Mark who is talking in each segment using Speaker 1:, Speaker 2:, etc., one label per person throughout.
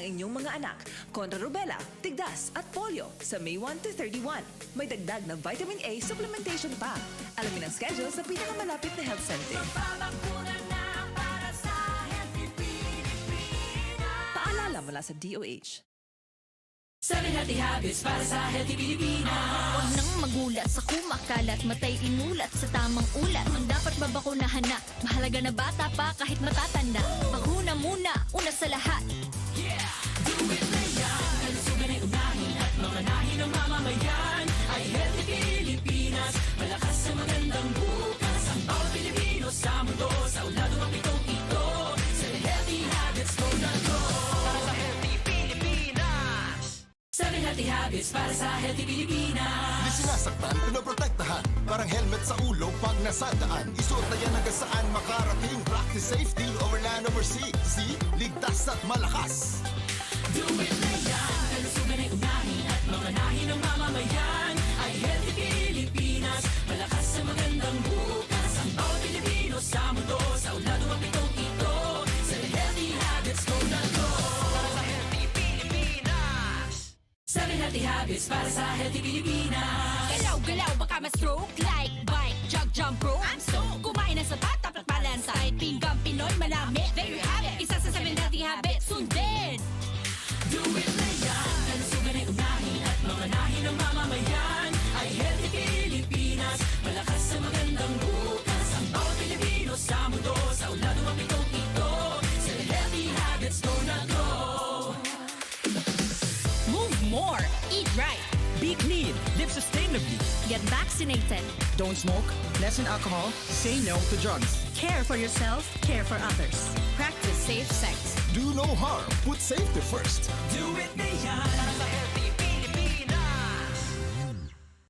Speaker 1: ang inyong mga anak kontra rubella, tigdas at polio sa May 1 to 31. May dagdag na vitamin A supplementation pa. Alamin ang schedule sa pinakamalapit na health center. Paalala mula sa DOH.
Speaker 2: 7 Healthy Habits para sa Healthy Pilipinas.
Speaker 3: Huwag nang magulat sa kumakalat, matay inulat sa tamang ulat. Ang dapat babakunahan na, mahalaga na bata pa kahit matatanda. Bakuna muna, una sa lahat.
Speaker 2: Yeah! Do it na yan! Kalusugan ay unahin at mamanahin ng mamamayan. Ay Healthy Pilipinas, malakas sa magandang bukas. Ang bawat Pilipino sa mundo, sa uladong ang pitong ito. 7 Healthy Habits, go na go! Para sa Healthy Pilipinas. 7 Healthy Habits para sa Healthy Pilipinas.
Speaker 4: Di sinasaktan, pinoprotektahan. Parang helmet sa ulo pag nasadaan. Isuot na yan hanggang saan makarating. Practice safety over land over sea. See? Ligtas at malakas.
Speaker 2: Do it na yan! Kalusugan ay unahin at mamanahin ng mamamayan. Ay Healthy Pilipinas, malakas sa magandang bukas. Ang bawat Pilipino sa mundo, sa uladong ang pitong ito. 7 Healthy Habits, go na go! Para sa Healthy Pilipinas. 7 Healthy Habits para sa Healthy Pilipinas.
Speaker 3: Galaw-galaw, baka ma-stroke. Like, bike, jog, jump, rope. I'm so kumain ng sapat, dapat balance. Kahit pinggang Pinoy, malami. There you have it. Isa sa 7 Healthy Habits, sundin.
Speaker 2: Do it na yan! Kalusugan ay unahin at mamanahin ng mamamayan. Ay Healthy Pilipinas, malakas sa magandang bukas. Ang bawat Pilipino sa mundo, sa uladong ang pitong ito. 7 Healthy Habits, go na go!
Speaker 3: Move more, eat right,
Speaker 5: Be clean, live sustainably.
Speaker 3: get vaccinated.
Speaker 5: Don't smoke, lessen alcohol, say no to drugs.
Speaker 6: Care for yourself, care for others.
Speaker 3: Practice safe sex.
Speaker 4: Do no harm. Put safety first.
Speaker 2: Do it na yan! Para sa Healthy Pilipinas.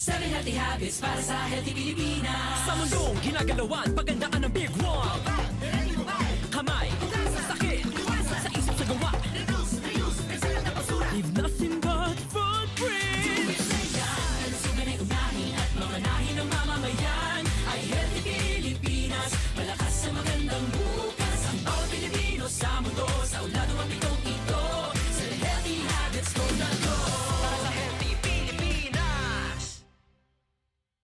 Speaker 2: 7 Healthy Habits para sa Healthy Pilipinas.
Speaker 5: Sa mundong ginagalawan, pagandaan ng big one. Kamay, sa sakit, sa isip sa gawa. Leave nothing but footprints.
Speaker 2: Kalusugan ay unahin at mamanahin ng mamamayan. Ay Healthy Pilipinas, malakas sa magandang bukas. Ang bawat Pilipino sa mundo, sa uladong ang pitong ito. 7 Healthy Habits, go na go! Para sa Healthy Pilipinas.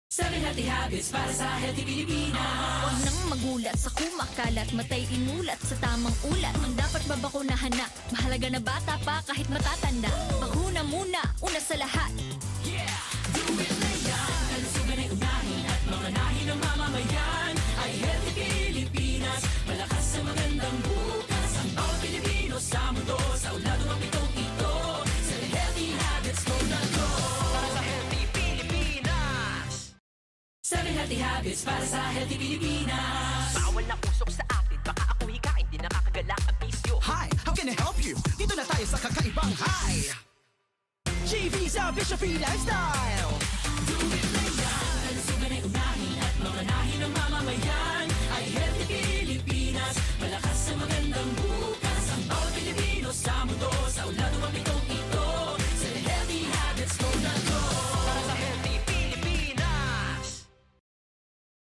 Speaker 2: 7 Healthy Habits para sa Healthy Pilipinas.
Speaker 3: Huwag nang magulat sa kumakalat, matay inulat sa tamang ulat. Ang dapat babakunahan na, mahalaga na bata pa kahit matatanda. Bakuna muna, una sa lahat.
Speaker 2: Yeah! Do it na yan! Kalusugan ay unahin at mamanahin ng mamamayan. Ay Healthy Pilipinas, malakas sa magandang bukas. Ang bawat Pilipino sa mundo, sa uladong ang pitong ito. 7 Healthy Habits, go na go! Para sa Healthy Pilipinas. 7 Healthy Habits para sa Healthy Pilipinas.
Speaker 7: Bawal na usok sa akin, baka ako hikain, di nakakagalak ang bisyo.
Speaker 5: Hi, how can I help you? Dito na tayo sa kakaibang high. GV sa Bishop Free Lifestyle.
Speaker 2: Do it na yan! Kalusugan ay unahin at mamanahin ng mamamayan. Ay Healthy Pilipinas, malakas sa magandang bukas. Ang bawat Pilipino sa mundo, sa uladong ang pitong ito. 7 Healthy Habits, go na go! Para sa Healthy Pilipinas.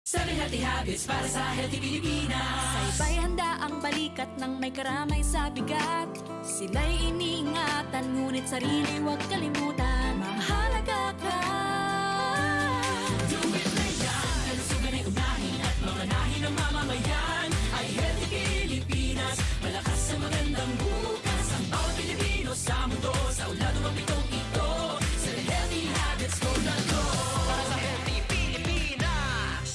Speaker 2: 7 Healthy Habits para sa Healthy Pilipinas.
Speaker 6: Saybay handa ang balikat ng may karamay sa bigat. Sila'y iniingatan, ngunit sarili huwag kalimutan. Mahalaga ka.
Speaker 2: Do it na yan! Kalusugan ay unahin at mamanahin ng mamamayan. Ay Healthy Pilipinas, malakas sa magandang bukas. Ang bawat Pilipino sa mundo, sa uladong ang pitong ito. 7 Healthy Habits, go na go! Para sa Healthy Pilipinas.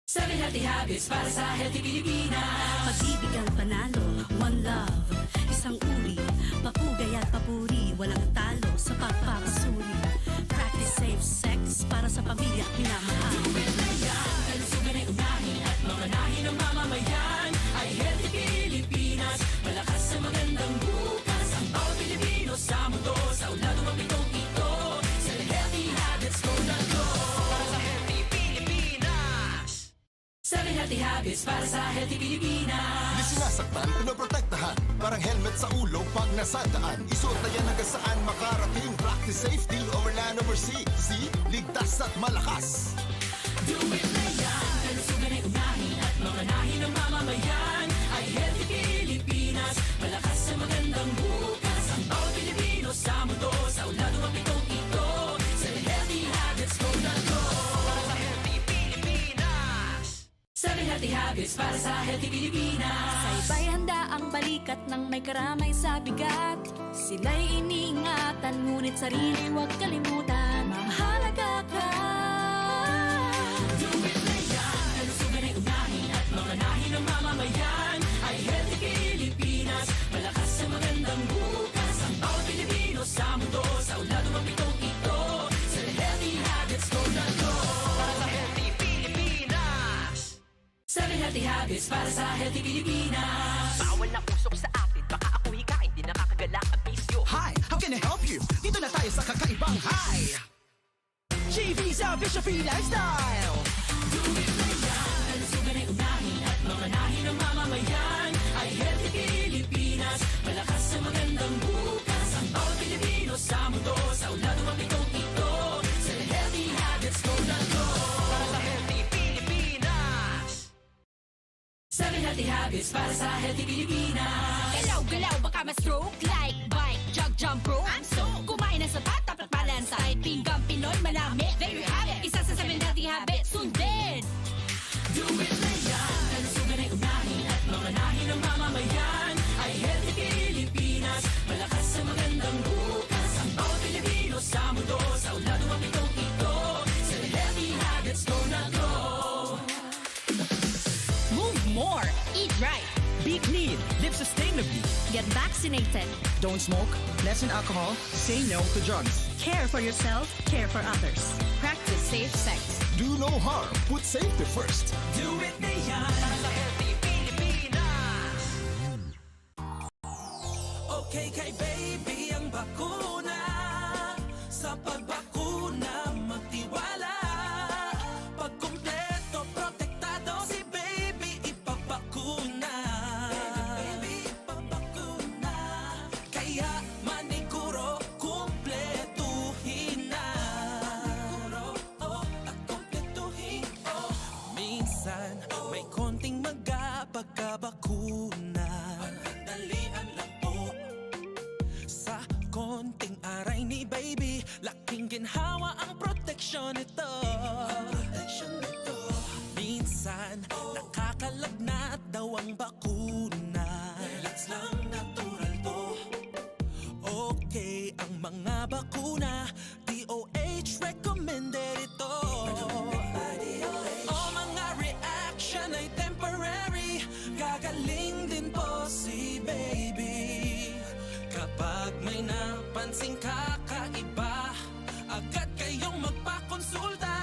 Speaker 2: 7 Healthy Habits para sa Healthy Pilipinas.
Speaker 6: Pag-ibig ang panalo, one love. Isang uri, papugay at papuri. Walang talo sa pagpapasuri. Practice safe sex para sa pamilya at minamahal.
Speaker 2: Do it na yan! Kalusugan ay unahin at mamanahin ng mamamayan. Ay Healthy Pilipinas, malakas sa magandang bukas. Ang bawat Pilipino sa mundo, sa uladong ang pitong ito. 7 Healthy Habits, go na go! Para sa Healthy Pilipinas. 7 Healthy Habits para sa Healthy Pilipinas.
Speaker 4: Di sinasaktan, pinoprotektahan. Parang helmet sa ulo pag nasadaan. Isuot na yan hanggang saan makarating. Practice safety over land over sea. See? Ligtas at malakas.
Speaker 2: Do it na yan! Kalusugan ay unahin at mamanahin ng mamamayan. Ay Healthy Pilipinas, malakas sa magandang bukas. Healthy habits para sa healthy Pilipinas.
Speaker 3: Sabay handa ang balikat ng may karamay sa bigat. Sila'y iniingatan, ngunit sarili huwag kalimutan. Mahalaga ka.
Speaker 2: Do it na yan, kalusugan ay unahin at mga nahin ng mamamayan ay healthy Pilipinas. Malakas sa magandang bukas ang bawat Pilipino sa mundo. Sa uladong ang pitong ito, sa healthy habits go na go. Para sa healthy Pilipinas. 7 healthy habits para sa healthy Pilipinas.
Speaker 7: Bawal na usok sa atin, baka ako hikain, di nakakagala ang bisyo.
Speaker 5: Hi, how can I help you? Dito na tayo sa kakaibang high. GV's Bishop Free Lifestyle.
Speaker 2: Do it na yan, kalusugan ay unahin at mga nahin ng mamamayan ay healthy Pilipinas. Malakas sa magandang bukas ang bawat Pilipino sa mundo. Sa uladong ang pitong ito, sa healthy habits go na go.
Speaker 7: Para sa healthy Pilipinas.
Speaker 2: 7 healthy habits para sa healthy Pilipinas.
Speaker 3: Galaw-galaw baka ma-stroke. Like, bike, jog, jump, rope. I'm so kumain ng sapat, dapat balance. Kahit pinggang Pinoy, malami. There you have it. Isa sa 7 healthy habits. Sundin!
Speaker 2: Do it na yan, kalusugan ay unahin at mga nahin ng mamamayan ay healthy Pilipinas. Malakas sa magandang bukas ang bawat Pilipino sa mundo. Sa uladong ang pitong ito, sa healthy habits go na go.
Speaker 3: Move more. Eat right.
Speaker 5: Be clean, live sustainably.
Speaker 6: Get vaccinated.
Speaker 5: Don't smoke, lessen alcohol, say no to drugs.
Speaker 6: Care for yourself, care for others. Practice safe sex.
Speaker 4: Do no harm, put safety first.
Speaker 2: Do it na yan.
Speaker 7: Para sa healthy Pilipinas.
Speaker 2: Okay kay baby ang bakuna. Sa pagbakuna magtiwala. Pag kumpleto, protektado si baby ipapakuna. Baby, ipapakuna. Kaya maniguro, kumpletuhin na. At kumpletuhin, minsan may konting maga pagkabakuna. Dalian lang po. Sa konting aray ni baby, laking ginhawa ang proteksyon nito. Minsan, nakakalagnat daw ang bakuna. Relax lang, natural to. Okay, ang mga bakuna, DOH recommended ito. O mga reaction ay temporary, gagaling din po si baby. Kapag may napansing kakaiba, agad kayong magpakonsulta.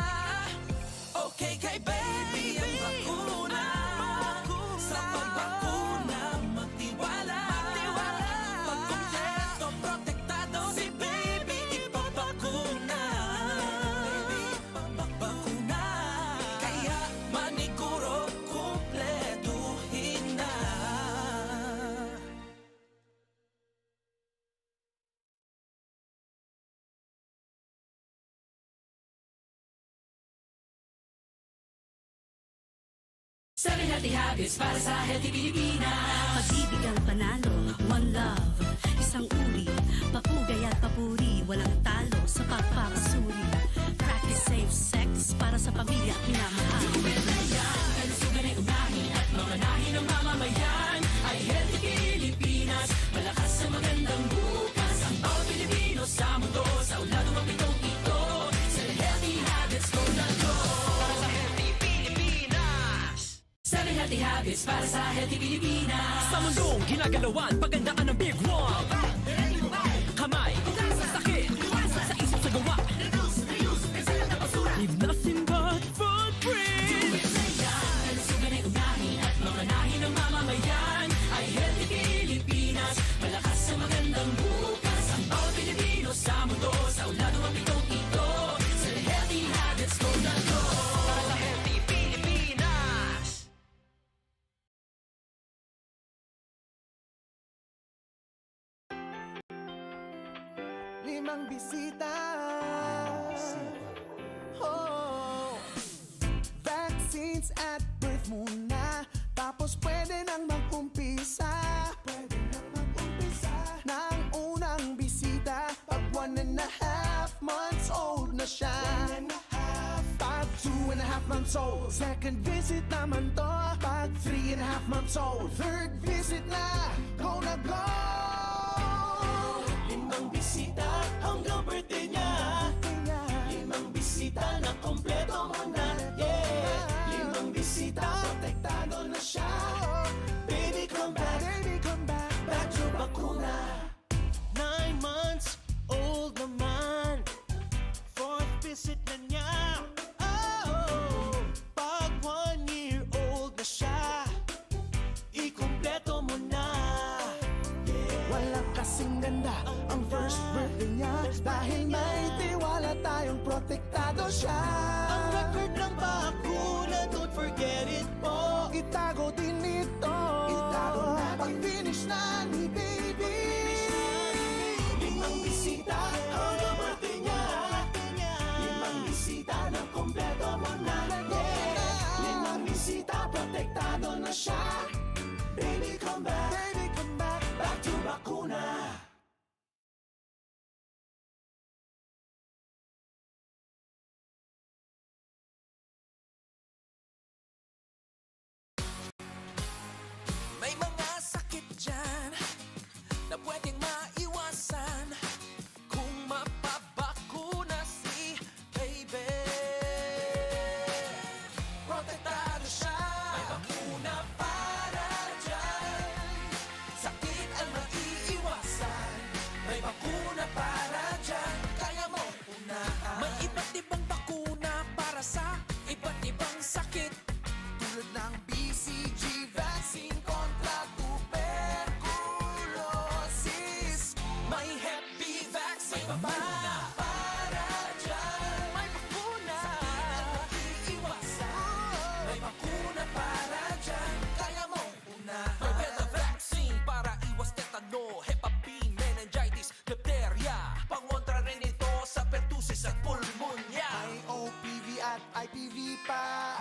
Speaker 2: Okay kay baby ang bakuna. Sa pagbakuna magtiwala. Pag kumpleto, protektado si baby ipapakuna. Bakuna. Kaya maniguro, kumpletuhin na. Seven healthy habits para sa healthy Pilipinas.
Speaker 6: Pag-ibig ang panalo, one love. Isang uri, papugay at papuri. Walang talo sa pagpapasuri. Practice safe sex para sa pamilya at minamahal.
Speaker 2: Kalusugan ay unahin at mga nahin ng mamamayan ay healthy Pilipinas. Malakas sa magandang bukas ang bawat Pilipino sa mundo. Sa uladong ang pitong ito, sa healthy habits go na go.
Speaker 7: Para sa healthy Pilipinas.
Speaker 2: 7 healthy habits para sa healthy Pilipinas.
Speaker 5: Sa mundong ginagalawan, pagandaan ng Big One. Kamay, sakit, sa isip sa gawa. Leave nothing but footprints.
Speaker 2: Kalusugan ay unahin at mga nahin ng mamamayan ay healthy Pilipinas. Malakas sa magandang bukas ang bawat Pilipino sa mundo. Sa uladong ang pitong ito, sa healthy habits go na go.
Speaker 7: Para sa healthy Pilipinas.
Speaker 8: Limang bisita. Oh. Vaccines at birth muna. Tapos pwede nang mag-umpisa. Nang unang bisita, pag 1.5 months old na siya. Pag 2.5 months old. Second visit naman to pag 3.5 months old. Third visit na, go na go.
Speaker 2: 5 bisita hanggang birthday niya. 5 bisita na kompleto mo na. Yeah. 5 bisita, protektado na siya. Baby come back, back to bakuna. 9 months old naman, 4th visit na niya. Oh, pag 1 year old na siya, ikumpleto mo na.
Speaker 8: Walang kasing ganda ang first birthday niya. Dahil may tiwala tayong protektado siya.
Speaker 2: Ang record ng bakuna, don't forget it po.
Speaker 8: Itago din ito. Pag finish na ni baby.
Speaker 2: 5 bisita hanggang birthday niya. 5 bisita na kompleto mo na. Yeah. 5 bisita, protektado na siya. Baby come back, back to bakuna.
Speaker 5: May mga sakit dyan na pwedeng maiwasan kung mapabakuna si baby. Protektado siya, may bakuna para dyan. Sakit ang maiiwasan, may bakuna para dyan. Kaya mo unahan. May iba't ibang bakuna para sa iba't ibang sakit.
Speaker 8: Tulad ng BCG vaccine kontra tuberculosis.
Speaker 5: May Hep B vaccine, may bakuna para dyan. May bakuna iiwasan, may bakuna para dyan. Kaya mo unahan. Rubella vaccine para iwas tetano, Hep B, meningitis, diphtheria. Pangontra rin ito sa pertussis at pulmonya.
Speaker 8: May OPV at IPV pa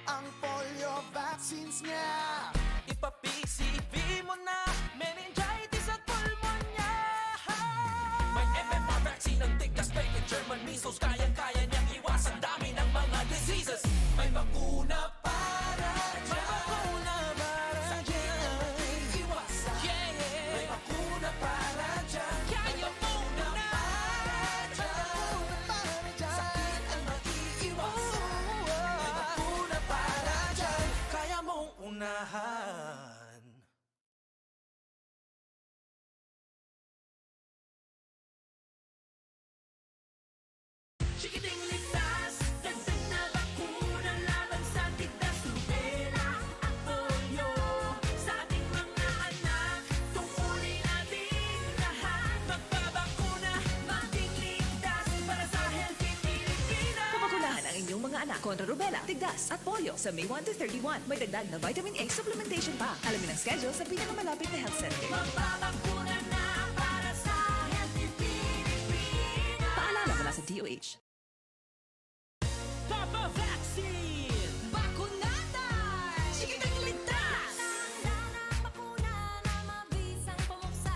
Speaker 8: ang polio vaccines niya.
Speaker 5: Ipa-PCV mo na, meningitis at pulmonya. May MMR vaccine ng tigdas, bacon, German measles. Kayang-kaya niyang iwasan dami ng mga diseases. May bakuna para dyan. May bakuna para dyan. Iwasan. May bakuna para dyan. Kaya mo na para dyan. Sakit ang maiiwasan. May bakuna para dyan. Kaya mong unahan.
Speaker 2: Chikiting ligtas, dagdag na bakuna laban sa tigdas, rubella at polio. Sa ating mga anak, tungkulin natin lahat. Magpabakuna, maging ligtas para sa healthy Pilipinas.
Speaker 1: Pabakunahan ang inyong mga anak kontra rubella, tigdas at polio sa May 1 to 31. May dagdag na vitamin A supplementation pa. Alamin ang schedule sa pinakamalapit na health center.
Speaker 2: Magpabakuna na para sa healthy Pilipinas.
Speaker 1: Paalala mula sa DOH.
Speaker 5: Papa Vaccine!
Speaker 3: Bakunada!
Speaker 2: Chikiting ligtas!
Speaker 3: Bakuna na mabisang pumuksa.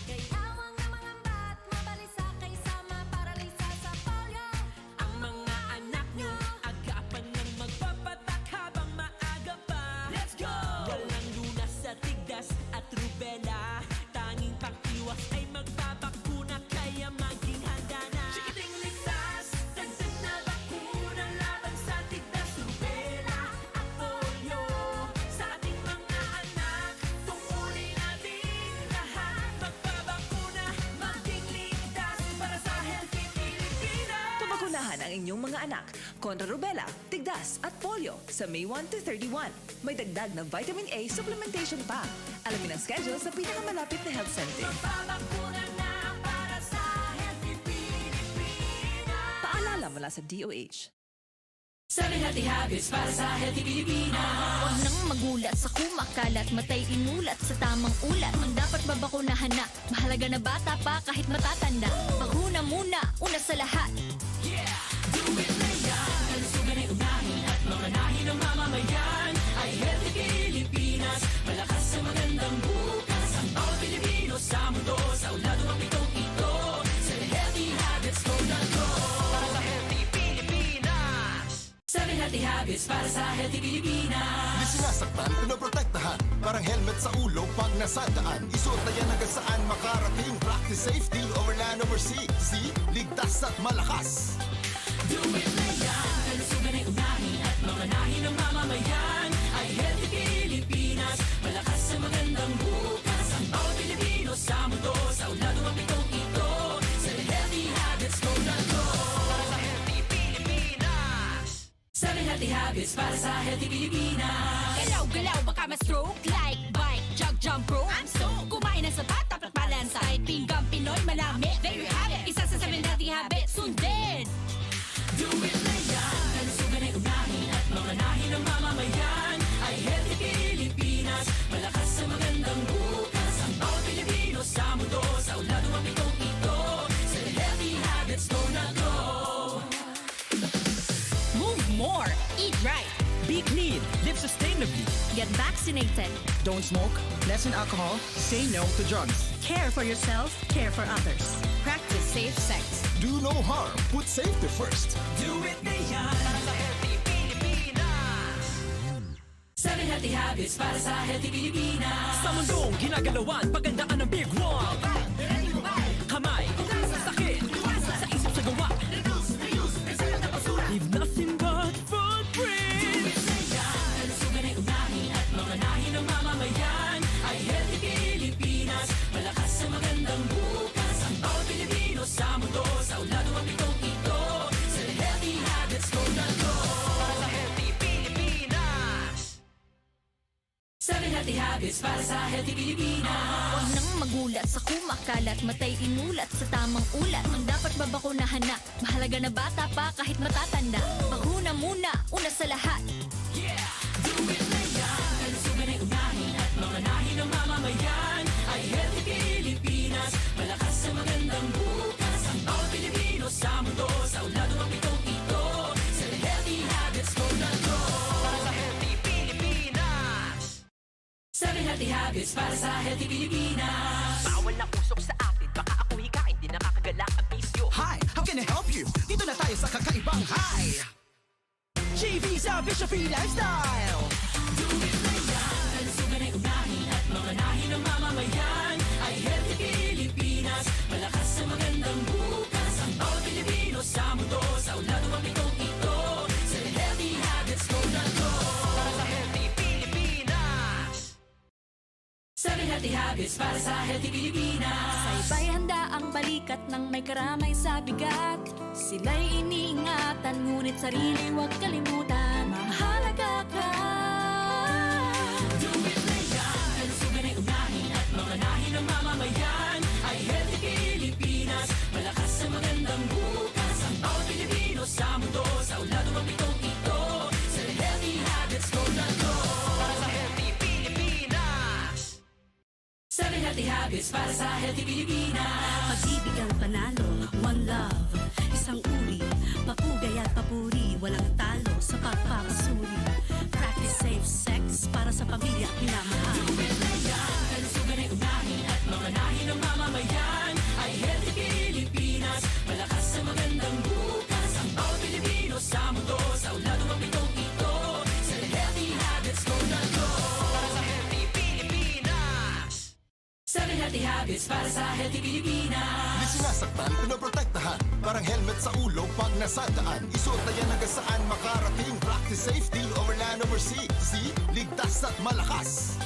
Speaker 3: Kayawang na mga bat, mabalisa kaysa maparalisa sa polio.
Speaker 5: Ang mga anak nyo, agapan ng magpapatak habang maaga pa.
Speaker 2: Let's go!
Speaker 5: Walang lunas sa tigdas at rubella. Tanging pang-iwas ay magpapakuna, kaya maging handa na.
Speaker 2: Chikiting ligtas, dagdag na bakuna laban sa tigdas, rubella at polio. Sa ating mga anak, tungkulin natin lahat.
Speaker 5: Magpapakuna,
Speaker 2: Maging ligtas para sa healthy Pilipinas.
Speaker 1: Pabakunahan ang inyong mga anak kontra rubella, tigdas at polio sa May 1 to 31. May dagdag na vitamin A supplementation pa. Alamin ang schedule sa pinakamalapit na health center.
Speaker 2: Magpabakuna na para sa healthy Pilipinas.
Speaker 1: Paalala mula sa DOH.
Speaker 2: 7 healthy habits para sa healthy Pilipinas.
Speaker 3: Huwag nang magulat sa kumakalat, matay inulat sa tamang ulat. Ang dapat babakunahan na, mahalaga na bata pa kahit matatanda. Bakuna muna, una sa lahat.
Speaker 2: Do it na yan. Kalusugan ay unahin at mga nahi ng mamamayan ay healthy Pilipinas. Malakas sa magandang bukas. Ang bawat Pilipino sa mundo, sa ulado ng pitong ito. Sa healthy habits, go na go. Para sa healthy Pilipinas. 7 healthy habits.
Speaker 5: habits para sa healthy Pilipinas.
Speaker 4: Di sinasaktan, pinoprotektahan. Parang helmet sa ulo pag nasadaan. Isuot na yan hanggang saan makarating. Practice safety over land over sea. See? Ligtas at malakas.
Speaker 5: Do it na yan, kalusugan ay unahin at mga nahin ng mamamayan ay healthy Pilipinas, malakas sa magandang bukas. Ang bawat Pilipino sa mundo, sa ulado ang pitong ito. Sa healthy habits, go na go. Para sa healthy Pilipinas. 7 healthy habits para sa healthy Pilipinas.
Speaker 3: Galaw-galaw baka ma-stroke like bike, jog, jump, rope. I'm so kumain ng sapat, dapat balance side. Pinggang Pinoy, malami. There you have it. Isa sa 7 healthy habits, sundin.
Speaker 5: Do it na yan, kalusugan ay unahin at mga nahin ng mamamayan ay healthy Pilipinas, malakas sa magandang bukas. Ang bawat Pilipino sa mundo, sa ulado ang pitong ito. Sa healthy habits, go na go.
Speaker 3: Move more, eat right,
Speaker 9: Be clean, live sustainably.
Speaker 6: Get vaccinated.
Speaker 9: Don't smoke, lessen alcohol, say no to drugs.
Speaker 6: Care for yourself, care for others.
Speaker 3: practice safe sex.
Speaker 4: Do no harm. Put safety first.
Speaker 5: Do it na yan, para sa healthy Pilipinas. 7 healthy habits para sa healthy Pilipinas.
Speaker 9: Sa mundong ginagalawan, pagandaan ng big one. Kamay, sakit, sa isip sa gawa. Leave nothing but footprints.
Speaker 5: Kalusugan ay unahin at mga nahin ng mamamayan ay healthy Pilipinas, malakas sa magandang bukas. Ang bawat Pilipino sa mundo, sa ulado ang pitong ito. Sa healthy habits, go na go. Para sa healthy Pilipinas. 7 healthy habits para sa healthy Pilipinas.
Speaker 3: Huwag nang magulat sa kumakalat, matay inulat sa tamang ulat. Ang dapat babakunahan na, mahalaga na bata pa kahit matatanda. Bakuna muna, una sa lahat.
Speaker 5: Yeah! Do it na yan, kalusugan ay unahin at mga nahin ng mamamayan ay healthy Pilipinas, malakas sa magandang bukas. Ang bawat Pilipino sa mundo, sa ulado ang pitong ito. Sa healthy habits, go na go. Para sa healthy Pilipinas. 7 healthy habits para sa healthy Pilipinas.
Speaker 7: Bawal na usok sa atin, baka ako hikain, di nakakagala ang bisyo.
Speaker 9: Hi, how can I help you? Dito na tayo sa kakaibang high. G-Visa Bishop Free Lifestyle.
Speaker 5: Do it na yan, kalusugan ay unahin at mga nahin ng mamamayan ay healthy Pilipinas, malakas sa magandang bukas. Ang bawat Pilipino sa mundo, sa ulado ang pitong ito. Sa healthy habits, go na go. Para sa healthy Pilipinas. 7 healthy habits para sa healthy Pilipinas.
Speaker 6: Saybay handa ang balikat ng may karamay sa bigat. Sila'y iniingatan, ngunit sarili huwag kalimutan. Mahalaga ka.
Speaker 5: Do it na yan, kalusugan ay unahin at mga nahin ng mamamayan ay healthy Pilipinas, malakas sa magandang bukas. Ang bawat Pilipino sa mundo, sa ulado ang pitong ito. Sa healthy habits, go na go. Para sa healthy Pilipinas. 7 healthy habits para sa healthy Pilipinas.
Speaker 6: Pag-ibig ang panalo, one love. Isang uri, papugay at papuri. Walang talo sa pagpapasuri. Practice safe sex para sa pamilya at minamahal.
Speaker 5: Do it na yan, kalusugan ay unahin at mga nahin ng mamamayan ay healthy Pilipinas, malakas sa magandang bukas. Ang bawat Pilipino sa mundo, sa ulado ang pitong ito. Sa healthy habits, go na go. Para sa healthy Pilipinas. 7 healthy habits para sa healthy
Speaker 4: Di
Speaker 5: Pilipinas.
Speaker 4: sinasaktan, pinoprotektahan. Parang helmet sa ulo pag nasadaan. Isuot na yan hanggang saan makarating. Practice safety over land over sea. See? Ligtas at malakas.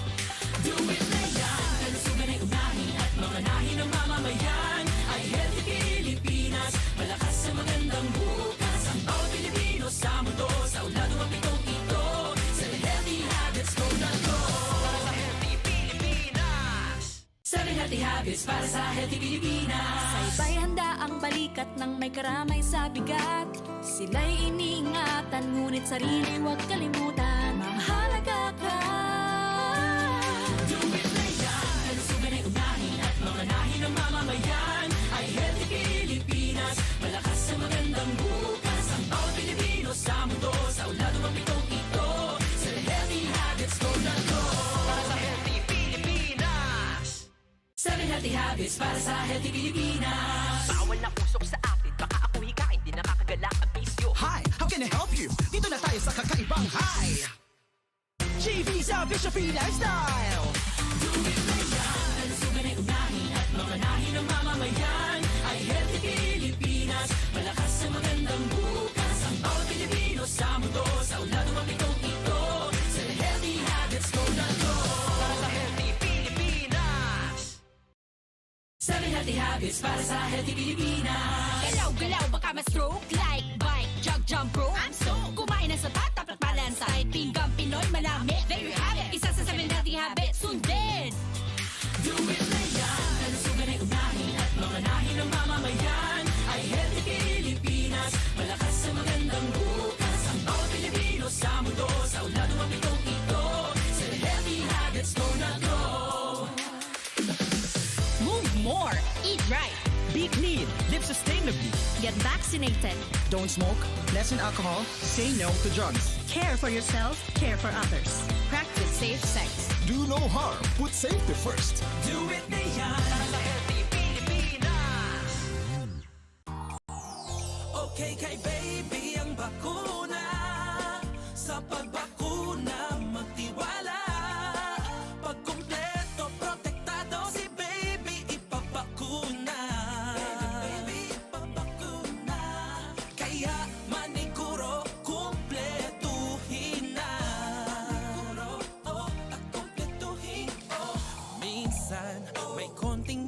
Speaker 5: Do it na yan, kalusugan ay unahin at mga nahin ng mamamayan ay healthy Pilipinas, malakas sa magandang bukas. Ang bawat Pilipino sa mundo, sa ulado ang pitong ito. Sa healthy habits, go na go. Para sa healthy Pilipinas. 7 healthy habits para sa healthy Pilipinas.
Speaker 6: Saybay handa ang balikat ng may karamay sa bigat. Sila'y iniingatan, ngunit sarili huwag kalimutan. Mahalaga ka.
Speaker 5: Do it na yan, kalusugan ay unahin at mga nahin ng mamamayan ay healthy Pilipinas, malakas sa magandang bukas. Ang bawat Pilipino sa mundo, sa ulado ang pitong ito. Sa healthy habits, go na go. Para sa healthy Pilipinas. 7 healthy habits para sa healthy Pilipinas.
Speaker 7: Bawal na usok sa atin, baka ako hikain, di nakakagala ang bisyo.
Speaker 9: Hi, how can
Speaker 8: gonna help you. Dito na tayo sa kakaibang high. GV sa Bishopy Lifestyle.
Speaker 5: Kalusugan ay unahin at mamanahin ng mamamayan. Ay healthy Pilipinas, malakas sa magandang bukas. Ang bawat Pilipino sa mundo, sa ulado mapitong ito. Sa healthy habits ko na to. Para sa healthy Pilipinas. 7 healthy habits para sa healthy Pilipinas.
Speaker 3: Galaw-galaw baka ma-stroke like bike, jog, jump, rope. I'm so kumain ng sapat, dapat balance. Kahit pinggang Pinoy manami, there you have it. Isa sa 7 healthy habits, sundin.
Speaker 5: Do it na yan. Kalusugan ay unahin at mamanahin ng mamamayan. Ay healthy Pilipinas, malakas sa magandang bukas. Ang bawat Pilipino sa mundo, sa ulado mapitong ito. Sa healthy habits ko na go.
Speaker 3: Move more, eat right,
Speaker 9: Be clean, live sustainably.
Speaker 6: Get vaccinated.
Speaker 8: Don't smoke, lessen alcohol, say no to drugs.
Speaker 6: Care for yourself, care for others. Practice safe sex.
Speaker 4: Do no harm, put safety first.
Speaker 5: Do it na yan. Para sa healthy Pilipinas. Okay kay baby ang bakuna. Sa pagbakuna magtiwala. Pag kumpleto, protektado si baby ipapakuna. Baby ipapakuna. Kaya maniguro kumpletuhin na. Maniguro, at kumpletuhin. Minsan may konting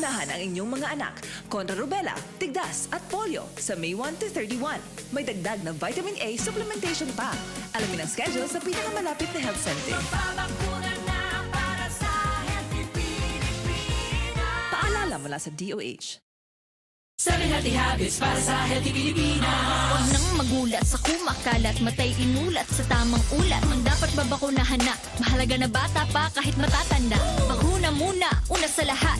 Speaker 1: Protektahan ang inyong mga anak kontra rubella, tigdas at polio sa May 1 to 31. May dagdag na vitamin A supplementation pa. Alamin ang schedule sa pinakamalapit na health center.
Speaker 2: Babakuna na para sa Healthy Pilipinas.
Speaker 1: Paalala mula sa DOH.
Speaker 5: 7 healthy habits para sa healthy Pilipinas.
Speaker 3: Huwag nang magulat sa kumakalat, matay inulat sa tamang ulat. Ang dapat babakunahan na, mahalaga na bata pa kahit matatanda. Bakuna muna, una sa lahat.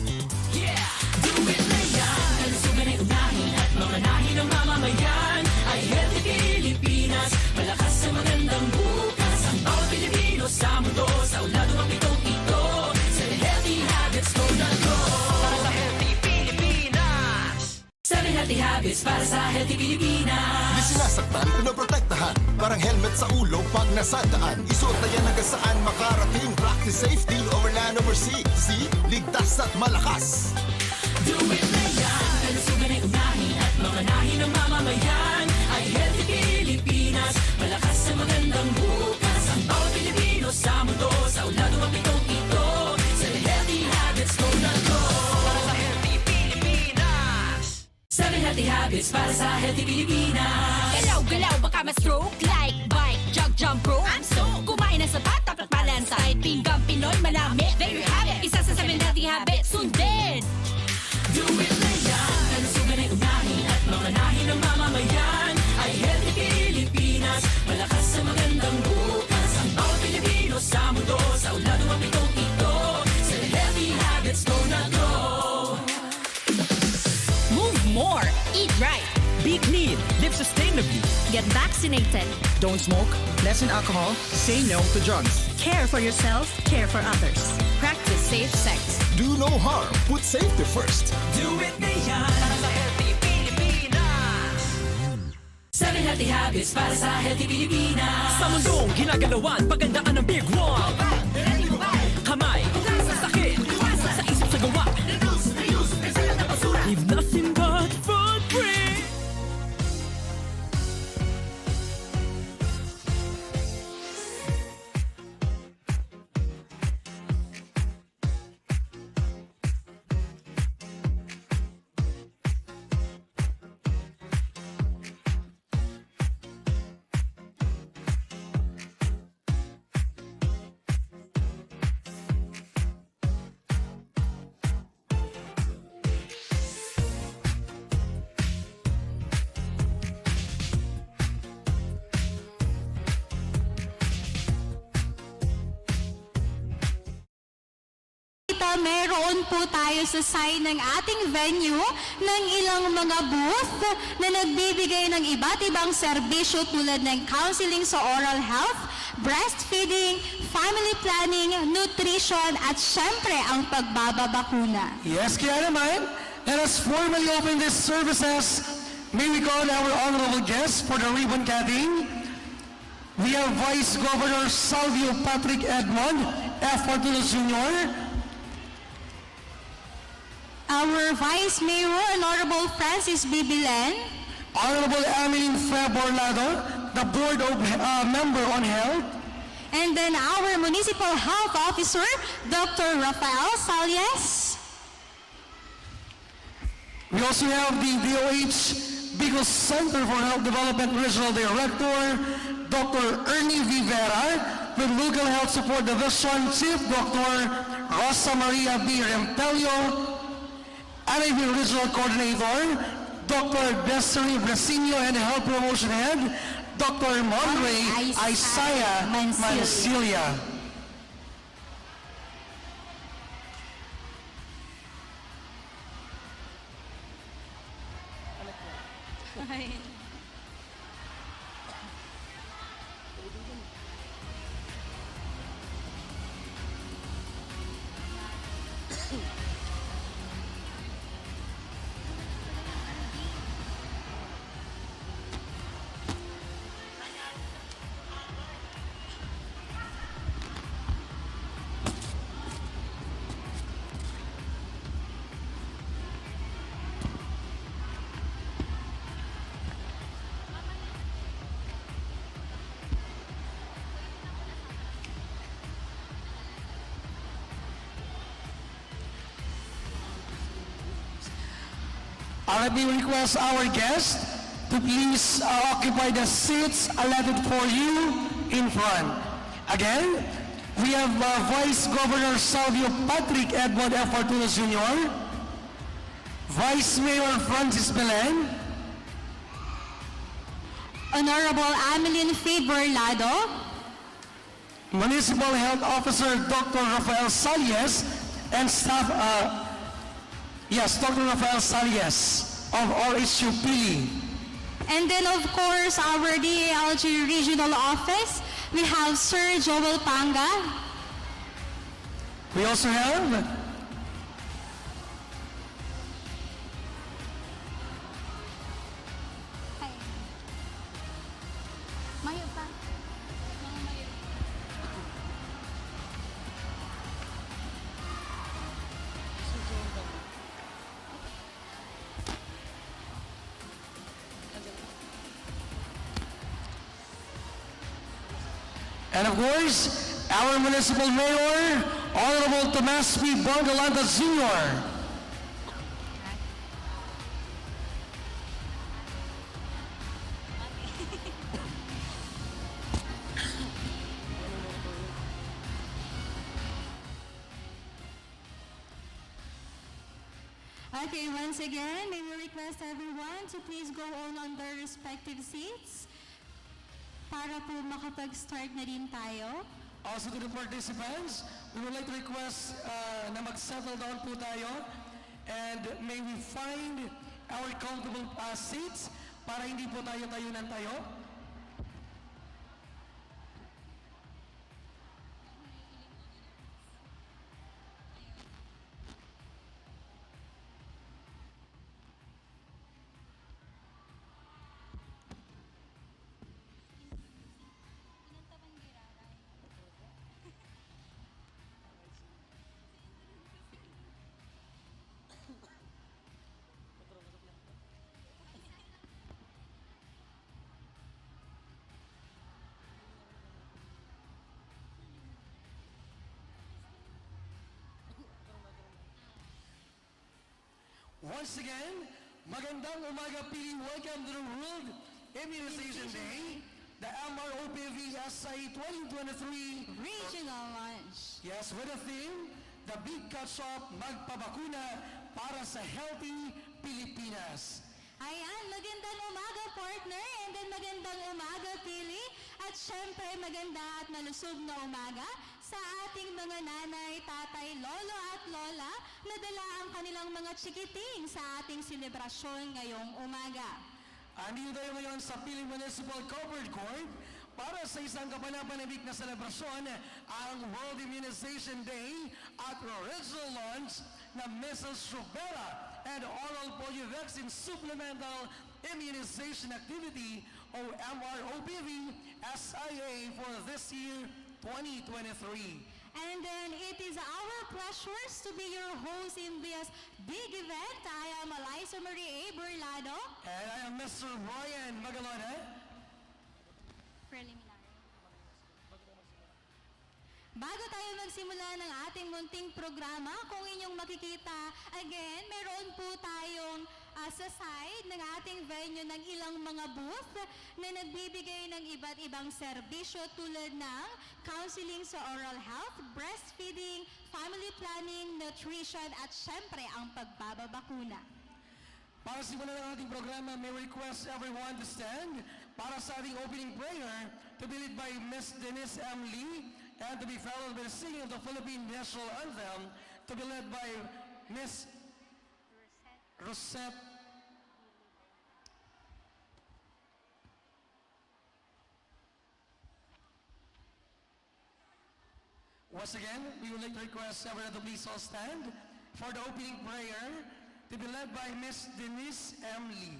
Speaker 5: Yeah, do it na yan. Kalusugan ay unahin at mga nahin ng mamamayan ay healthy Pilipinas. Malakas sa magandang bukas. Ang bawat Pilipino sa mundo, sa ulado ang pitong ito. 7 healthy habits, go na go. Para sa healthy Pilipinas. 7 healthy habits para sa healthy Pilipinas.
Speaker 4: Di sinasaktan, pinoprotektahan. Parang helmet sa ulo pag nasadaan. Isuot na yan hanggang saan makarating. Practice safety over land, over sea. See? Ligtas at malakas.
Speaker 5: Do it na yan. Kalusugan ay unahin at mga nahin ng mamamayan ay healthy Pilipinas. Malakas sa magandang bukas. Ang bawat Pilipino sa mundo, sa ulado ang pitong ito. 7 healthy habits, go na go. Para sa healthy Pilipinas. 7 healthy habits para sa healthy Pilipinas.
Speaker 3: Galaw-galaw, baka ma-stroke. Like, bike, jog, jump, rope. I'm so kumain ng sapat, tapat balance. Kahit pinggang Pinoy, manami. There you have it. Isa sa 7 healthy habits, sundin.
Speaker 5: Do it na yan. Kalusugan ay unahin at mga nahin ng mamamayan ay healthy Pilipinas. Malakas sa magandang bukas. Ang bawat Pilipino sa mundo, sa ulado ang pitong ito. 7 healthy habits, go na go.
Speaker 3: Move more, eat right,
Speaker 9: Be clean, live sustainably.
Speaker 3: get vaccinated.
Speaker 10: Don't smoke, lessen alcohol, say no to drugs.
Speaker 6: Care for yourself, care for others.
Speaker 3: Practice safe sex.
Speaker 4: Do no harm. Put safety first.
Speaker 5: Do it na yan. Para sa healthy Pilipinas. 7 healthy habits para sa healthy Pilipinas.
Speaker 9: Sa mundong ginagalawan, pagandaan ng Big One. Kamay, sakit, sa isip sa gawa. Leave nothing but footprint.
Speaker 11: Meron po tayo sa sign ng ating venue ng ilang mga booth na nagbibigay ng iba't ibang serbisyo tulad ng counseling sa oral health, breastfeeding, family planning, nutrition at syempre ang pagbababakuna.
Speaker 8: Yes, kaya naman, let us formally open these services. May we call our honorable guests for the ribbon cutting. We have Vice Governor Salvio Patrick Edmond, F. Fortunos Jr.,
Speaker 11: Our Vice Mayor, Honorable Francis Bibilen,
Speaker 8: Honorable Emeline Borlado, the Board of Member on Health,
Speaker 11: and then our Municipal Health Officer, Dr. Rafael Salyes.
Speaker 8: we also have the DOH Bicol Center for Health Development Regional Director, Dr. Ernie Vivera, with Local Health Support Division Chief Dr. Rosa Maria B. Rempelio, NIV Regional Coordinator, Dr. Desiree Brasino, and Health Promotion Head, Dr. Monray Isaiah Mancilia. Let me request our guests to please occupy the seats allotted for you in front. Again, we have Vice Governor Salvio Patrick Edmond F. Fortuno Jr., Vice Mayor Francis Belen,
Speaker 11: Honorable Ameline Faber Lado,
Speaker 8: Municipal Health Officer Dr. Rafael Salies, and staff, Dr. Rafael Salies of RHU Pili.
Speaker 11: and then of course our DALG Regional Office, we have Sir Joel Panga,
Speaker 8: We also have and of course, our Municipal Mayor, Honorable Tomas P. Bongalanta Jr.
Speaker 11: Okay, once again, may we request everyone to please go on their respective seats para po makapag-start na din tayo.
Speaker 8: Also to the participants, we would like to request na mag-settle down po tayo and may we find our comfortable seats para hindi po tayo tayunan tayo. Once again, magandang umaga Pili. Welcome to the World Immunization Day, the MROPV SI 2023
Speaker 11: Regional Lunch.
Speaker 8: Yes, with the theme, the Big Catch-Up Magpabakuna para sa Healthy Pilipinas.
Speaker 11: Ayan, magandang umaga partner, and then magandang umaga Pili, at syempre maganda at malusog na umaga sa ating mga nanay, tatay, lolo at lola na dala ang kanilang mga chikiting sa ating selebrasyon ngayong umaga.
Speaker 8: Andito tayo ngayon sa Pili Municipal Covered Court para sa isang kapanapanabik na selebrasyon ang World Immunization Day at original launch na Measles Rubella and Oral Polio Vaccine Supplemental Immunization Activity o MROPV SIA for this year 2023.
Speaker 11: And then it is our pleasure to be your host in this big event. I am Eliza Marie A. Burlado.
Speaker 8: And I am Mr. Ryan Magalona.
Speaker 11: Preliminary. Bago tayo magsimula ng ating munting programa, kung inyong makikita, again, meron po tayong sa side ng ating venue ng ilang mga booth na nagbibigay ng iba't ibang serbisyo tulad ng counseling sa oral health, breastfeeding, family planning, nutrition, at syempre ang pagbababakuna.
Speaker 8: Para simulan ng ating programa, may request everyone to stand para sa ating opening prayer to be led by Ms. Denise M. Lee and to be followed by the singing of the Philippine National Anthem to be led by Ms. Rosette. Once again, we would like to request everyone to please all stand for the opening prayer to be led by Ms. Denise M. Lee.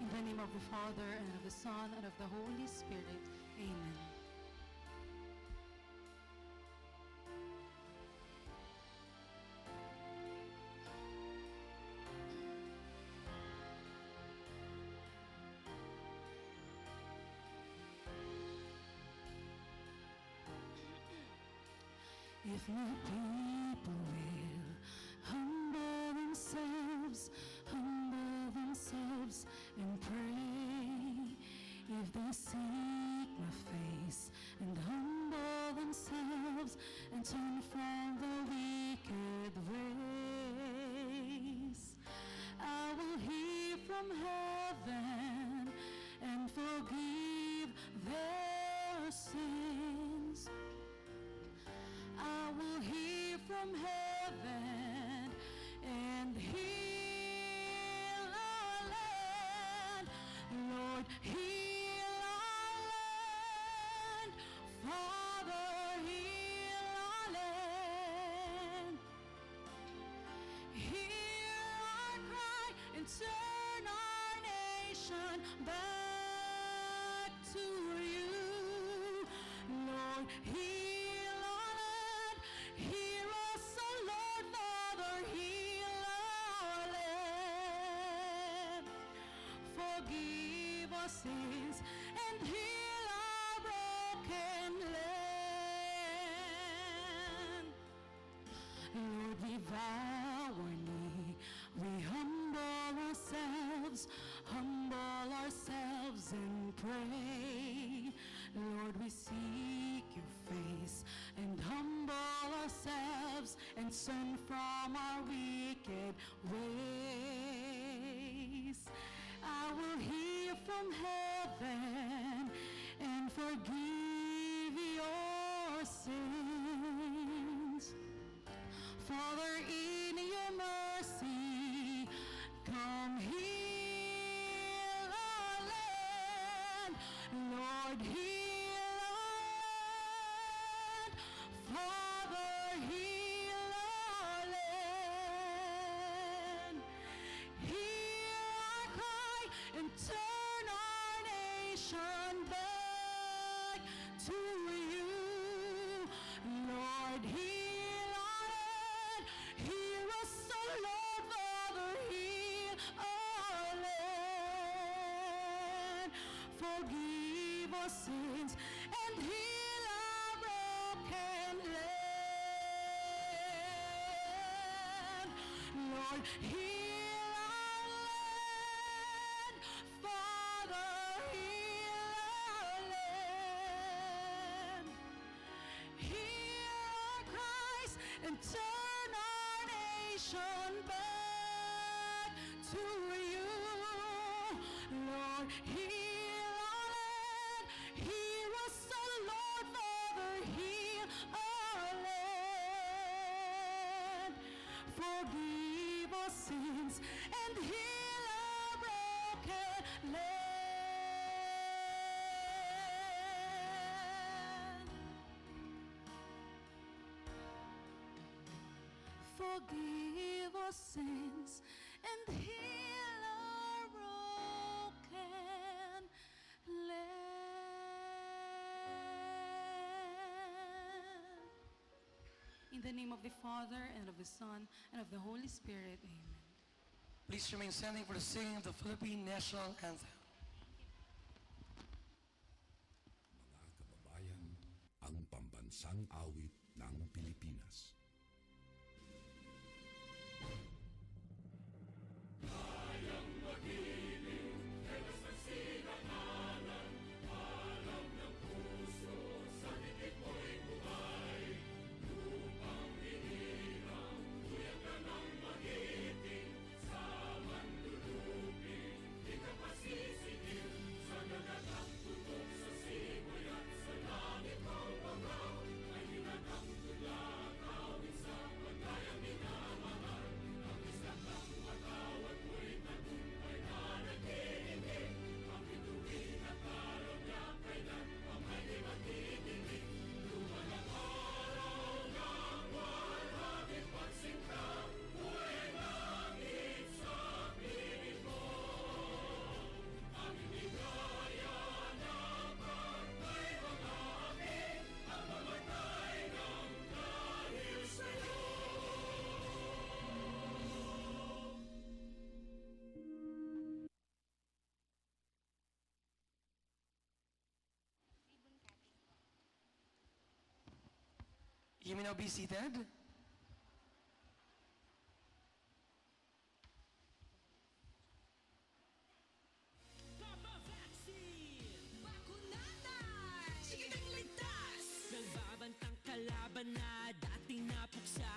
Speaker 6: In the name of the Father, and of the Son, and of the Holy Spirit. Amen. If my people will humble themselves and pray, if they seek my face and humble themselves and turn from the wicked ways, I will hear from heaven and forgive their sins. I will hear from heaven and heal our land. Lord, heal our land. Father, heal our land. Hear our cry and turn our nation back to you. Lord, heal our land. Hear us, O Lord, Father, heal our land. Forgive our sins and heal our broken land. Lord, we bow our knee, we humble ourselves and pray. Lord, we seek your face and humble ourselves and turn from our wicked ways. I will hear from heaven and forgive your sins. Father, in your mercy, come heal our land. Lord, heal our land. Father, heal our land. Hear our cry and turn our nation back to you. Lord, heal our land. Hear us, O Lord, Father, heal our land. Forgive our sins and heal our broken land. Lord, heal our land. Father, heal our land. Hear our cries and turn our nation back to you. Lord, heal our land. Hear us, O Lord, Father, heal our land. Forgive our sins and heal our broken land. Forgive our sins and heal our broken land. In the name of the Father, and of the Son, and of the Holy Spirit, amen.
Speaker 8: Please remain standing for the singing of the Philippine National Anthem.
Speaker 12: Mga kababayan, ang pambansang awit ng Pilipinas.
Speaker 2: Sa langit mo, ay hinagang tula,
Speaker 8: You may now be seated.
Speaker 9: Papa Vaccine!
Speaker 3: Bakunada! Sigilang ligtas!
Speaker 9: Nagbabantang kalaban na dating napuksa,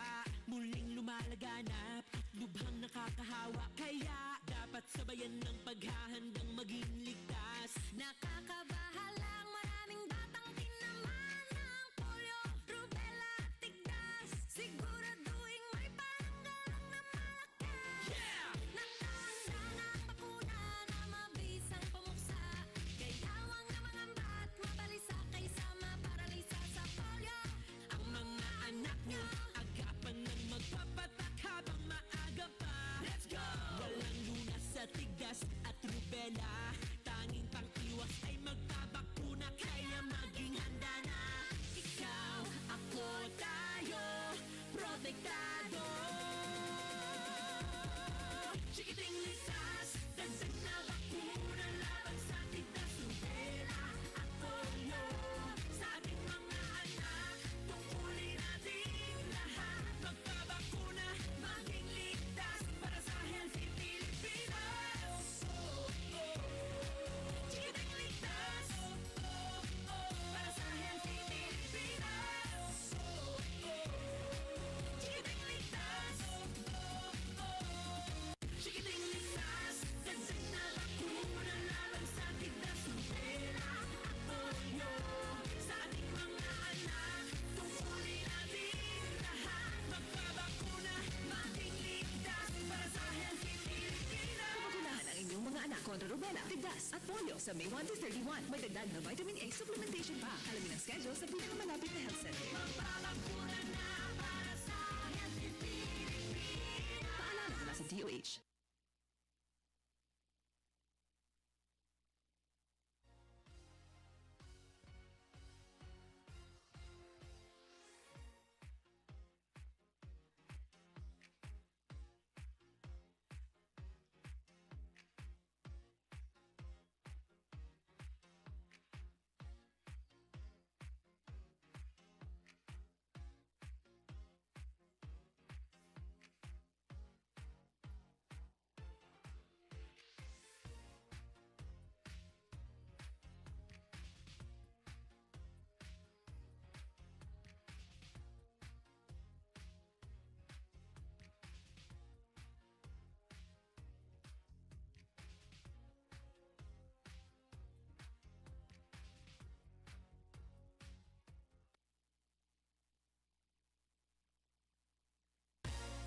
Speaker 9: muling lumalaganap at lubhang nakakahawa. Kaya dapat sabayan ng paghahandang maging ligtas.
Speaker 3: Nakakabahalang maraming batang tinamaan ng polio, rubella at tigdas. Siguraduhin may paranggalang na malakas.
Speaker 9: Yeah!
Speaker 3: Nakahanda na ang bakuna na mabisang pumuksa. Gayawang na mga bat, mabalisa kaysa maparalisa sa polio.
Speaker 9: Ang mga anak nyo, agapan ng magpapatak habang maaga pa.
Speaker 3: Let's go!
Speaker 9: Walang lunas sa tigdas at rubella. Tanging pang-iwas ay magpabakuna, kaya maging handa na.
Speaker 3: Ikaw, ako, tayo, protektado.
Speaker 9: Chikiting ligtas, dagdag na bakuna laban sa tigdas, rubella at polio. Sa ating mga anak, tungkulin natin lahat. Magpabakuna, maging ligtas para sa healthy Pilipinas. Chikiting ligtas, para sa healthy Pilipinas. Chikiting ligtas, chikiting ligtas, dagdag na bakuna laban sa tigdas, rubella at polio. Sa ating mga anak, tungkulin natin lahat. Magpabakuna, maging ligtas para sa healthy Pilipinas.
Speaker 1: Pabakunahan ang inyong mga anak kontra rubella, tigdas at polio sa May 1 to 31. May dagdag na vitamin A supplementation pa. Alamin ang schedule sa pinakamalapit na health center.
Speaker 3: Magpapakuna na para sa healthy Pilipinas.
Speaker 1: Paalala mula sa DOH.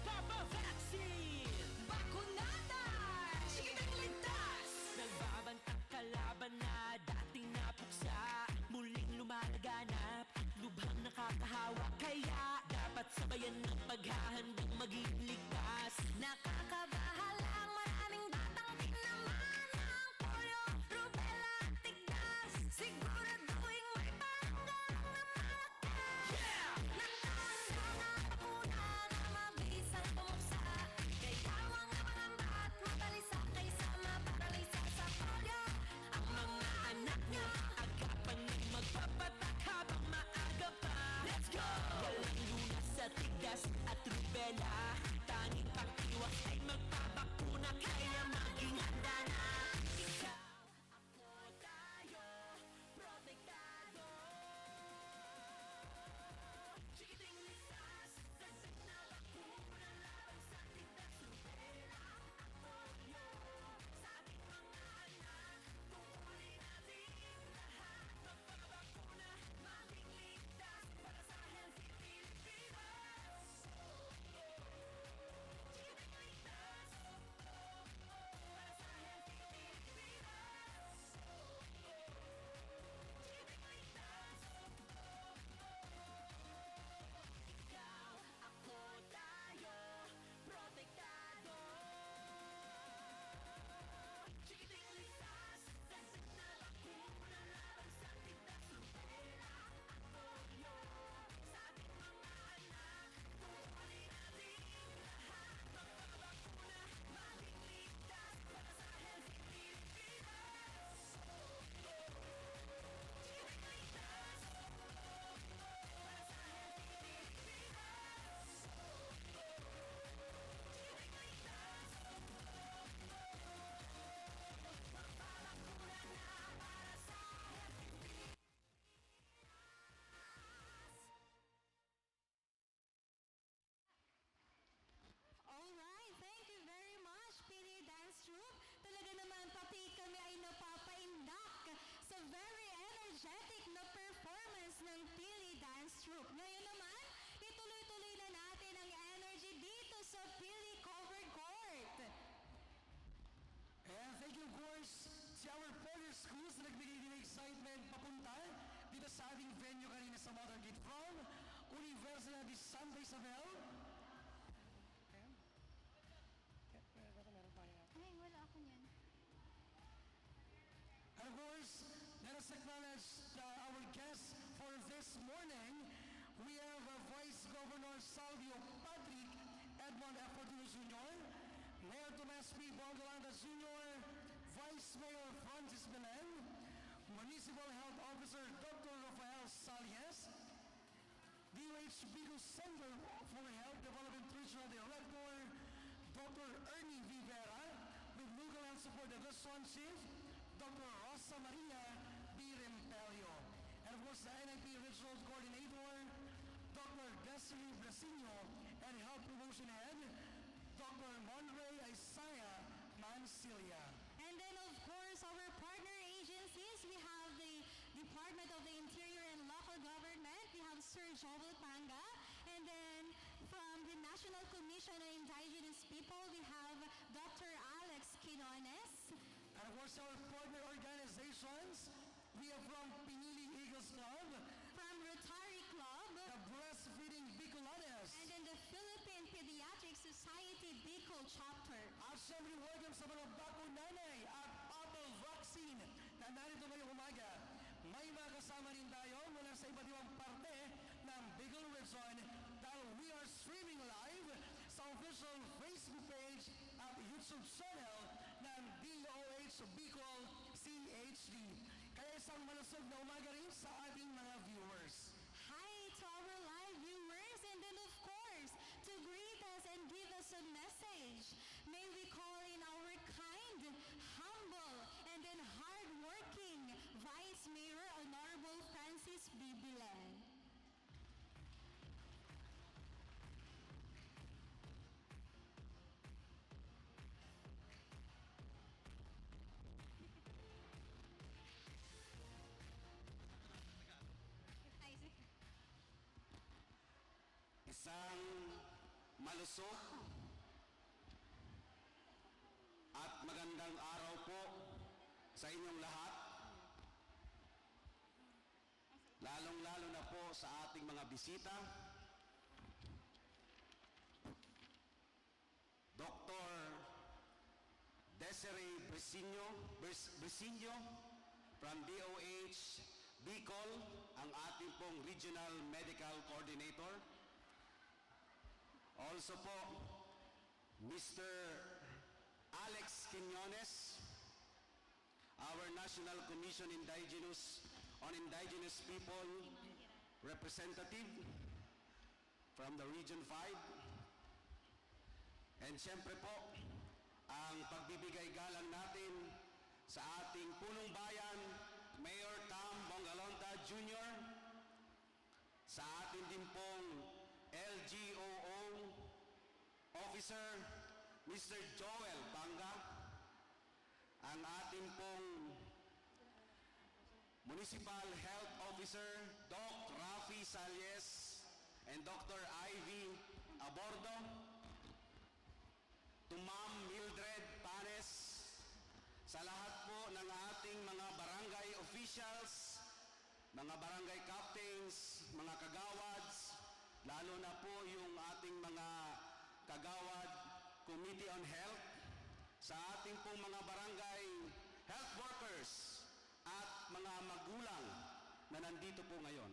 Speaker 9: Papa Vaccine!
Speaker 3: Bakunada! Sigilang ligtas!
Speaker 9: Nagbabantang kalaban na dating napuksa, muling lumalaganap at lubhang nakakahawa. Kaya dapat sabayan ng paghahandang maging ligtas.
Speaker 3: Nakakabahalang maraming batang tinamaan ng polio, rubella at tigdas. Siguraduhin may paranggalang na malakas.
Speaker 9: Yeah!
Speaker 3: Nakahanda na ang bakuna na mabisang pumuksa. Gayawang na mga bat, mabalisa kaysa maparalisa sa polio.
Speaker 9: Ang mga anak nyo, agapan ng magpapatak habang maaga pa.
Speaker 3: Let's go!
Speaker 9: Walang lunas sa tigdas at rubella. Tanging pang-iwas ay magpabakuna, kaya maging handa na. Ikaw, ako, tayo, protektado. Chikiting ligtas, dagdag na bakuna laban sa tigdas, rubella at polio. Sa ating mga anak, tungkulin natin lahat. Magpabakuna, maging ligtas para sa healthy Pilipinas. Chikiting ligtas,
Speaker 11: energetic na performance ng Pili Dance Troupe. Ngayon naman, ituloy-tuloy na natin ang energy dito sa Pili Covered Court.
Speaker 8: And thank you, of course, sa our partner schools na nagbigay din ng excitement papunta dito sa ating venue kanina sa Motorgate from Universidad de Santa Isabel.
Speaker 11: Ay, wala ako niyan.
Speaker 8: And of course, let us acknowledge our guests for this morning. We have Vice Governor Salvio Patrick Edmond F. Fortuno Jr., Mayor Tomas P. Bongalanda Jr., Vice Mayor Francis Belen, Municipal Health Officer Dr. Rafael Salias, DOH Bicol Center for Health Development Regional Director Dr. Ernie Vivera, with Legal Health Support Division Chief Dr. Rosa Maria B. Rimpelio, and of course the NIP Regional Coordinator Dr. Desiree Brasino, and Health Promotion Head Dr. Monray Isaiah Mancilia.
Speaker 11: And then, of course, our partner agencies, we have the Department of the Interior and Local Government, we have Sir Joel Panga, and then from the National Commission on Indigenous People, we have Dr. Alex Quinones.
Speaker 8: And of course, our partner organizations, we have from Pinili Eagles Club,
Speaker 11: From Rotary Club,
Speaker 8: the Breastfeeding Bicolanes,
Speaker 11: and then the Philippine Pediatric Society Bicol Chapter.
Speaker 8: at syempre welcome sa mga bagong nanay at Apple Vaccine na narito ngayong umaga. May mga kasama rin tayo mula sa iba't ibang parte ng Bicol Region dahil we are streaming live sa official Facebook page at YouTube channel ng DOH Bicol CHD. Kaya isang malusog na umaga rin sa ating mga viewers.
Speaker 11: Hi to our live viewers, and then of course, to greet us and give us a message, may we call in our kind, humble, and then hardworking Vice Mayor Honorable Francis B. Bilen.
Speaker 13: Isang malusog at magandang araw po sa inyong lahat. Lalong-lalo na po sa ating mga bisita. Dr. Desiree Brasino from DOH Bicol, ang ating pong Regional Medical Coordinator. Also po, Mr. Alex Quinones, our National Commission on Indigenous People representative from the Region 5. And siyempre po, ang pagbibigay galang natin sa ating punong bayan, Mayor Tam Bongalonta Jr., sa atin din pong LGOO Officer Mr. Joel Panga, ang ating pong Municipal Health Officer Doc Rafi Salies and Dr. Ivy Abordo, to Ma'am Mildred Panes, sa lahat po ng ating mga barangay officials, mga barangay captains, mga kagawads, lalo na po yung ating mga kagawad Committee on Health, sa ating pong mga barangay health workers at mga magulang na nandito po ngayon.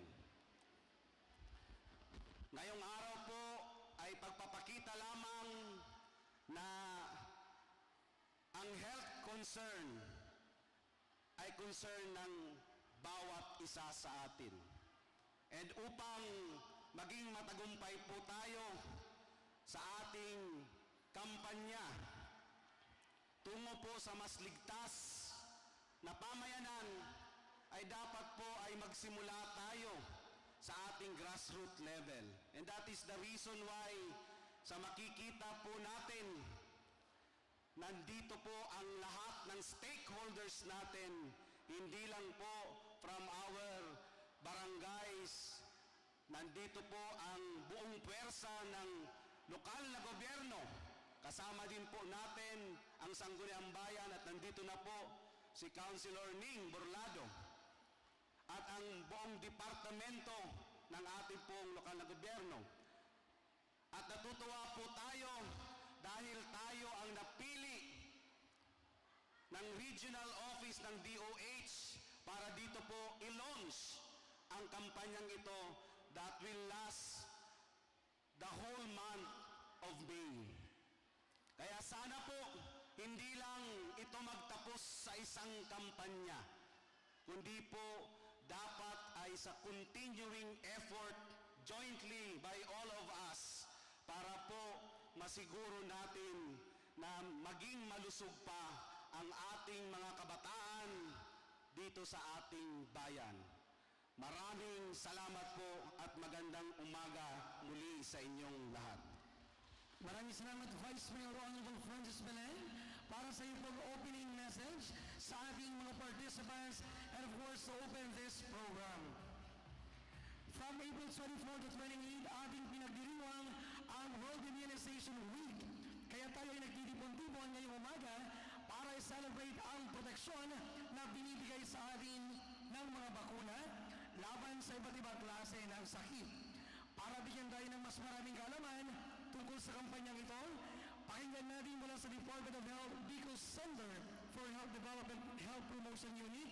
Speaker 13: Ngayong araw po ay pagpapakita lamang na ang health concern ay concern ng bawat isa sa atin. And upang maging matagumpay po tayo sa ating kampanya tungo po sa mas ligtas na pamayanan, ay dapat po ay magsimula tayo sa ating grassroots level. And that is the reason why sa makikita po natin, nandito po ang lahat ng stakeholders natin, hindi lang po from our barangays. Nandito po ang buong puwersa ng lokal na gobyerno. Kasama din po natin ang Sangguniang Bayan at nandito na po si Councilor Ning Burlado at ang buong departamento ng ating pong lokal na gobyerno. At natutuwa po tayo dahil tayo ang napili ng regional office ng DOH para dito po i-launch ang kampanyang ito that will last the whole month of May. Kaya sana po hindi lang ito magtapos sa isang kampanya, kundi po dapat ay sa continuing effort jointly by all of us para po masiguro natin na maging malusog pa ang ating mga kabataan dito sa ating bayan. Maraming salamat po at magandang umaga muli sa inyong lahat.
Speaker 8: Maraming salamat, Vice Mayor Honorable Francis Belen, para sa iyong opening message sa ating mga participants and of course to open this program. From April 24 to 28, ating pinagdiriwang ang World Immunization Week. Kaya tayo ay nagtitipon-tipon ngayong umaga para i-celebrate ang proteksyon na binibigay sa atin ng mga bakuna laban sa iba't ibang klase ng sakit. Para bigyan tayo ng mas maraming kaalaman tungkol sa kampanyang ito, pakinggan natin mula sa Department of Health Bicol Center for Health Development Health Promotion Unit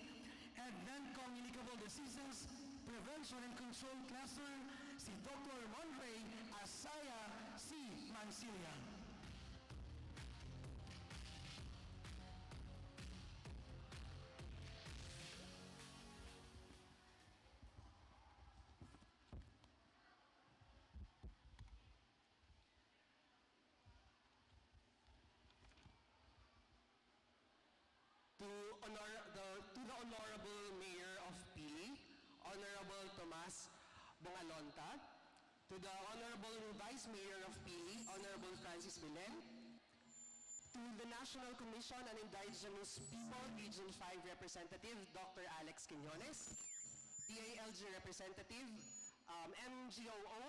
Speaker 8: and Non-Communicable Diseases Prevention and Control Cluster, si Dr. Monray Asaya C. Mancilia.
Speaker 14: To the Honorable Mayor of Pili, Honorable Tomas Bongalonta, to the Honorable Vice Mayor of Pili, Honorable Francis Belen, to the National Commission on Indigenous People, Region 5 Representative, Dr. Alex Quiñones, DALG Representative, MGOO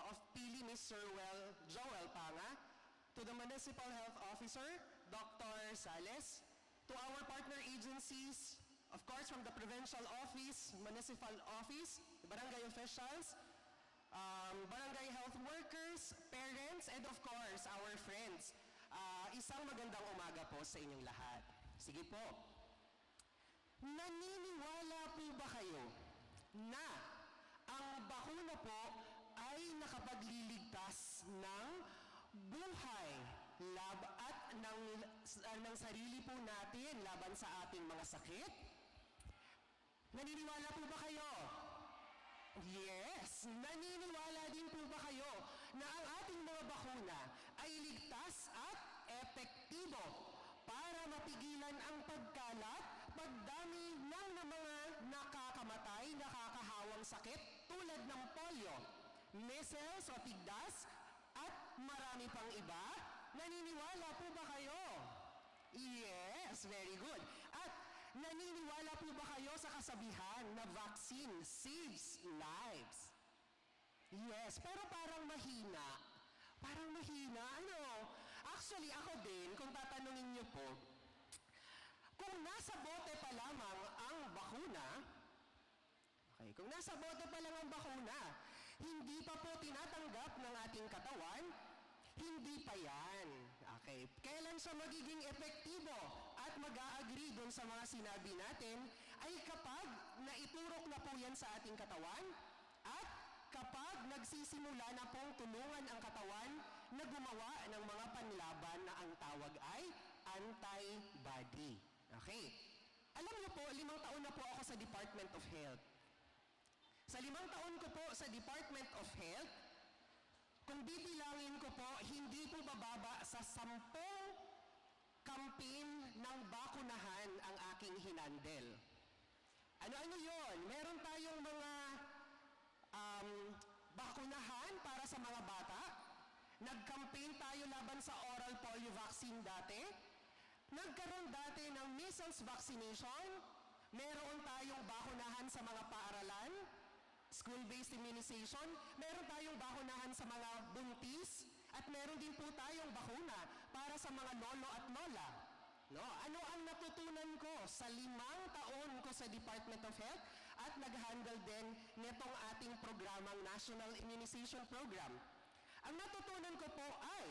Speaker 14: of Pili, Ms. Joel Panga, to the Municipal Health Officer, Dr. Sales, to our partner agencies, of course from the Provincial Office, Municipal Office, Barangay Officials, Barangay Health Workers, parents, and of course, our friends. Isang magandang umaga po sa inyong lahat. Sige po. Naniniwala po ba kayo na ang bakuna po ay nakapagliligtas ng buhay at ng sarili po natin laban sa ating mga sakit? Naniniwala po ba kayo? Yes! Naniniwala din po ba kayo na ang ating mga bakuna ay ligtas at epektibo para mapigilan ang pagkalat, pagdami ng mga nakakamatay, nakakahawang sakit tulad ng polio, measles o tigdas, at marami pang iba? Naniniwala po ba kayo? Yes, very good. At naniniwala po ba kayo sa kasabihan na vaccine saves lives? Yes, pero parang mahina. Parang mahina, ano? Actually, ako din, kung tatanungin niyo po, kung nasa bote pa lamang ang bakuna, kung nasa bote pa lang ang bakuna, hindi pa po tinatanggap ng ating katawan, hindi pa yan. Okay. Kailan siya magiging epektibo at mag-a-agree dun sa mga sinabi natin ay kapag naiturok na po yan sa ating katawan at kapag nagsisimula na pong tulungan ang katawan na gumawa ng mga panlaban na ang tawag ay antibody. Okay. Alam niyo po, 5 taon na po ako sa Department of Health. Sa 5 taon ko po sa Department of Health, kung bibilangin ko po, hindi po bababa sa 10 campaign ng bakunahan ang aking hinandel. Ano-ano yun? Meron tayong mga bakunahan para sa mga bata. Nag-campaign tayo laban sa oral polio vaccine dati. Nagkaroon dati ng measles vaccination. Meron tayong bakunahan sa mga paaralan, school-based immunization, meron tayong bakunahan sa mga buntis, at meron din po tayong bakuna para sa mga lolo at lola. No? Ano ang natutunan ko sa 5 taon ko sa Department of Health at nag-handle din nitong ating programang National Immunization Program? Ang natutunan ko po ay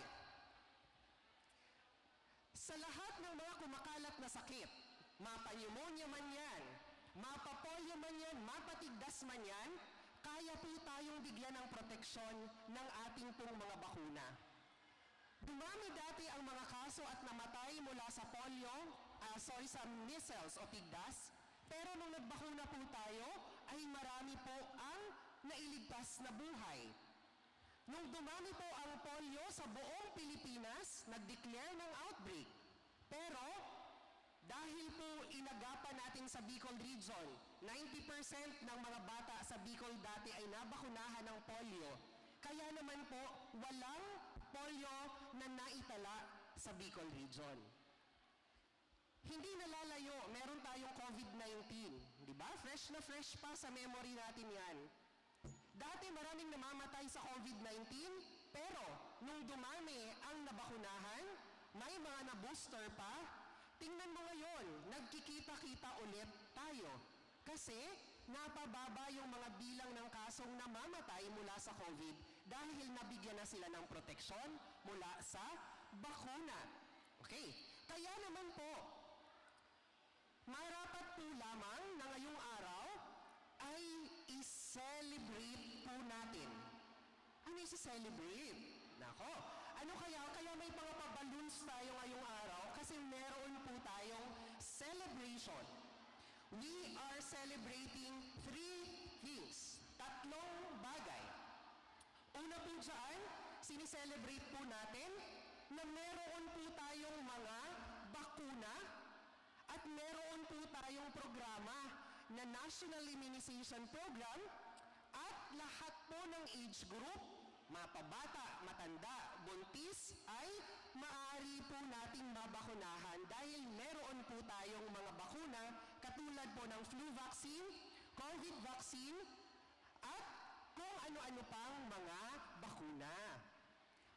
Speaker 14: sa lahat ng mga kumakalat na sakit, mapa-pneumonia man yan, mapa-polio man yan, mapatigdas man yan, kaya po tayong bigyan ng proteksyon ng ating pong mga bakuna. Dumami dati ang mga kaso at namatay mula sa polio, sa measles o tigdas, pero nung nagbakuna po tayo, ay marami po ang nailigtas na buhay. Nung dumami po ang polio sa buong Pilipinas, nag-declare ng outbreak. Pero dahil po inagapan natin sa Bicol Region, 90% ng mga bata sa Bicol dati ay nabakunahan ng polio. Kaya naman po, walang polio na naitala sa Bicol Region. Hindi nalalayo, meron tayong COVID-19. Di ba? Fresh na fresh pa sa memory natin yan. Dati maraming namamatay sa COVID-19, pero nung dumami ang nabakunahan, may mga na-booster pa. Tingnan mo ngayon, nagkikita-kita ulit tayo. Kasi napababa yung mga bilang ng kasong namamatay mula sa COVID dahil nabigyan na sila ng proteksyon mula sa bakuna. Okay, kaya naman po, marapat po lamang na ngayong araw ay i-celebrate po natin. Ano i-celebrate? Nako, ano kaya? Kaya may mga pa-balloons tayo ngayong araw kasi meron po tayong celebration. We are celebrating 3 things. 3 bagay. Una po dyan, sinicelebrate po natin na meron po tayong mga bakuna at meron po tayong programa na National Immunization Program at lahat po ng age group, mapabata, matanda, buntis, ay maaari po nating mabakunahan dahil meron po tayong mga bakuna katulad po ng flu vaccine, COVID vaccine, at kung ano-ano pang mga bakuna.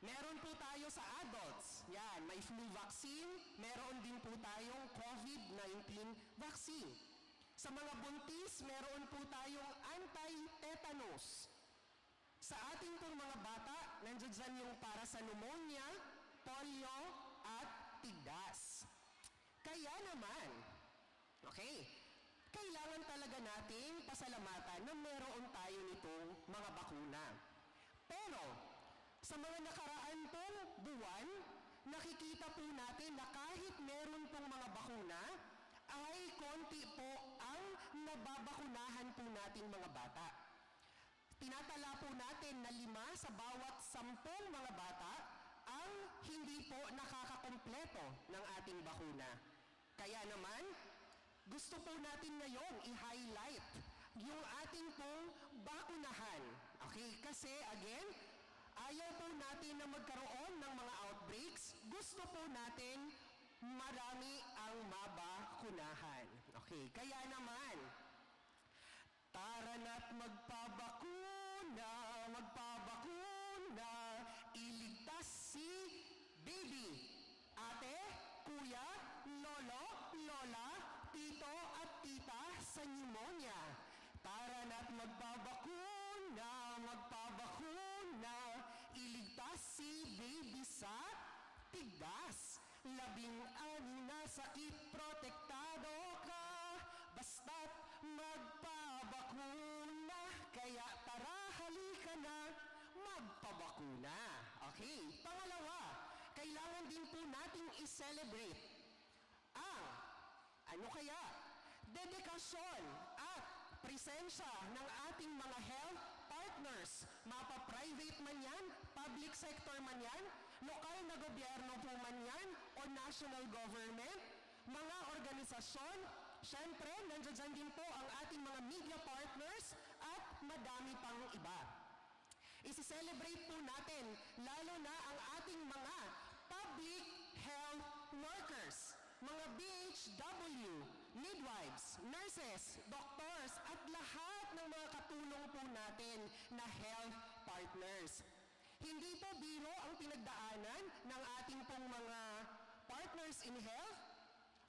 Speaker 14: Meron po tayo sa adults. Yan, may flu vaccine, meron din po tayong COVID-19 vaccine. Sa mga buntis, meron po tayong anti-tetanus. Sa ating pong mga bata, nandiyan dyan yung para sa pneumonia, polio, at tigdas. Kaya naman, okay, kailangan talaga nating pasalamatan na meron tayo nitong mga bakuna. Pero, sa mga nakaraan pong buwan, nakikita po natin na kahit meron pong mga bakuna, ay konti po ang nababakunahan po nating mga bata. Tinatala po natin na 5 sa bawat 10 mga bata ang hindi po nakakakumpleto ng ating bakuna. Kaya naman, gusto po natin ngayon i-highlight yung ating pong bakunahan. Okay, kasi again, ayaw po natin na magkaroon ng mga outbreaks. Gusto po natin marami ang mabakunahan. Okay, kaya naman, tara na't magpabakuna, iligtas si baby, ate, kuya, lolo, lola, tito at tita sa pneumonia. Tara na't magpabakuna, iligtas si baby sa tigdas. 16 na sakit, protektado ka, basta't magpabakuna. Kaya tara, halika na, magpabakuna. Okay, pangalawa, kailangan din po nating i-celebrate ang, ano kaya, dedikasyon at presensya ng ating mga health partners, mapa-private man yan, public sector man yan, lokal na gobyerno po man yan, o national government, mga organisasyon, syempre, nandiyan din po ang ating mga media partners at madami pang iba. Isi-celebrate po natin, lalo na ang ating mga public health workers, mga BHW, midwives, nurses, doctors, at lahat ng mga katulong po natin na health partners. Hindi po biro ang pinagdaanan ng ating pong mga partners in health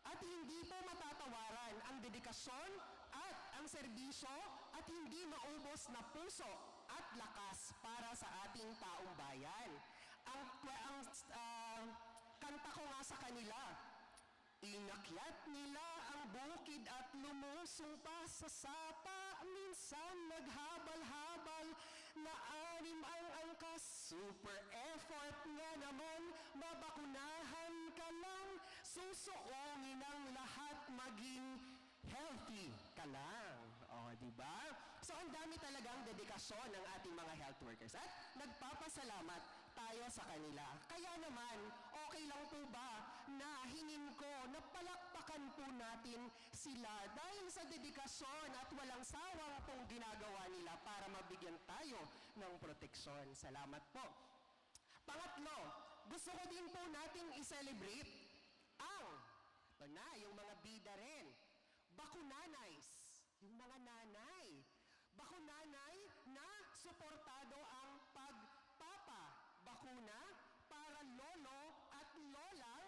Speaker 14: at hindi po matatawaran ang dedikasyon at ang serbisyo at hindi maubos na puso at lakas para sa ating taong bayan. Ang kanta ko nga sa kanila, inakyat nila ang bukid at lumusong pa sa sapa. Minsan naghabal-habal na anim ang angkas. Super effort nga naman, mabakunahan ka lang. Susuongin ang lahat, maging healthy ka lang. O, di ba? So, ang dami talagang dedikasyon ng ating mga health workers. At nagpapasalamat tayo sa kanila. Kaya naman, okay lang po ba na hingin ko na palakpakan po natin sila dahil sa dedikasyon at walang sawang pong ginagawa nila para mabigyan tayo ng proteksyon. Salamat po. Pangatlo, gusto ko din po nating i-celebrate ito na, yung mga bida rin. Bakunanays, yung mga nanay. Bakunanay na suportado ang pagpapabakuna para lolo at lolang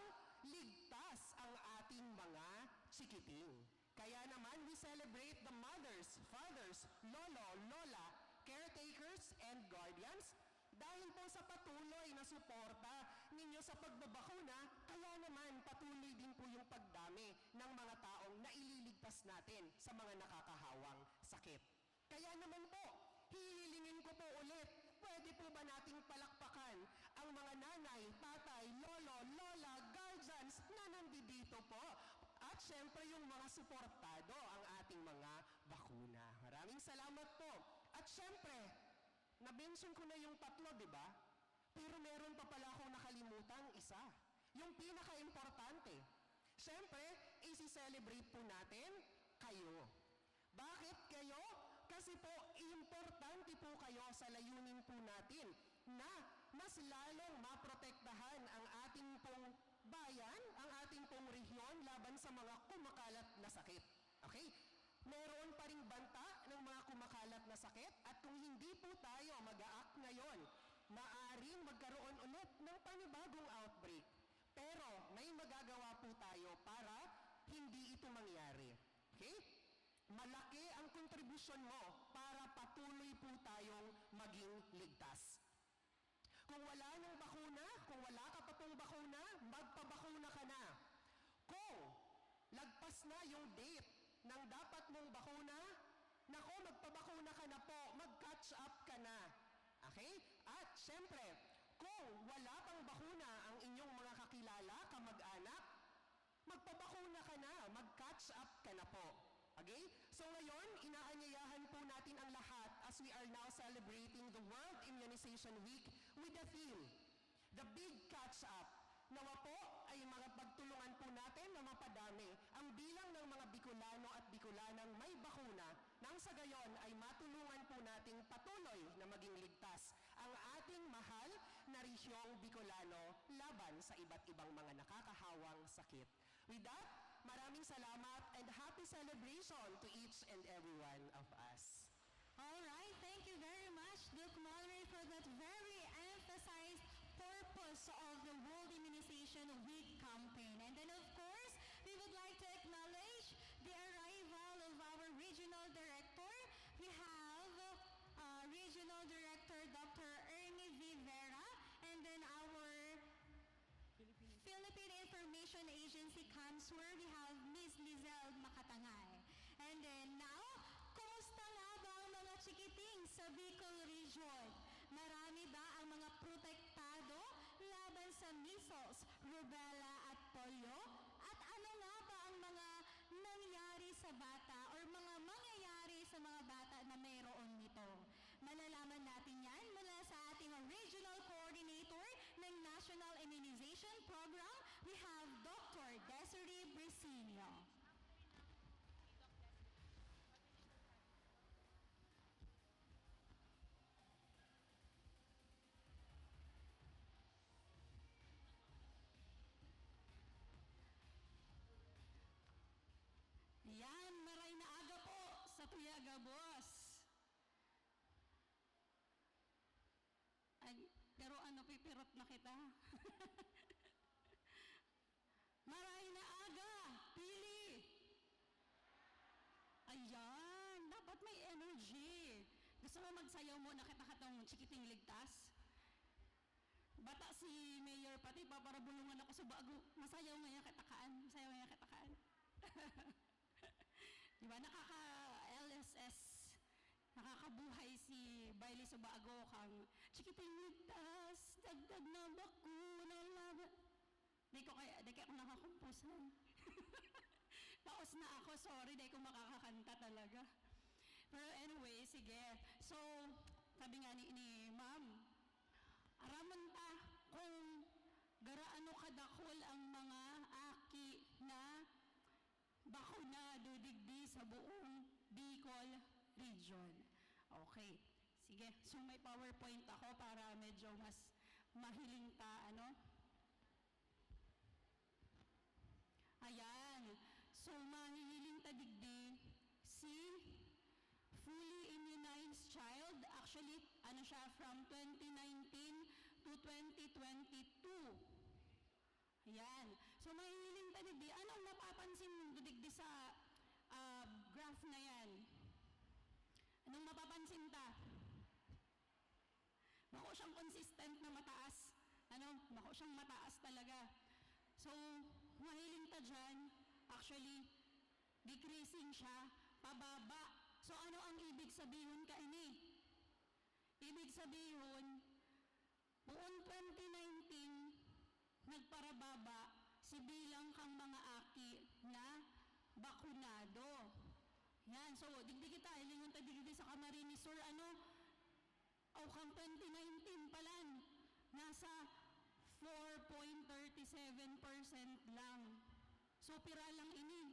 Speaker 14: ligtas ang ating mga chikiting. Kaya naman, we celebrate the mothers, fathers, lolo, lola, caretakers, and guardians dahil po sa patuloy na suporta ninyo sa pagbabakuna, kaya naman patuloy din po yung pagdami ng mga taong naililigtas natin sa mga nakakahawang sakit. Kaya naman po, hihilingin ko po ulit, pwede po ba nating palakpakan ang mga nanay, tatay, lolo, lola, guardians na nandito po? At syempre yung mga suportado ang ating mga bakuna. Maraming salamat po. At syempre, na-mention ko na yung tatlo, di ba? Pero meron pa pala akong nakalimutang isa. Yung pinaka-importante. Siyempre, isi-celebrate po natin kayo. Bakit kayo? Kasi po, importante po kayo sa layunin po natin na mas lalong maprotektahan ang ating pong bayan, ang ating pong rehiyon laban sa mga kumakalat na sakit. Okay? Meron pa ring banta ng mga kumakalat na sakit at kung hindi po tayo mag-a-act ngayon, maaaring magkaroon ulit ng panibagong outbreak. Pero may magagawa po tayo para hindi ito mangyari. Okay? Malaki ang kontribusyon mo para patuloy po tayong maging ligtas. Kung wala nang bakuna, kung wala ka pa pong bakuna, magpabakuna ka na. Kung lagpas na yung date ng dapat mong bakuna, nako, magpabakuna ka na po, mag-catch up ka na. Okay? At syempre, kung wala pang bakuna ang inyong mga kakilala, kamag-anak, magpabakuna ka na, mag-catch up ka na po. Okay? So ngayon, inaanyayahan po natin ang lahat as we are now celebrating the World Immunization Week with the theme, The Big Catch Up. Nawa po ay mga pagtulungan po natin na mapadami ang bilang ng mga Bicolano at Bicolanang may bakuna nang sa gayon ay matulungan po nating patuloy na maging ligtas ang ating mahal na rehiyong Bicolano laban sa iba't ibang mga nakakahawang sakit. With that, maraming salamat and happy celebration to each and every one of us.
Speaker 11: All right, thank you very much, Duke Mallory, for that very emphasized purpose of the World Immunization Week campaign. And then, of course, we would like to acknowledge the arrival of our Regional Director. We have Regional Director Dr. Ernie Vivera, and then our Philippine Information Agency Counselor, we have Ms. Lizelle Makatangay. And then now, kumusta nga ba ang mga chikiting sa Bicol Region? Marami ba ang mga protektado laban sa measles, rubella at polio? At ano nga ba ang mga nangyari sa bata or mga mangyayari sa mga bata na mayroon nito? Malalaman natin yan mula sa ating Regional Coordinator ng National Immunization Program. We have Dr. Desiree Bricinio.
Speaker 6: aga, boss. Ay, pero ano, pipirot na kita. Maray na aga, pili. Ayan, dapat may energy. Gusto mo magsayaw mo, nakita ka tong Chikiting Ligtas? Bata si Mayor pati, paparabulungan ako sa bago. Masayaw ngayon kitakaan, masayaw ngayon kitakaan. Diba, nakaka-LSS, nakakabuhay si Bailey sa bago kang Chikiting Ligtas, dagdag na bakuna laban. Di ko ako nakakumpusan. Paos na ako, sorry, di ko makakakanta talaga. Pero anyway, sige. So, sabi nga ni Ma'am, araman ta kung garaano kadakol ang mga aki na bakuna dudigdi sa buong Bicol region. Okay, sige. So may PowerPoint ako para medyo mas mahiling ta, ano? Ayan. So mahihiling ta digdi si fully immunized child, actually, ano siya, from 2019 to 2022. Ayan. So, mahihiling ta digdi. Anong mapapansin mo digdi sa graph na yan? Anong mapapansin ta? Mako siyang consistent na mataas. Mako siyang mataas talaga. So, mahiling ta dyan, actually, decreasing siya, pababa. So ano ang ibig sabihin kaini? Ibig sabihin, buong 2019, nagparababa si bilang kang mga aki na bakunado. Yan, so digdi kita, ilingon ta digdi sa Camarines Sur, kang 2019 palan, nasa 4.37% lang. So pira lang ini.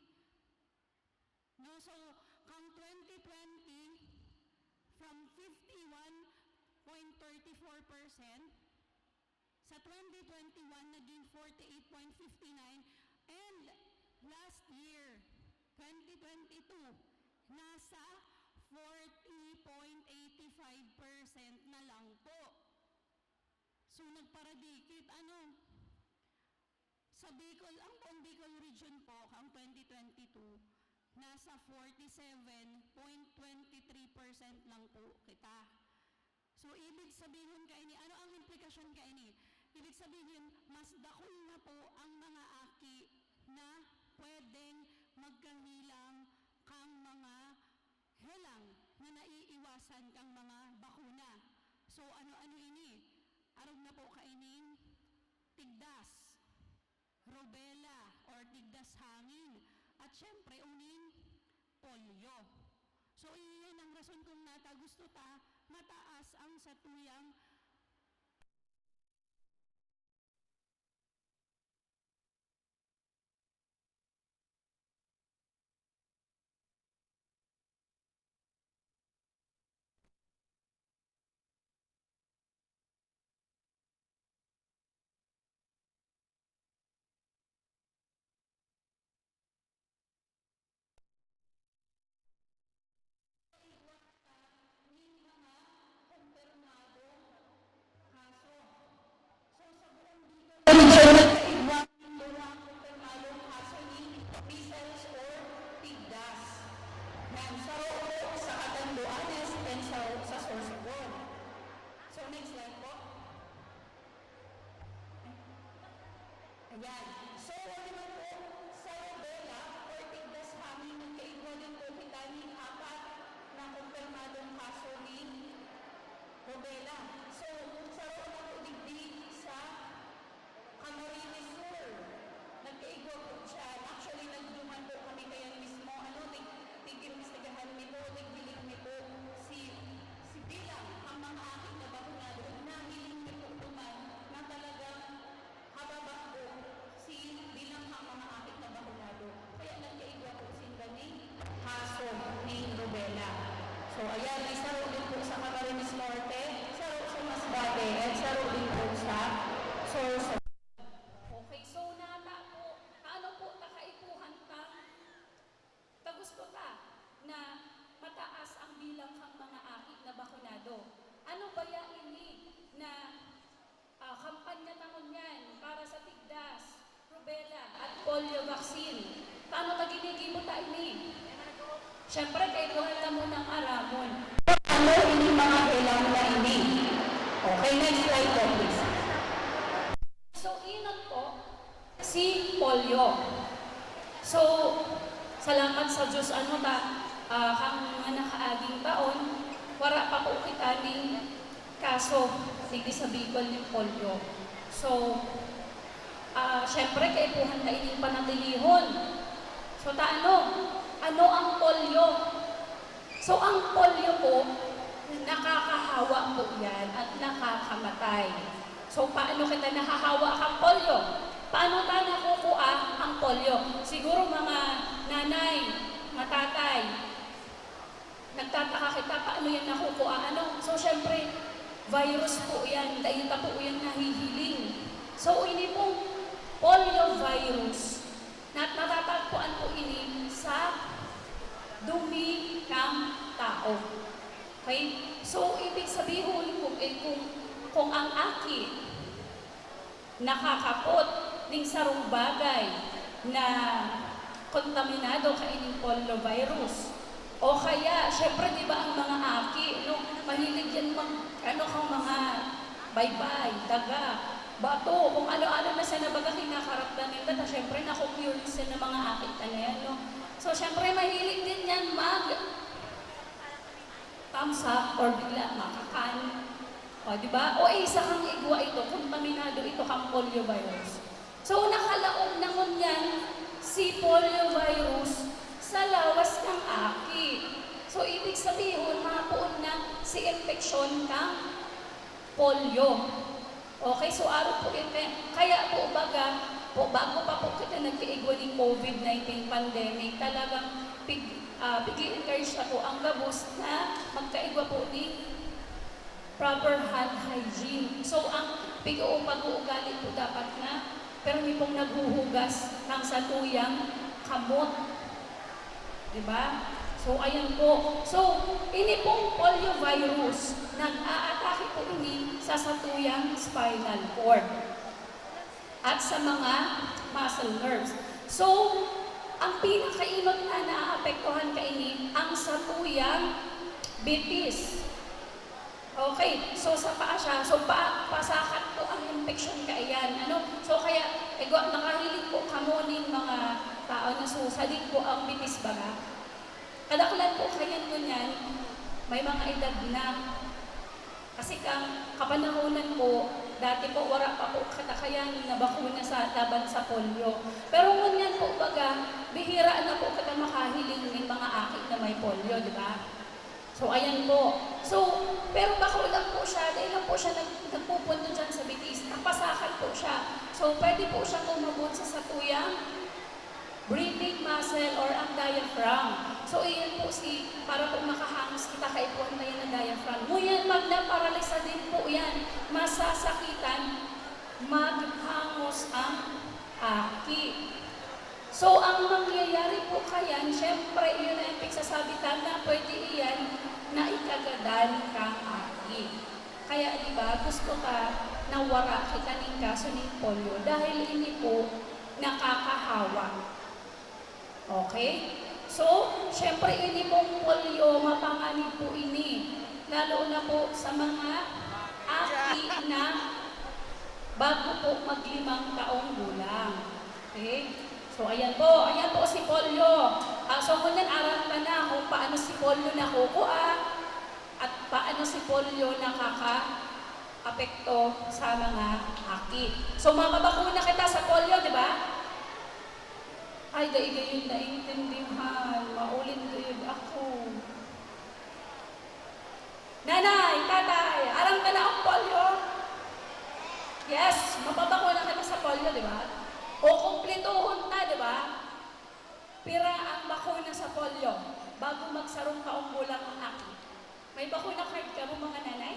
Speaker 6: No, so, kang 2020, from 51.34%, sa 2021, naging 48.59%, and last year, 2022, nasa 40.85% na lang po. So, nagparadikit, sa Bicol, ang buong Bicol region po, kang 2022, nasa 47.23% lang po kita. So, ibig sabihin kaini, ano ang implikasyon kaini? Ibig sabihin, mas dakol na po ang mga aki na pwedeng magkahilang kang mga helang na naiiwasan kang mga bakuna. So, ano-ano ini? Arog na po kaining tigdas, rubella, or tigdas hangin. At syempre, uning polio. So, iyan ang rason kung nata gusto ta, mataas ang satuyang
Speaker 3: Ayan. So, ano naman po, sa rubella or tigdas hangin, nagkaigwa din po kita ni 4 na kumpirmadong kaso ni rubella. So, sa rubella po digdi sa Camarines Sur, nagkaigwa po siya. Actually, nagduman po kami kaya mismo, tig-investigahan nito, tig-dilig nito si bilang ang mga aking nabakunado, nahiling nito tuman na talagang hababa po si bilang ang mga aking nabakunado. Kaya nagkaigwa po sinda ni kaso ni rubella. So, ayan, isa rin po sa Camarines Norte, isa rin sa Masbate. Siyempre, kailangan na mo ng aramon. Ano ini mga ilang na ini? Okay, next slide po, please. So, inot po, si polio. So, salamat sa Diyos, ano ta, kang mga nakaaging taon, wala pa po kita ning kaso, sige sa Bicol ng polio. So, syempre, kaipuhan na ining panatilihon. So, ano ang polio? So, ang polio po, nakakahawa po yan at nakakamatay. So, paano kita nahahawa ang polio? Paano tayo nakukuha ang polio? Siguro mga nanay, matatay, nagtataka kita paano yan nakukuha. So, syempre, virus po yan. Dahil pa po yan nahihiling. So, ini pong polio virus na natatagpuan po ini sa dumi ng tao. Okay? So, ibig sabihin kung ang aki nakakapot ng sarong bagay na kontaminado kaining poliovirus. O kaya, syempre, di ba ang mga aki, mahilig yan kang mga baybay, daga, bato, kung ano-ano na sa nabaga kinakaraptan nila, syempre, naku-curious na mga aki na yan, So, syempre, mahilig din yan thumbs up or bigla makakan. O, di ba? O, isa kang igwa ito, kontaminado ito kang poliovirus. So, nakalaog naman yan si poliovirus sa lawas ng aki. So, ibig sabihin, mapuon na si infeksyon kang polio. Okay, so araw po ito. Kaya po bago pa po kita nag-iigwa ng COVID-19 pandemic, talagang pig-encourage ako ang gabos na magkaigwa po ng proper hand hygiene. So, ang pag-uugali po dapat na, pero hindi pong naghuhugas ng satuyang kamot. Diba? So, ayan po. So, ini pong poliovirus, nag-aatake po ini sa satuyang spinal cord at sa mga muscle nerves. So, ang pinakainot na naapektuhan kaini ang satuyang bitis. Okay, so sa paa siya, so pasakat po ang infection kaiyan. So kaya, nakahilig po kamuning mga tao na susalig po ang bitis baga. Kadaklan po kayan mo niyan, may mga edad na. Kasi kapanahonan po, dati po wala pa po katakayan na bakuna sa laban sa polio. Pero ngunyan po baga, bihira na po kita makahiling ng mga akit na may polio, di ba? So, ayan po. So, pero bako lang po siya, dahil lang po siya nagpupunto dyan sa bitis, napasakan po siya. So, pwede po siya umabot sa satuyang breathing muscle or ang diaphragm. So, iyan po para po makahangos kita kaipuan na yan ang diaphragm. Nguyan, pag naparalisa din po yan, masasakitan, maghangos ang aki. So, ang mangyayari po kayan, syempre, yun na yung pagsasabitan na pwede iyan na ikagadan kang aki. Kaya, di ba, gusto ka na wara kita ng kaso ng polio dahil hindi po nakakahawa. Okay? So, syempre, ini pong polio, mapanganib po ini. Lalo na po sa mga aki na bago po mag-5 taong gulang. Okay? So, ayan po si polio. So, ngunyan aral pa na kung paano si polio nakukuha at paano si polio nakaka-apekto sa mga aki. So, mapapakuna kita sa polio, di ba? Ay, daig-daig naintindihan. Maulin-lig ako. Nanay, tatay, aram ka na ang polio? Yes, mapapakuna kita sa polio, di ba? O kumplituhon na, di ba? Pira ang bakuna sa polio bago magsarong kaunggulang ang aki. May bakuna card ka mo mga nanay?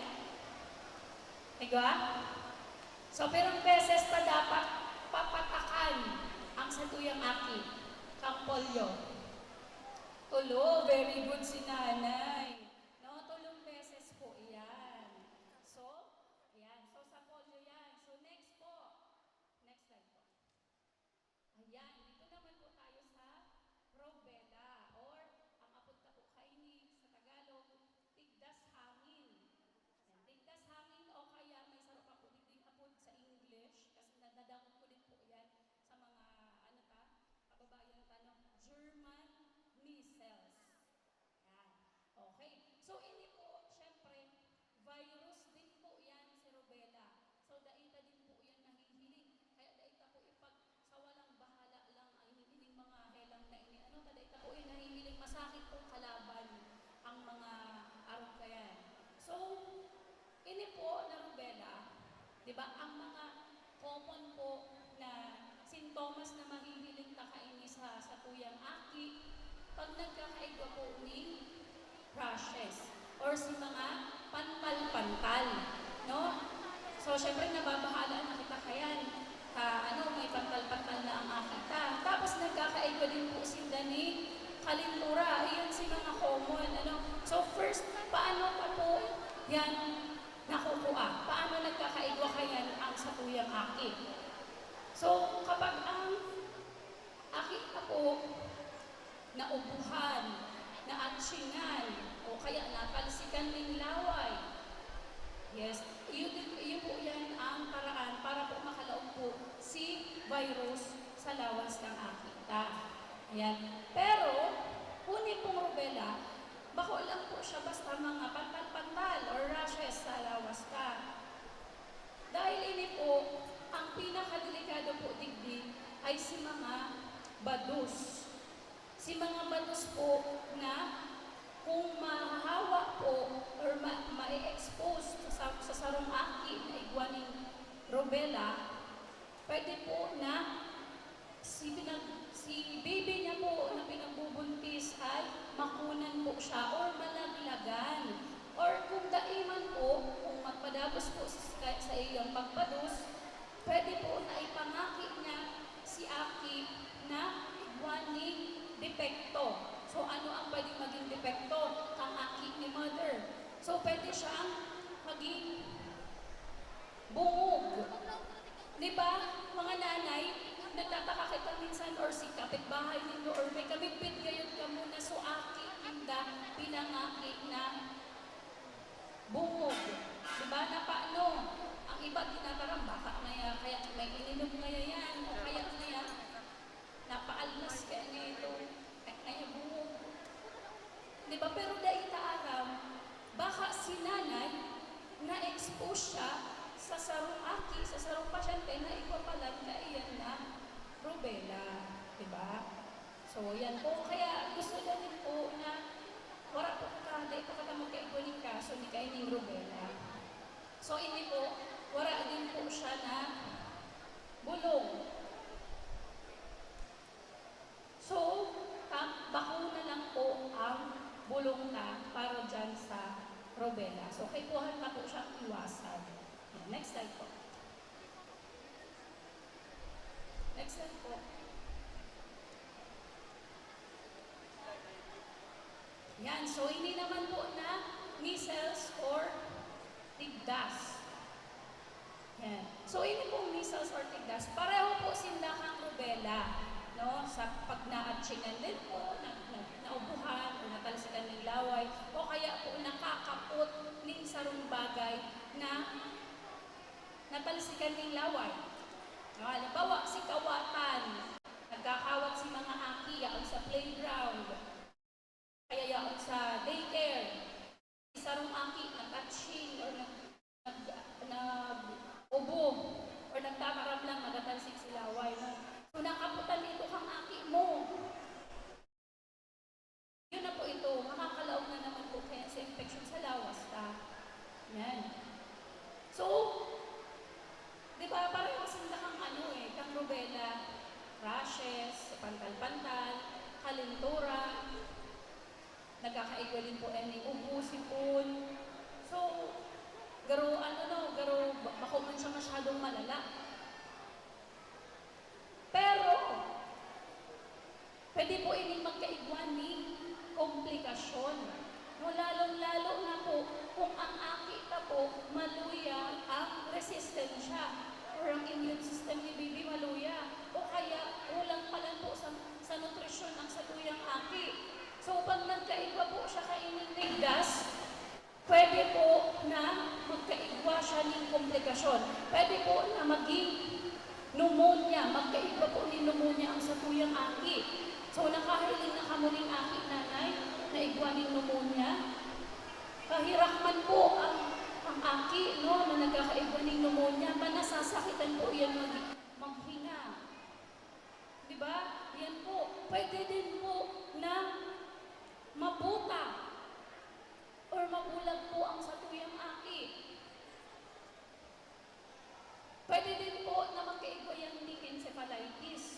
Speaker 3: Diba? So, pirang beses pa dapat papatakan ang satuyang aki kang polio. Tulo, very good si nanay. No, 3 beses po iyan. So, ayan. So, sa polio yan. So, next po. Next slide po. Ayan, dito naman po tayo sa rubella or ang apunta sintomas na mahihiling kakaini sa tuyang aki, pag nagkakaigwa po ni rashes or si mga pantal-pantal, no? So, syempre, nababahala na kita kayan. May pantal-pantal na ang akita. Tapos, nagkakaigwa din po sinda ni kalintura. Iyan si mga common, So, first, paano pa po yan nakukuha? Paano nagkakaigwa kayan ang sa tuyang aki? So, kapag ang akita po naubuhan, naatsingan, o kaya natalsikan ng laway. Yes, yun po yan ang paraan para po makalaog po si virus sa lawas ng akita. Ayan. Pero, kunin pong rubella, bako lang po siya basta mga pantal-pantal or rashes sa lawas ka. Dahil ini po, ang pinakadelikado po digdig ay si mga badus. Si mga badus po na kung mahahawa po or ma-expose sa sarong aki na igwaning rubella, pwede po na si baby niya po na pinagbubuntis ay makunan po siya or malaglagan. Or kung daiman po, kung magpadabos po sa iyong pagpadus, pwede po na ipangaki niya si aki na igwaning depekto. So, ano ang pwedeng maging depekto? Ang aki ni mother. So, pwede siyang maging bungog. Di ba, mga nanay, nagtataka kita minsan or si kapitbahay ninyo or may kamigpit gayon ka muna. So, aki, inda, pinangaki na bungog. Di ba, na paano? Ang iba, ginataram, baka na kaya may ininom ngaya yan, o kaya na napaalmas kaya nito, kaya bungog. Diba? Pero dahil taaram, baka si nanay na-expose siya sa sarong aki, sa sarong pasyente na iba pala na iyan na rubella. Diba? So, yan po. Kaya gusto na rin po na wala po ka, dahil po ka magkaibuning kaso, hindi kayo ng rubella. So, hindi po, wala din po siya na bulong. So, bakuna lang po ang bulong na para dyan sa rubella. So, kaipuhan na po siyang iwasan. Yan. Next slide po. Next slide po. Yan. So, hindi naman po na measles or tigdas. Yan. So, hindi po measles or tigdas. Pareho po sindakang rubella. No, sa pag naatsingan din po, naubuhan o natalsikan ng laway, o kaya po nakakapot ng sarong bagay na natalsikan ng laway. No, halimbawa, si kawatan, nagkakawat si mga aki, yaon sa playground, kaya yaon sa daycare, si sarong aki, nag-atching or nag-ubo, or nagtakaram lang, nagatalsik si laway. No? So, nakaputan dito kang aki mo. Yun na po ito. Makakalaog na naman po kaya sa infection sa lawas ta. Yan. So, di ba, parang masinda kang kang rubella, rashes, pantal-pantal, kalintura, nagkakaigwa din po any ubo, sipon. So, garo, bako man siya masyadong malala. Pero, pwede po ining magkaigwan ni komplikasyon. No, lalong-lalo na po kung ang akita po maluya ang resistensya or ang immune system ni baby maluya o kaya kulang pa lang po sa nutrisyon ang saluyang aki. So, pag nagkaigwa po siya kainin ng gas, pwede po na magkaigwa siya ng komplikasyon. Pwede po na maging pneumonia, magkaiba po ni pneumonia ang satuyang aki. So, nakahiling na kamuning aki nanay na igwa ni pneumonia. Kahirahman po ang aki, no, na nagkakaigwa ni pneumonia, nasasakitan po yan maghinga. Diba? Yan po. Pwede din po na mabuta or mabulag po ang satuyang aki. Pwede din po na magkaigwa yung encephalitis.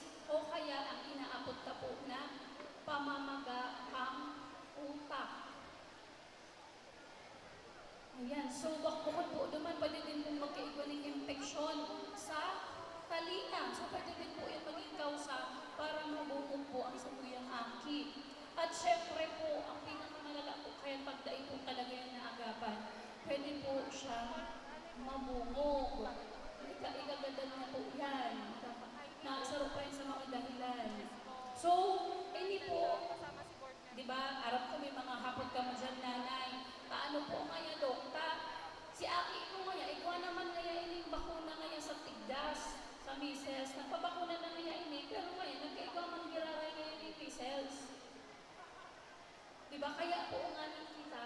Speaker 3: pamamaga ang utak. Ayan, so bukod po naman, pwede din po magkaiba ng infeksyon sa talina. So pwede din po yan maging kausa para mabuo po ang satuyang aki. At syempre po, ang pinakamalala po, kaya pagdaig po talaga yan na agapan, pwede po siya mabungog. Ikaganda na po yan. Nakasaro pa rin sa mga dahilan. So, hindi po, di ba, arap ko may mga hapot ka mo dyan, nanay. Paano po ngaya, dokta? Si Aki ko ngaya, ikaw naman ngaya ining bakuna ngaya sa tigdas, sa measles. Nagpabakuna na ngaya ini, pero ngaya, nagkaikaw man giraray ngaya ni measles. Di ba, kaya po nga kita,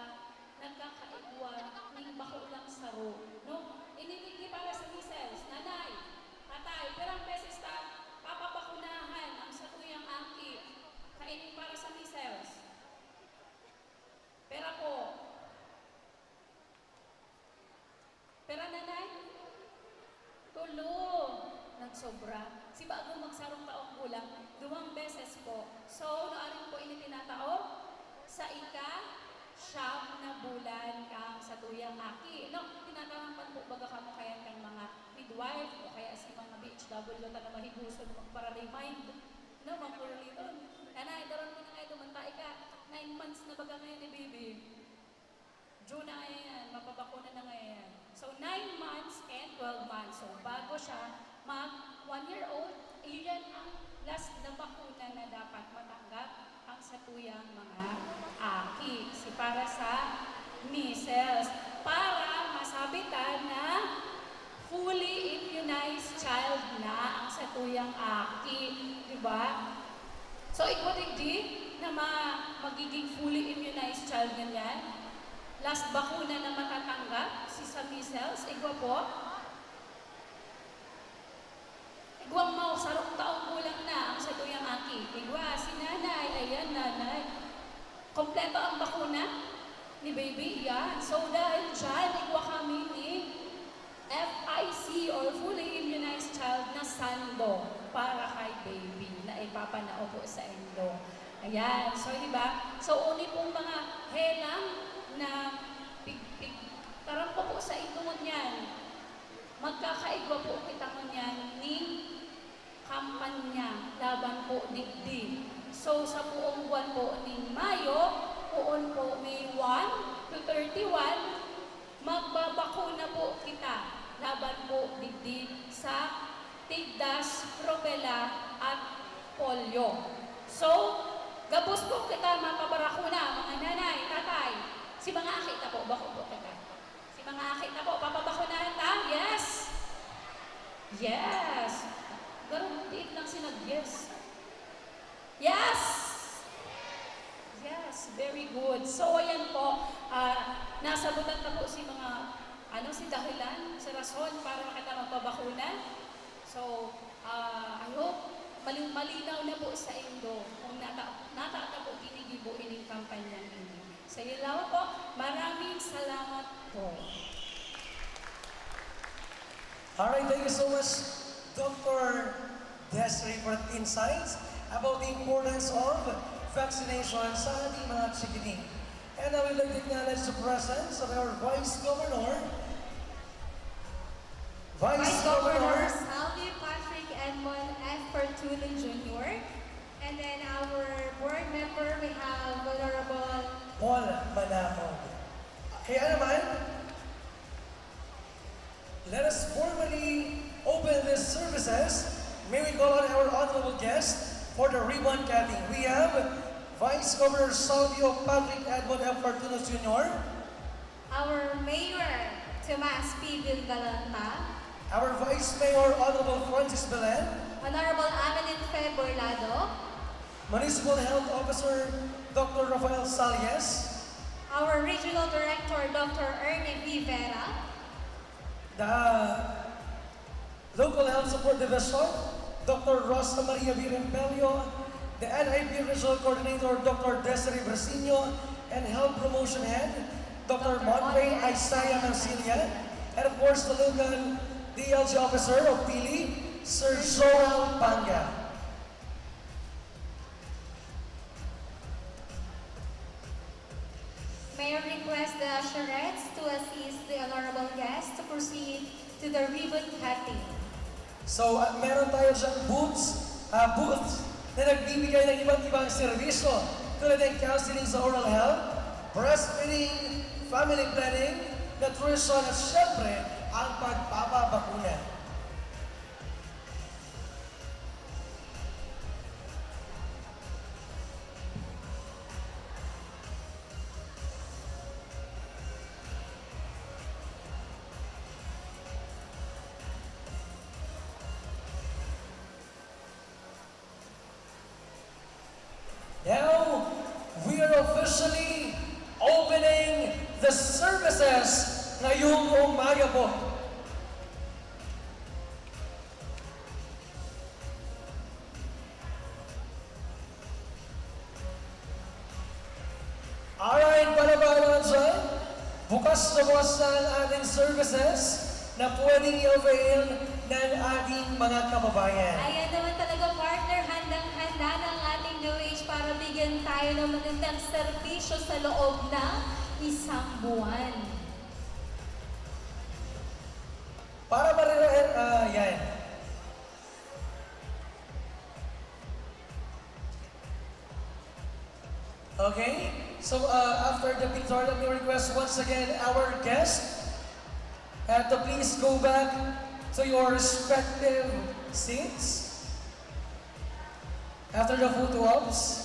Speaker 3: nagkakaigwa ng bakulang saro. No? Iniligi para sa measles. Nanay, tatay, perang beses ta, papabakunahan ang satuyang aki. Kainin para sa measles. Pera po. Pera nanay? Tulo. Nagsobra. Si bago magsarong taong gulang, 2 beses po. So, naaring po ini tinatao? Sa ika-siyam na bulan kang satuyang aki. No, tinatarampan po baga kamo kaya kang mga midwife o kaya si mga BHW na mahiguson para remind. No, mapurliton. Nanay, daron mo na ngayon, dumantay ka. 9 months na baga ngayon ni baby. June na ngayon yan, mapabakuna na ngayon. So, 9 months and 12 months. So, bago siya mag 1 year old, iyan ang last na bakuna na dapat matanggap ang satuyang mga aki. Para sa measles. Para masabitan na fully immunized child na ang satuyang aki. Diba? So, ikudigdi na magiging fully immunized child ganyan. Last bakuna na matatanggap, si sa measles, igwa po. Igwang mau, sarong taong gulang na ang satuyang aki. Igwa, si nanay, ayan nanay. Kompleto ang bakuna ni baby, yan. So dahil dyan, igwa kami ni FIC or fully immunized child na sando para kay baby na ipapanao po sa endo. Ayan, so diba? So uni pong mga helang na tarang po sa itungon yan. Magkakaigwa po kita yan ni kampanya laban po digdi. So sa buong buwan po ni Mayo, poon po May 1 to 31, magbabakuna po kita laban po digdi sa tigdas, rubella at polio. So, gabos po kita mapabarakuna, mga nanay, tatay. Si mga akit na po, bako po kita. Si mga akit na po, papabakunahan ta? Yes! Yes! Garong tiit lang sinag-yes. Yes! Yes, very good. So, ayan po, nasagutan na po si mga, si dahilan, si rason para makita magpabakuna. So, I hope malinaw na po sa indo kung nata po ginigibo ining kampanya ini. Sa ilaw po, maraming salamat po.
Speaker 8: Alright, thank you so much, Dr. Desiree, for the insights about the importance of vaccination sa ating mga chikiting. And I would like to acknowledge the presence of our Vice Governor,
Speaker 11: Salvi Patrick Edmond F. Fortuno Jr. And then our board member, we have Honorable
Speaker 8: Paul Manacog. Kaya naman, let us formally open these services. May we call on our honorable guest for the ribbon cutting. We have Vice Governor Salvio Patrick Edmond F. Fortuno Jr.
Speaker 11: our Mayor, Tomas P. Vilgalanta,
Speaker 8: our Vice Mayor, Honorable Francis Belen,
Speaker 11: Honorable Amelin Fe Borlado,
Speaker 8: Municipal Health Officer, Dr. Rafael Salies,
Speaker 11: our Regional Director, Dr. Ernie V. Vera,
Speaker 8: the Local Health Support Division, Dr. Rosa Maria Virempelio, the NIP Regional Coordinator, Dr. Desiree Brasino, and Health Promotion Head, Dr. Monray Isaiah Mancilia, and of course the local DLG Officer of Pili, Sir Joel Panga.
Speaker 3: May I request the usherettes to assist the honorable guest to proceed to the ribbon cutting.
Speaker 8: So, meron tayo dyan booth na nagbibigay ng iba't ibang serbisyo tulad ng counseling sa oral health, breastfeeding, family planning, nutrition, at syempre, ang pagpapabakuna. Now, we are officially opening the services ngayong umaga po. Alright, para ba naman dyan? Bukas na ang ating services na pwedeng i-avail ng ating mga kababayan.
Speaker 3: Ayan naman talaga partner, handang-handa ng ating DOH para bigyan tayo ng magandang serbisyo sa loob ng isang buwan.
Speaker 8: Para marirahin, yan. Okay, so after the picture, let me request once again our guests to please go back to your respective seats after the photo ops.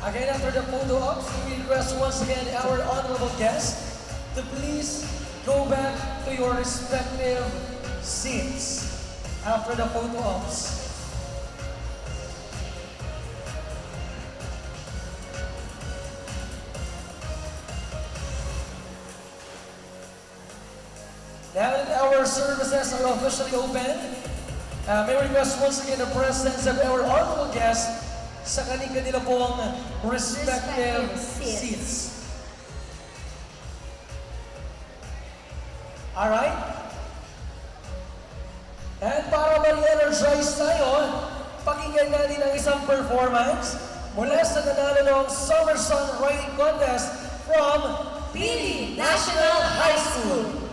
Speaker 8: Again, after the photo ops, we request once again our honorable guests to please go back to your respective seats after the photo ops. Now that our services are officially open, may we request once again the presence of our honorable guests sa kanila pong respective seats. Alright? And para mag-energize tayo, pakinggan natin ang isang performance mula sa nanalo ng Summer Sun Riding Contest from Pili National High School.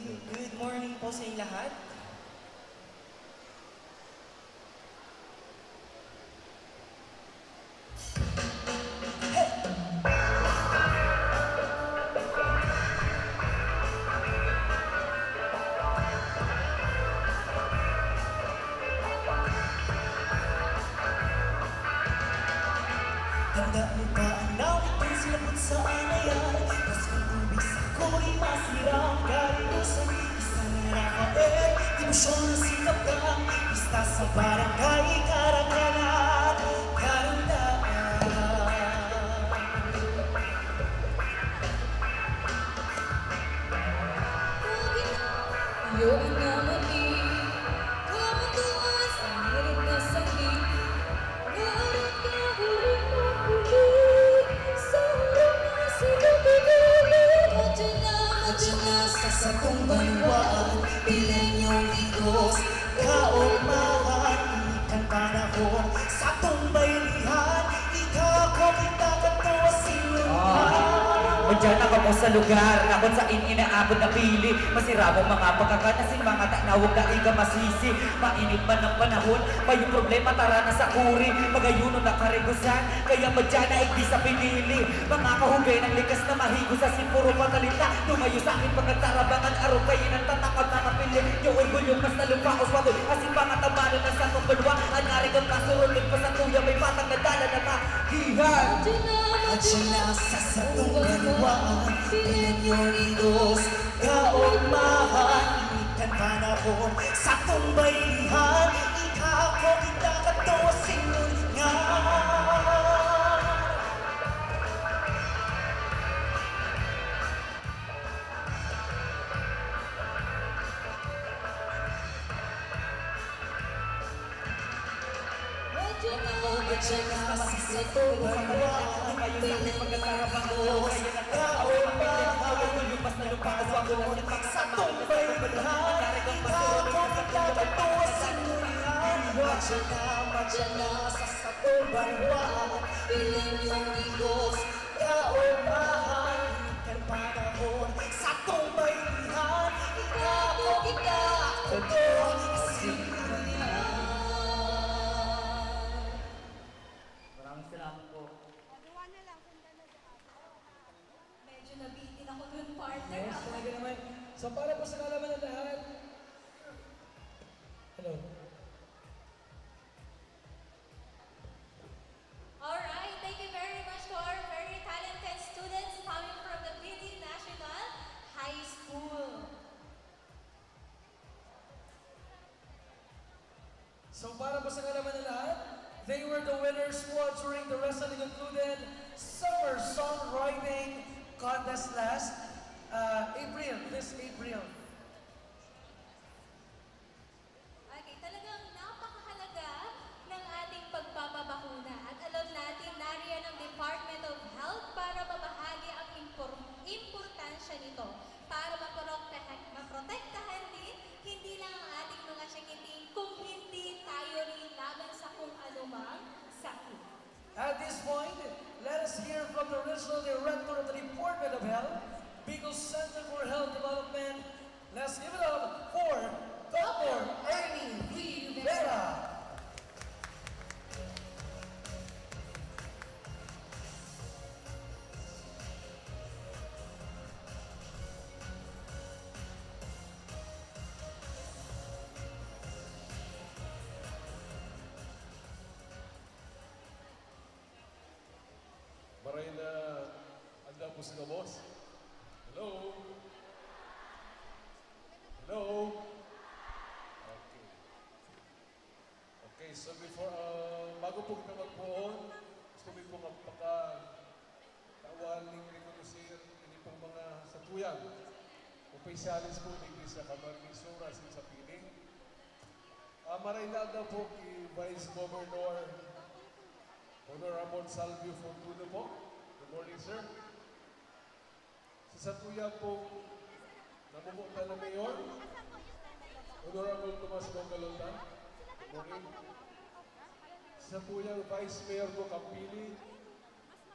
Speaker 15: Good morning po sa inyong lahat. Tanda mo ba ang nawit silabot sa anayan? Mas kung tubig sa ko'y masirang garilusan. Rafael, devotion na sikap ka. Pista sa barangay, karangalan, karandaan.
Speaker 3: Yo inamati, kamutuas, ang hirit na sakit. Ngarap ka huli na huli, sa harap na sinapinili. Madyan na sa sakong banwaan,
Speaker 15: Piling yung igos, kaugmahan, ikan panahon, sa Madyan ako mo sa lugar na kung saan inaabot na pili. Masira mo mga pagkakanasin, mga tanawag na iga masisi. Mainit man ang panahon, may problema tara na sa kuri. Magayuno na karigusan, kaya madyan na di sa pinili. Mga kahugay ng likas na mahigo sa sipuro patalita. Tumayo sa akin pagkatarabangan, arupayin ang tatakot na napili. Yung orgulyo mas nalupaos wagoy, kasi pangatamano na sa pagbalwa. Ang ari kang kasurulin pa sa tuya, may patang nadala na kahihan.
Speaker 3: Madyan na sa satong kaluwaan, piling yung ilos, kaugmahan, inikan panahon, sa tong baylihan, ikaw ko kita kato sinungan. Madyan na sa satong kaluwaan, piling yung ilos, kaugmahan,
Speaker 15: Mas nalupaos wagoy,
Speaker 3: sa tong baylihan, ikaw ko kita kato sinungan. Madyan na sa satong kaluwaan, piling yung ilos, kaugmahan, inikan panahon, sa tong baylihan, ikaw ko kita kato sinungan.
Speaker 15: Maraming salamat po.
Speaker 6: Medyo nabitin ako dun, partner.
Speaker 14: Yes, talaga naman. So para po sa kalaman ng lahat. Hello.
Speaker 11: Alright, thank you very much to our very talented students coming from the PD National High School.
Speaker 14: So para po sa kalaman ng lahat, they were the winners squad during the recently concluded Summer Songwriting Contest last this April.
Speaker 11: Okay, talagang napakahalaga ng ating pagpapabakuna at alam natin nariyan ang Department of Health para mabahagi ang importansya nito para maprotektahan din hindi lang ang ating mga chikiting kung hindi tayo rin laban sa kung anumang sakit.
Speaker 14: At this point, let us hear from the Regional Director of the Department of Health, Bicol Center for Health Development. Let's give it up for Dr. Ernie Rivera.
Speaker 16: Maray na anda po sila, boss. Hello? Hello? Okay. Okay, so before, bago po kita magpuon, gusto mo po magpaka-tawan ng rekonosir ini pong mga satuyang. Opisyalis po ng Iglesia Camarnisura sa piling. Maray na anda po kay Vice Governor Honorable Salvio Fortuno po. Good morning, sir. Sa Satuya po, namumuta na Mayor, Honorable Tomas Bongalonta. Good morning. Sa Satuya Vice Mayor po Campili,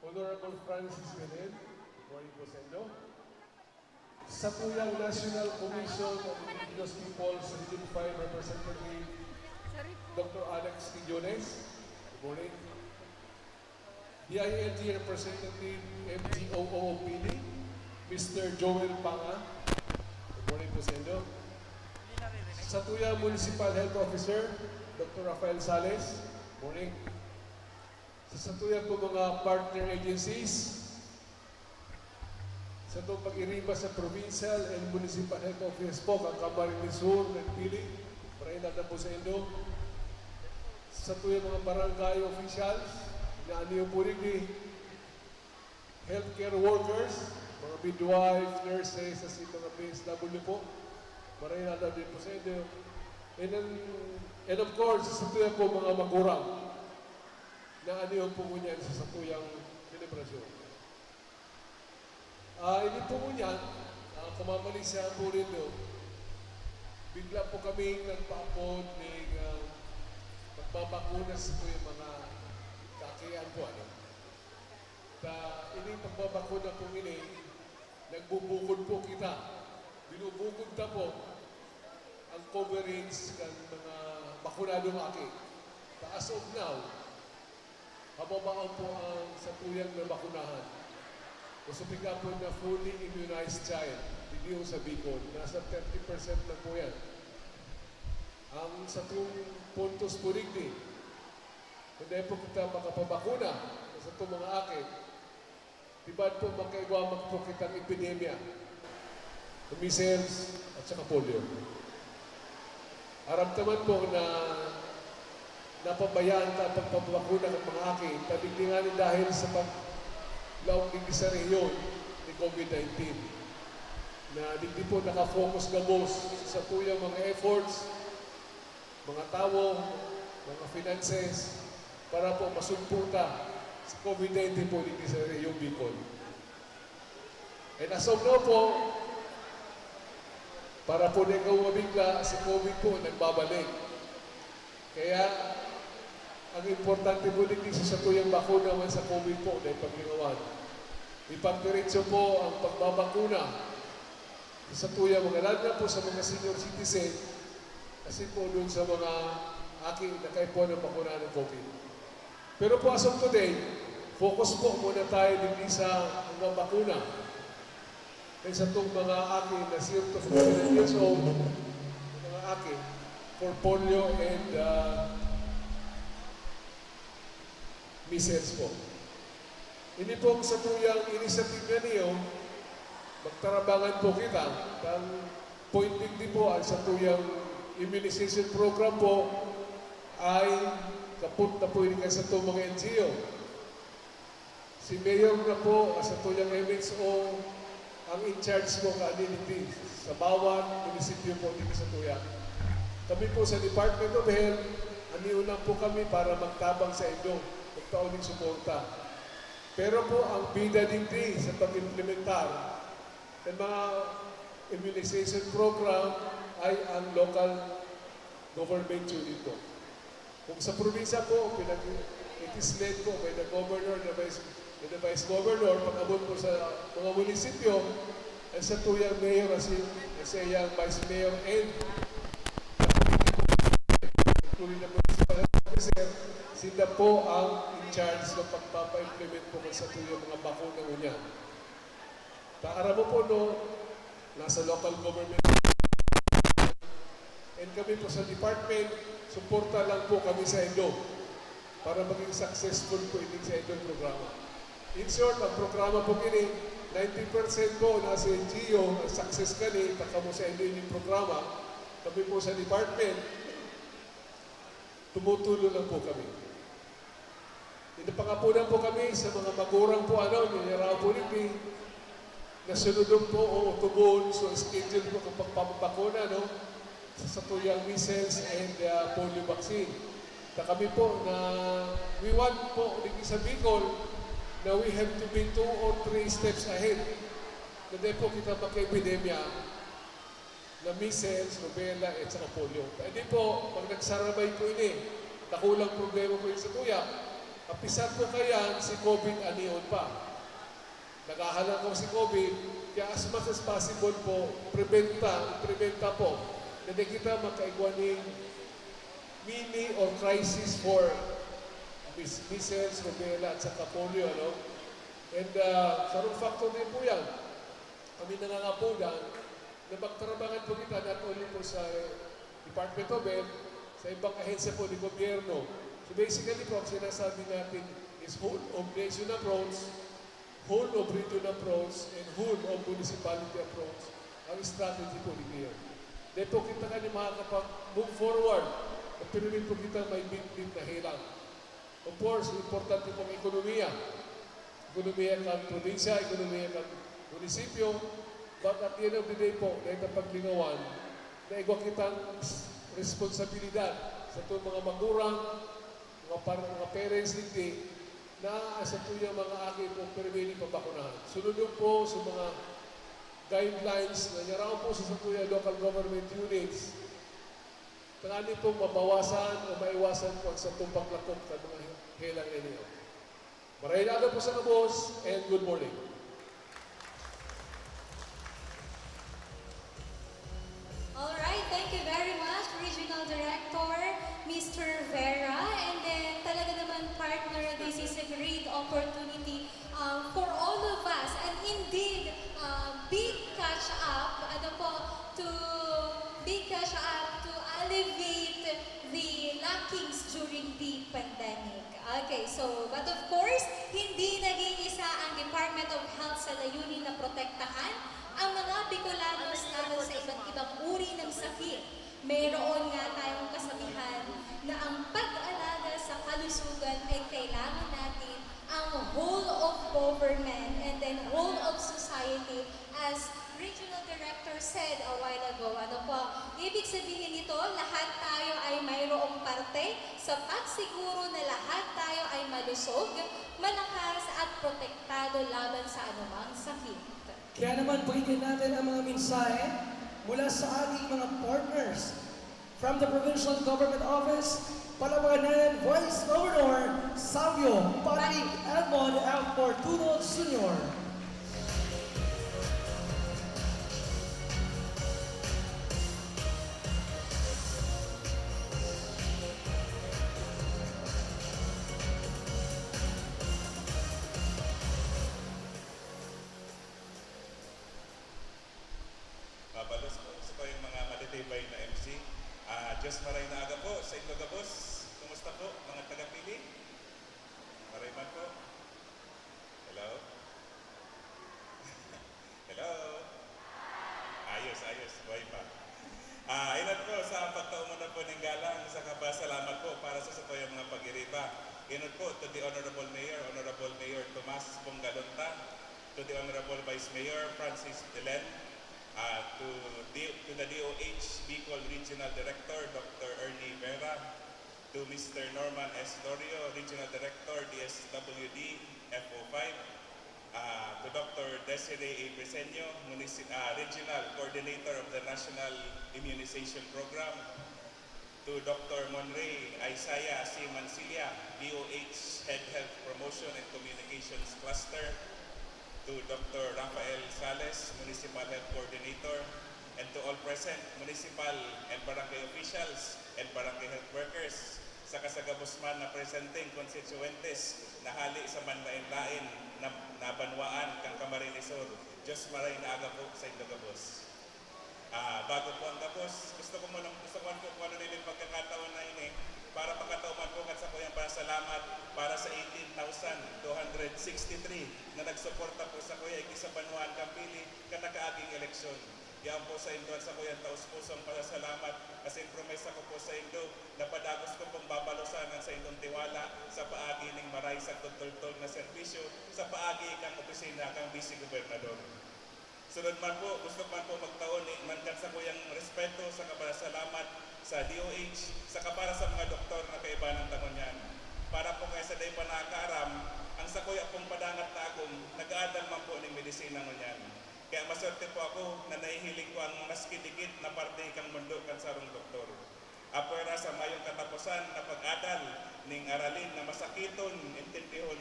Speaker 16: Honorable Francis Belen. Good morning po sa inyo. Sa Satuya National Commission of Indigenous Peoples Region 5 Representative Dr. Alex Quiñones. Good morning. DILG Representative MGOO PD, Mr. Joel Panga. Good morning po sa inyo. Satuya Municipal Health Officer, Dr. Rafael Sales. Good morning. Sa Satuya po mga partner agencies, sa itong pag-iriba sa Provincial and Municipal Health Office po, ang Camarines Sur, Nagpili. Maraming na po sa inyo. Sa Satuya mga barangay officials, inaaniyo po rin ni healthcare workers, mga midwife, nurses, as in mga PSW po. Maraming na din po sa inyo. And of course, sa Satuya po mga magurang. Inaaniyo po niyan sa Satuyang selebrasyon. Hindi po niyan, kumamali siya po rin doon. Bigla po kaming nagpa-upload ng magbabakuna sa po yung mga kakiyan po. Ini pagbabakuna po ini, nagbubukod po kita. Binubukod na po ang coverage ng mga bakunadong aki. As of now, hababaan po ang satuyang na bakunahan. Usupika po na fully immunized child, hindi yung sa Bicol. Nasa 30% na po yan. Ang sa puntos purigdi, hindi po kita makapabakuna sa itong mga akit. Tibad po magkaiwamak po kitang epidemya, measles at saka polio. Aramtaman po na napabayaan ka ang pagpapabakuna ng mga akit, paliglinganin dahil sa paglaong digdi sa rehiyon ni COVID-19 na digdi po nakafocus gabos sa tuyang mga efforts, mga tao, mga finances, para po masumputa sa COVID-19 po digdi sa rehiyon Bicol. And as of now po, para po na ikaw mabigla, si COVID po nagbabalik. Kaya, ang importante po din sa tuyang bakuna man sa COVID po na ipaglingawan. Ipagdiretso po ang pagbabakuna sa tuyang mga lalo na po sa mga senior citizen kasi po doon sa mga aking nakaipo ng bakuna ng COVID. Pero po as of today, focus po muna tayo din sa mga bakuna. Kaya sa itong mga aking na 0 to 59 years old, mga aking for polio and measles po. Hindi po sa tuyang initiative na niyo, magtarabangan po kita. Ang pointing din po ang sa tuyang immunization program po ay kaput na po yun sa itong mga NGO. Si Mayor na po sa tuyang MXO ang in-charge po ka-identity sa bawat munisipyo po dito sa tuyang. Kami po sa Department of Health, aniunan po kami para magtabang sa inyo, magtauning suporta. Pero po ang bida din sa pag-implementar ng mga immunization program ay ang local government unit po. Kung sa probinsya po, it is led po by the governor, the vice governor, pag-abot po sa mga munisipyo, at sa tuyang mayor, kasi yung vice mayor and including the municipal officer, sila po ang in-charge ng pagpapa-implement po sa tuyang mga bakuna niya. Taara mo po no, nasa local government. And kami po sa department, suporta lang po kami sa Indo para maging successful po ining sa Indo programa. In short, ang programa po kini, 90% po nasa NGO, ang success kani, taka mo sa Indo ining programa, kami po sa department, tumutulo lang po kami. Inapangapunan po kami sa mga magurang po niyaraw po niti, nasunodong po o tubon, so schedule po kapag pamapakuna, sa tuyang measles and polio vaccine. Na kami po na we want po dito sa Bicol na we have to be 2 or 3 steps ahead. Hindi po kita magka-epidemya na measles, rubella, at saka polio. Hindi po, pag nagsarabay po ini, nakulang problema po yun sa tuya. Kapisat po kaya si COVID aniyon pa. Naghahalang ko si COVID, kaya as much as possible po, preventa po. Hindi kita makaigwaning mini or crisis for measles, rubella, at saka polio, And sarong factor din po yan. Kami nangangapunan na magtrabangan po kita not only po sa Department of Health, sa ibang ahensya po ni gobyerno. So basically po, ang sinasabi natin is whole of nation approach, whole of region approach, and whole of municipality approach ang strategy po ni Mayor. Dahil po kita kanya makakapag-move forward at pinumin po kita may bit-bit na hirang. Of course, importante pong ekonomiya. Ekonomiya ng probinsya, ekonomiya ng munisipyo, but at the end of the day po, dahil na paglingawan, na igwa kitang responsibilidad sa itong mga magurang, mga parents hindi, na sa itong mga aking pong permini pabakunahan. Sunod po sa mga guidelines na nyaraw po sa tuya local government units, tanganin pong mabawasan o maiwasan po sa itong paglakot ng mga helang ninyo. Maraming aga po sa kabos and good morning.
Speaker 3: Alright, thank you very much, Regional Director, Mr. Vera. And then talaga naman, partner, this is a great opportunity for all of us. And indeed, big catch up, to alleviate the lackings during the pandemic. Okay, so, but of course, hindi naging isa ang Department of Health sa layunin na protektahan ang mga Bicolanos lalo sa iba't ibang uri ng sakit. Mayroon nga tayong kasabihan na ang pag-alaga sa kalusugan ay kailangan natin ang whole of government and then whole of society, as Regional Director said a while ago. Ano po? Ibig sabihin nito, lahat tayo ay mayroong parte sa pagsiguro na lahat tayo ay malusog, malakas at protektado laban sa anumang sakit.
Speaker 14: Kaya naman, pakinggan natin ang mga mensahe mula sa ating mga partners. From the Provincial Government Office, Palawanan Vice Governor Savio Patrick Edmond F. Fortuno Sr.
Speaker 17: Mabalos po sa po yung mga matitibay na MC. Diyos maray na aga po sa inyo gabos. Kumusta po mga taga-pili? Maray man po. Hello? Hello? Ayos, ayos. Buhay pa. Ilan po sa pagkaumuna po ng galang sa kapasalamat po para sa po yung mga pag-iriba. Ilan po to the Honorable Mayor Tomas Pongalonta, to the Honorable Vice Mayor Francis Delen, to the DOH Bicol Regional Director Dr. Ernie Vera, to Mr. Norman S. Dorio, Regional Director DSWD FO5, to Dr. Desiree A. Briseño, Regional Coordinator of the National Immunization Program, to Dr. Monray Isaiah C. Mancilia, DOH Head Health Promotion and Communications Cluster, to Dr. Rafael Sales, Municipal Health Coordinator, and to all present municipal and barangay officials and barangay health workers, sa kasagabosman na presenting constituentes na hali sa manlain-lain na banwaan kang Camarines Sur. Diyos maray na aga po sa inyo gabos. Bago po ang gabos, gusto ko kung ano nila yung pagkakataon na ini para pagkatauman po sa kuyang pasalamat para sa 18,263 na nagsuporta po sa kuya ikisabanuan kampili kanakaaging eleksyon. Yan po sa Indo at sa kuyang taus-pusong pasalamat kasi promesa ko po sa Indo na padagos ko pong babalosan sa Indong tiwala sa paagi ng maray sa tutultol na serbisyo sa paagi kang opisina kang Vice Gobernador. Sunod man po, gusto man po magtaon mankan sa kuyang respeto sa kapasalamat sa DOH, sa para sa mga doktor na kaiba ng tangon yan. Para po kaysa day pa nakakaram, ang sa kuya pong padangat na akong nag-aadal man po ng medisina mo yan. Kaya maswerte po ako na nahihiling ko ang mas kitikit na parte kang mundo kan sarong doktor. Apwera sa mayong katapusan na pag-adal ning aralin na masakiton, intindihon,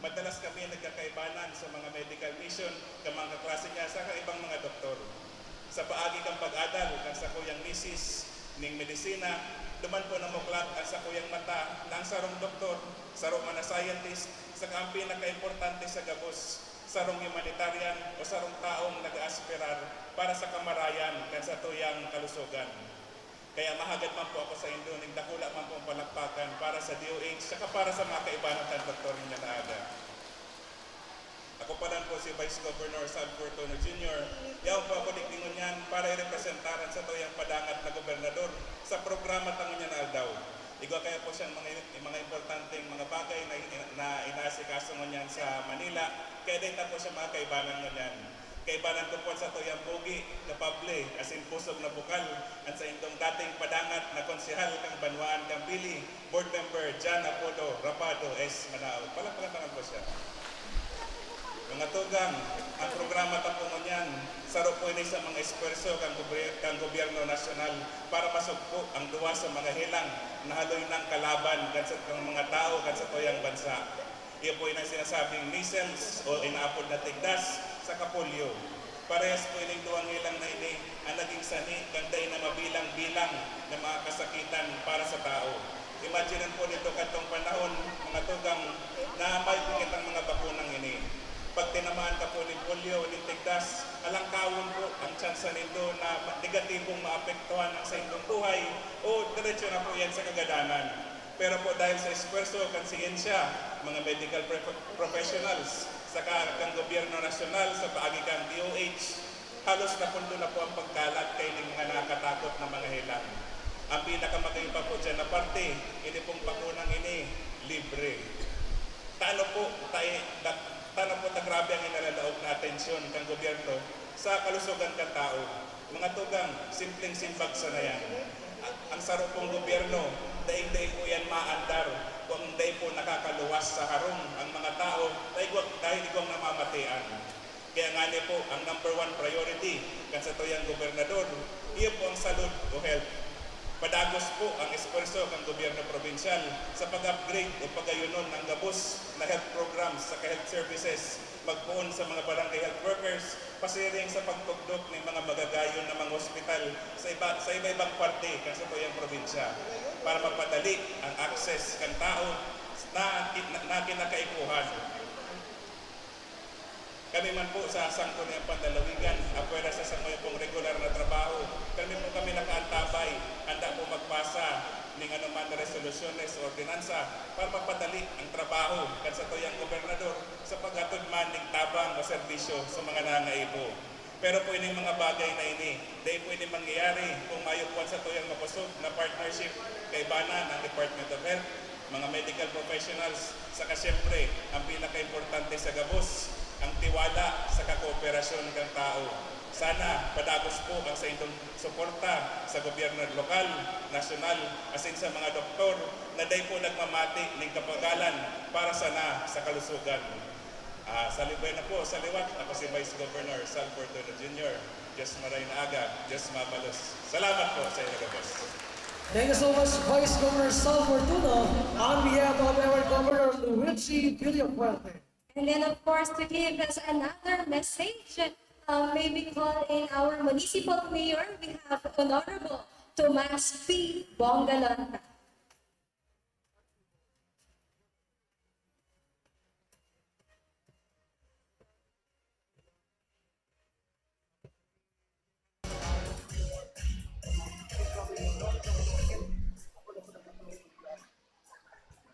Speaker 17: madalas kami nagkakaibanan sa mga medical mission ka mga klase niya sa kaibang mga doktor. Sa paagi kang pag-adal kang sa kuyang misis ning medisina, duman po na muklat ang sa kuyang mata na ang sarong doktor, sarong mga scientist, sa kampi na kaimportante sa gabos, sarong humanitarian o sarong taong nag-aaspirar para sa kamarayan kan sa tuyang kalusugan. Kaya mahagad man po ako sa Indo, ning dakula man po palakpakan para sa DOH, saka para sa mga kaibanan kan doktor niya na aga. Ako pa lang po si Vice Governor Sal Fortuno Jr. Yaw po ako digdingon yan para i-representaran sa tuyang padangat na gobernador sa programa tangon niya na aldaw. Igwa kaya po siyang mga importanteng mga bagay na inaasikaso mo niyan sa Manila. Kaya din po siya mga kaibanan mo niyan. Kaibanan ko po sa tuyang pogi na pable, asin pusog na bukal, at sa indong dating padangat na konsehal kang Banwaan Kambili, Board Member John Apodo Rapado S. Manao. Palakpakan po siya. Mga tugang, ang programa tapo mo niyan, saro po ini sa mga esperso kang gobyerno nasyonal para masugpo ang duwa sa mga hilang na haloy ng kalaban kan sa mga tao kan sa tuyang bansa. Iyon po yung sinasabing measles o inaapod na tigdas sa kapolyo. Parehas po ining duwang ilang na ini ang naging sani kanday na mabilang-bilang na mga kasakitan para sa tao. Imaginean po nito katong panahon, mga tugang, na may pungit ang mga bakunang ini. Pag tinamaan ka po ng polio, ng tigdas, alangkawon po ang tsansa nito na negatibong maapektuhan ang sa inyong buhay o diretso na po yan sa kagadanan. Pero po dahil sa esfuerzo, kansiyensya, mga medical professionals, saka kang gobyerno nasyonal sa paagi kang DOH, halos napundo na po ang pagkalat kay ng mga nakakatakot na mga helang. Ang pinakamagaling pa po dyan na parte, ini pong bakunang ini, libre. Tano po grabe ang inalalaog na atensyon kang gobyerno sa kalusugan ng tao. Mga tugang, simpleng simbag sa na yan. Ang sarap pong gobyerno, daig-daig po yan maandar kung daig po nakakaluwas sa harong ang mga tao dahil igwang namamatian. Kaya nga po, ang #1 priority kan sa tuyang gobernador, iyo po ang salud o health. Padagos po ang esforso ng gobyerno probinsyal sa pag-upgrade o pagayunon ng gabos na health programs sa health services, magpuon sa mga barangay health workers, pasiring sa pagtugdok ng mga magagayon na mga ospital sa iba-ibang parte ng sa tuyang probinsya para mapadali ang access ng tao na kinakaipuhan. Kami man po sa Sangguniang Pandalawigan, apwera sa sangoy pong regular na trabaho, kami nakaantabay, handa po magpasa ng anuman na resolusyones o ordinansa para mapadali ang trabaho kan sa tuyang gobernador sa paghatod man ng tabang o serbisyo sa mga nangaibo. Pero po ining mga bagay na ini, dahil po ini mangyayari kung mayupuan sa tuyang mapusog na partnership kay Bana ng Department of Health, mga medical professionals, saka siyempre ang pinaka-importante sa gabos, ang tiwala sa kakooperasyon ng tao. Sana padagos po ang sa inyong suporta sa gobyerno lokal, nasyonal, asin sa mga doktor na day po nagmamati ng kapagalan para sana sa kalusugan. Sa liwat, ako si Vice Governor Sal Fortuno Jr. Diyos maray na aga, Diyos mabalos. Salamat po sa inyo gabos.
Speaker 14: Thank you so much, Vice Governor Sal Fortuno, on behalf of our Governor Luigi Villafuerte.
Speaker 11: And then, of course, to give us another message, may we call in our municipal mayor. We have Honorable Tomas P. Bongalonta.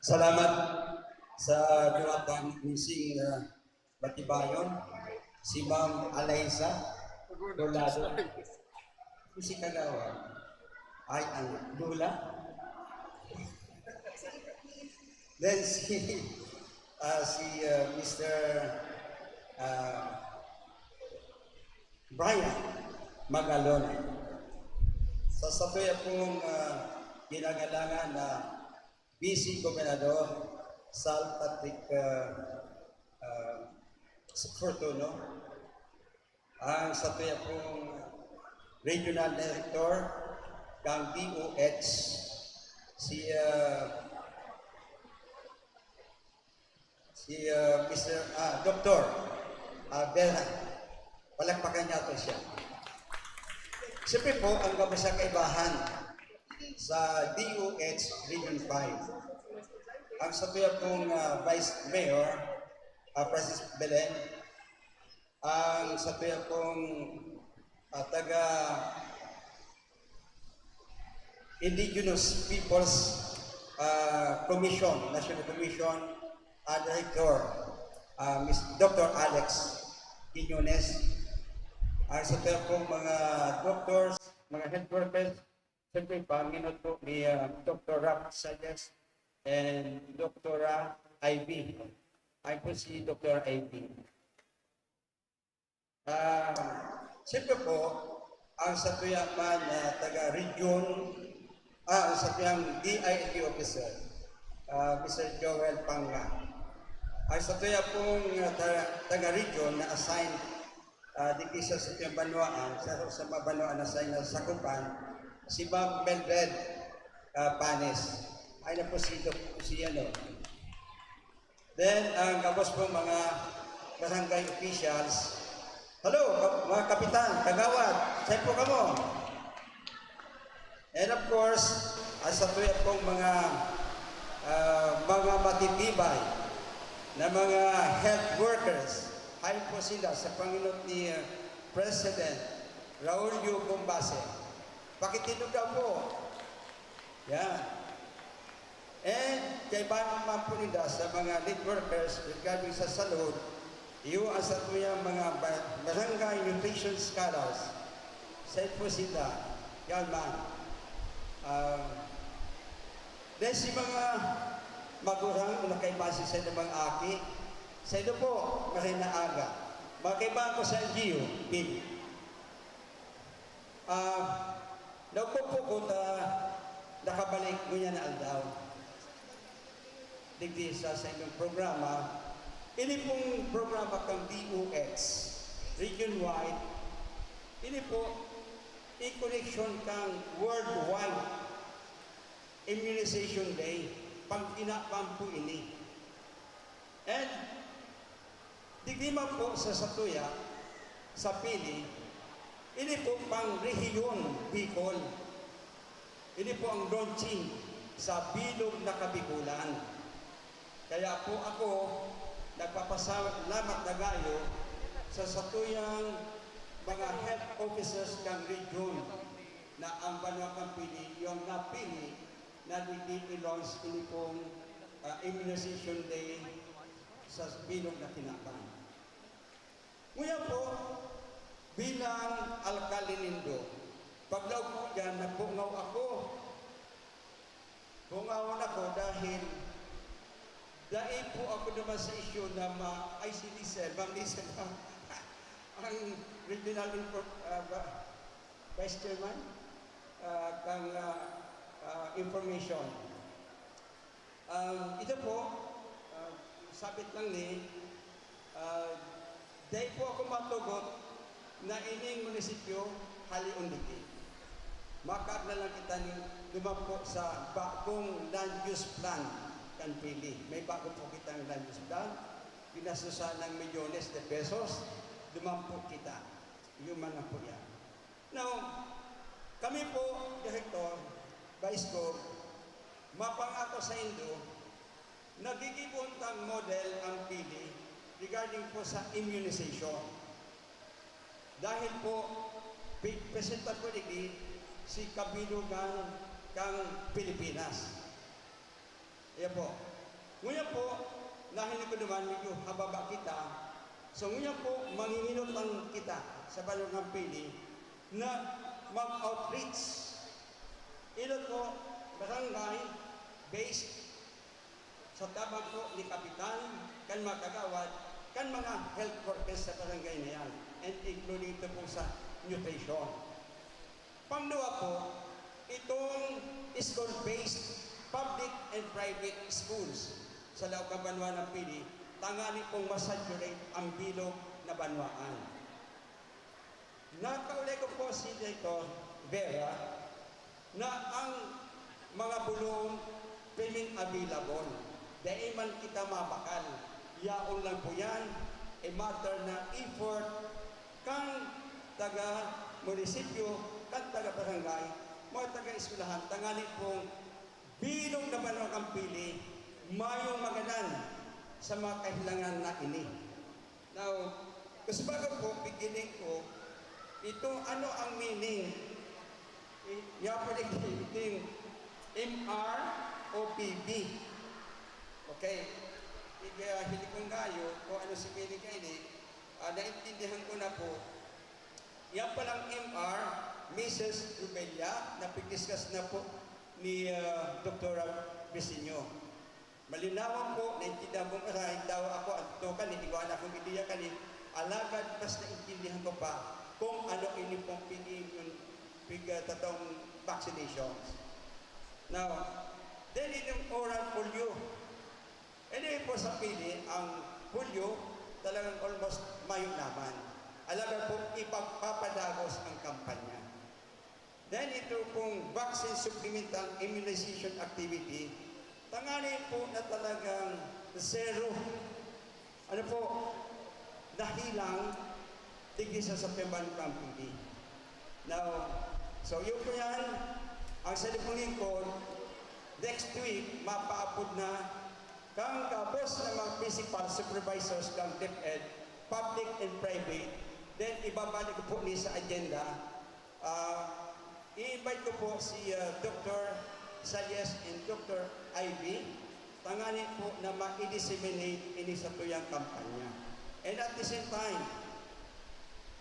Speaker 13: Salamat sa duwatang mising batibayon, si Ma'am Alaysa Dolado, si Kagawa, ay ang Lula, then si Mr. Brian Magalone. Sa satuya pong ginagalangan na Vice Gobernador Sal Patrick Fortuno, ang satuya pong Regional Director ng DOH, si Mr. Dr. Bella. Palakpakan niya ito siya. Siyempre po, ang gabasa kaibahan sa DOH Region 5. Ang satuya pong Vice Mayor, Francis Belen, ang satuya pong taga Indigenous Peoples Commission, National Commission, Director, Dr. Alex Quiñones, ang satuya pong mga doctors, mga health workers, siyempre Panginoon po ni Dr. Rap Sayas and Dr. Ivy. Ay po si Dr. Ivy. Siyempre po, ang satuyaman na taga-region, ang satuyang DILG officer, Mr. Joel Panga. Ang satuya pong taga-region na assigned dito sa satuyang Banuaan, sa mga Banuaan na assign na sakupan, si Ma'am Mildred Panes. Ay na po si
Speaker 18: Then, tapos po mga barangay officials. Hello, mga kapitan, kagawad, saan po kamo? And of course, sa tuya pong mga matitibay na mga health workers, hay po sila sa Panginoon ni President Raul U. Bombase. Pakitinog daw po. Yan. And kay Banang po nila sa mga lead workers regarding sa salud, iyo ang sa tuyang mga barangay nutrition scholars. Sa po sila, yan man. Dahil si mga magurang na kay base sa mga aki, sa ito po, marina aga. Makaiba ko sa LGU, Bill. Naupo ko nakabalik mo niya na aldaw. Digdi sa inyong programa, ini pong programa kang DOX, region-wide, ini po, i-connection kang worldwide immunization day, pang inapam po ini. And, digdi man po sa Satuya, sa Pili, ini po pang rehiyon, Bicol. Ini po ang launching sa Bilog na Kabikulan. Kaya po ako, nagpapasalamat na gayo sa satuyang mga health officers ng region na ang Banwa Kampili, yung napili na i-launch ini pong immunization day sa Bilog na Tinapay. Nguya po, bilang alkali nindo, paglaw po dyan, nagpungaw ako. Pungawan ako dahil po ako naman sa issue na ICD cell, Lisa, ang regional vice chairman, kang information. Ito po, sabit lang ni, dahil po ako matugot na ining munisipyo, Haliundiki. Makaag na lang kita naman po sa bagong land use plan. Pili. May bago po kitang land use plan, pinasusan ng milyones de pesos, dumampo kita. Yung mga po yan. Now, kami po, Director, Vice Gov, mapangako sa Indo, nagigibuntang model ang pili regarding po sa immunization. Dahil po, presenta po si Kabilugan kang Pilipinas. Ayan po. Ngayon po, nahinig ko naman medyo hababa kita. So ngayon po, manginginot lang kita sa Balong ng Pili na mag-outreach. Ito po, barangay based sa tabang po ni Kapitan, kan mga kagawad, kan mga health workers sa barangay na yan, and including ito po sa nutrition. Pangalawa po, itong school-based public and private schools sa Laog Banwa ng Pili, tangani pong masaturate ang bilog na banwaan. Nakaulay ko po si Director Vera na ang mga bulong pwedeng available. Dahil man kita mabakal. Yaon lang po yan, a matter na effort kang taga-munisipyo, kang taga-barangay, mga taga-eskwelahan, tangani pong bilog na Banwa Kampili, mayong maganan sa mga kahilangan na ini. Now, kasi bago po, beginning ko, ito ano ang meaning? Yapalig MR o PB. Okay? Hindi kong gayo kung ano si Pili kaili, naintindihan ko na po. Yan palang MR, Mrs. Rubella, napag-discuss na po ni Dr. Brisinyo. Malinawan po, naintindihan ko marahil daw ako at ito kanil, iguan akong ideya kanil, alagad mas naintindihan ko pa kung ano ini pong tatong vaccinations. Now, then yung oral polio. Anyway po sa Pili, ang polio talagang almost mayo naman. Alagad po ipagpapadagos ang kampanya. Then ito pong vaccine supplemental immunization activity, tanganin po na talagang zero. Ano po, dahilang tigisa sa Pemban Camping. Now, so yun po yan, ang salipungin ko, next week, mapaapod na kang kapos ng mga principal supervisors ng DepEd, public and private, then ibabalik ko po ni sa agenda. I-invite ko po si Dr. Sayes and Dr. Ivy, tanganin po na ma-disseminate ini sa tuyang kampanya. And at the same time,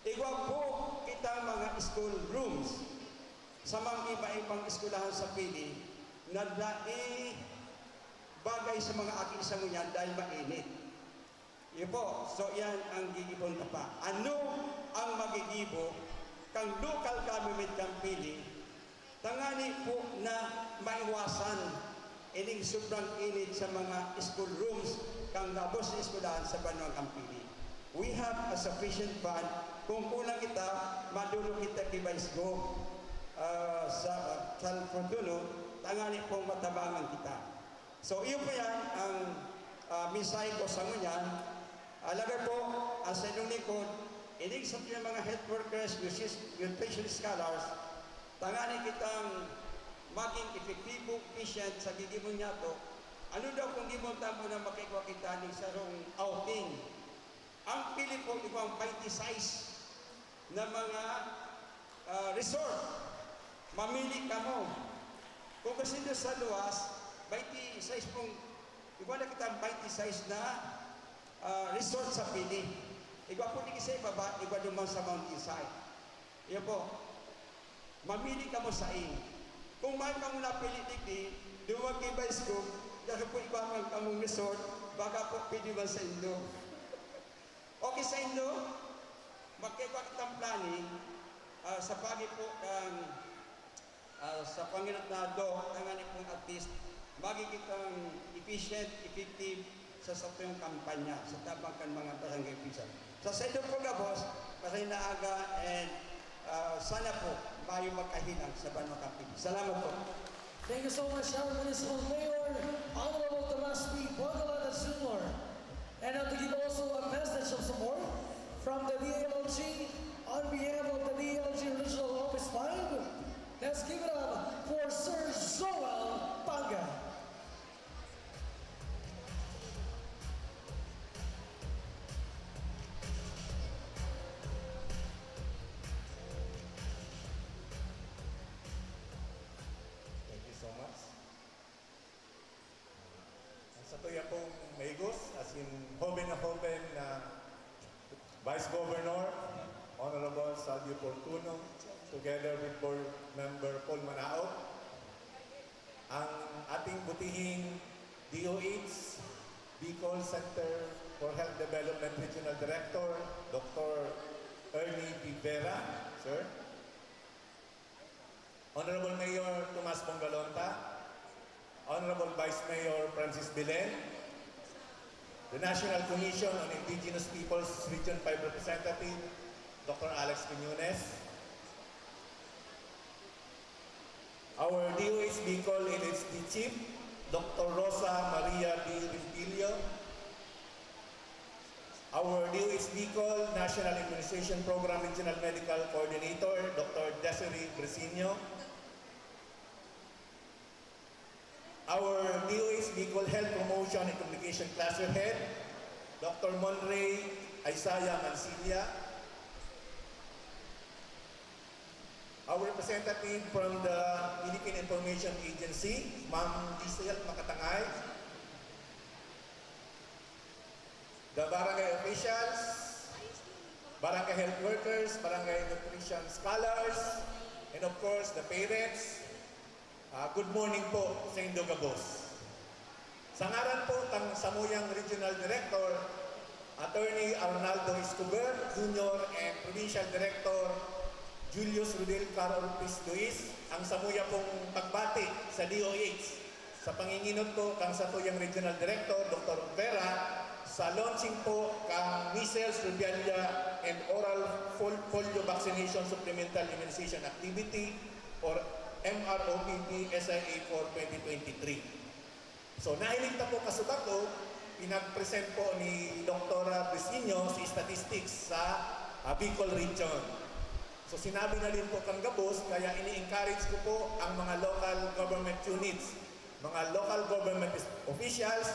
Speaker 18: igwa po kita mga school rooms sa mga iba-ibang eskulahan sa Pili na bagay sa mga aking isangunyan dahil mainit. Yun po, so yan ang gigibon ka pa. Ano ang magigibo kang local government kang Pili, tangani po na maiwasan ining sobrang init sa mga school rooms kang gabos sa eskulahan sa Banwang Kampili. We have a sufficient fund. Kung kulang kita, madulog kita kay Vice Go sa San Fortuno, tangani pong matabangan kita. So, iyon po yan ang mensahe ko sa ngunyan. Alagay po, ang sa inyong likod, inig sa mga health workers, nutrition scholars, tangani kitang maging efektibo, efficient sa gigimon niya to. Ano daw kung gimon tamo na makikwa kita ni sarong outing? Ang pili po ibang 20 size na mga resort. Mamili ka mo. Kung kasi doon sa luwas, 20 size pong, iba na kita 20 size na resort sa pili. Iba po di kasi ibaba, iba naman sa mountainside. Iyan po. Mamili ka mo sa Kung mahal ka mo napili digdi, duwag kay Vice Group, dahil po iba man ka mong resort, baka po pwede man sa Indo. Okay sa Indo, magkaiba kitang planning sa pagi po kang sa Panginoon na do, tangani pong at least, magigitang efficient, effective sa satuyong kampanya, sa tabang kan mga barangay official. Sa Indo po nga, boss, maray na aga and sana po mayo magkahinang sa Banwang Kampili. Salamat po.
Speaker 14: Thank you so much, our Municipal Mayor, Honorable Tomas P. Bogolata Sr. And to give also a message of support from the DLG on behalf of the DLG Regional Office 5. Let's give it up for Sir Joel Panga.
Speaker 19: Thank you so much. Sa tuya pong maigos, as in hoben na Vice Governor, Honorable Salvio Fortuno, together with Board Member Paul Manao, ang ating butihing DOH, Bicol Center for Health Development Regional Director, Dr. Ernie Vivera, sir. Honorable Mayor Tomas Pongalonta, Honorable Vice Mayor Francis Belen, the National Commission on Indigenous Peoples Region 5 Representative, Dr. Alex Quiñones, our DOH Bicol LHD Chief, Dr. Rosa Maria D. Rintilio, our DOH Bicol National Immunization Program Regional Medical Coordinator, Dr. Desiree Bresino, our DOH Bicol Health Promotion and Communication Cluster Head, Dr. Monray Isaiah Mancilia, our representative from the Philippine Information Agency, Ma'am Giselle Makatangay, the barangay officials, barangay health workers, barangay nutrition scholars, and of course the parents. Good morning po sa Indogabos. Sa ngaran po ng Samuyang Regional Director, Attorney Arnaldo Escobar, Jr. and Provincial Director Julius Rodel Caro Ortiz Luis, ang samuya pong pagbati sa DOH. Sa panginginot po kang Satuyang Regional Director, Dr. Vera, sa launching po kang measles, rubella, and oral polio vaccination supplemental immunization activity or MROPP SIA for 2023. So nahiling ta po kasubato, pinag-present po ni Dr. Brisino si statistics sa Bicol Region. So sinabi na rin po kang Gabos, kaya ini-encourage ko po ang mga local government units, mga local government officials,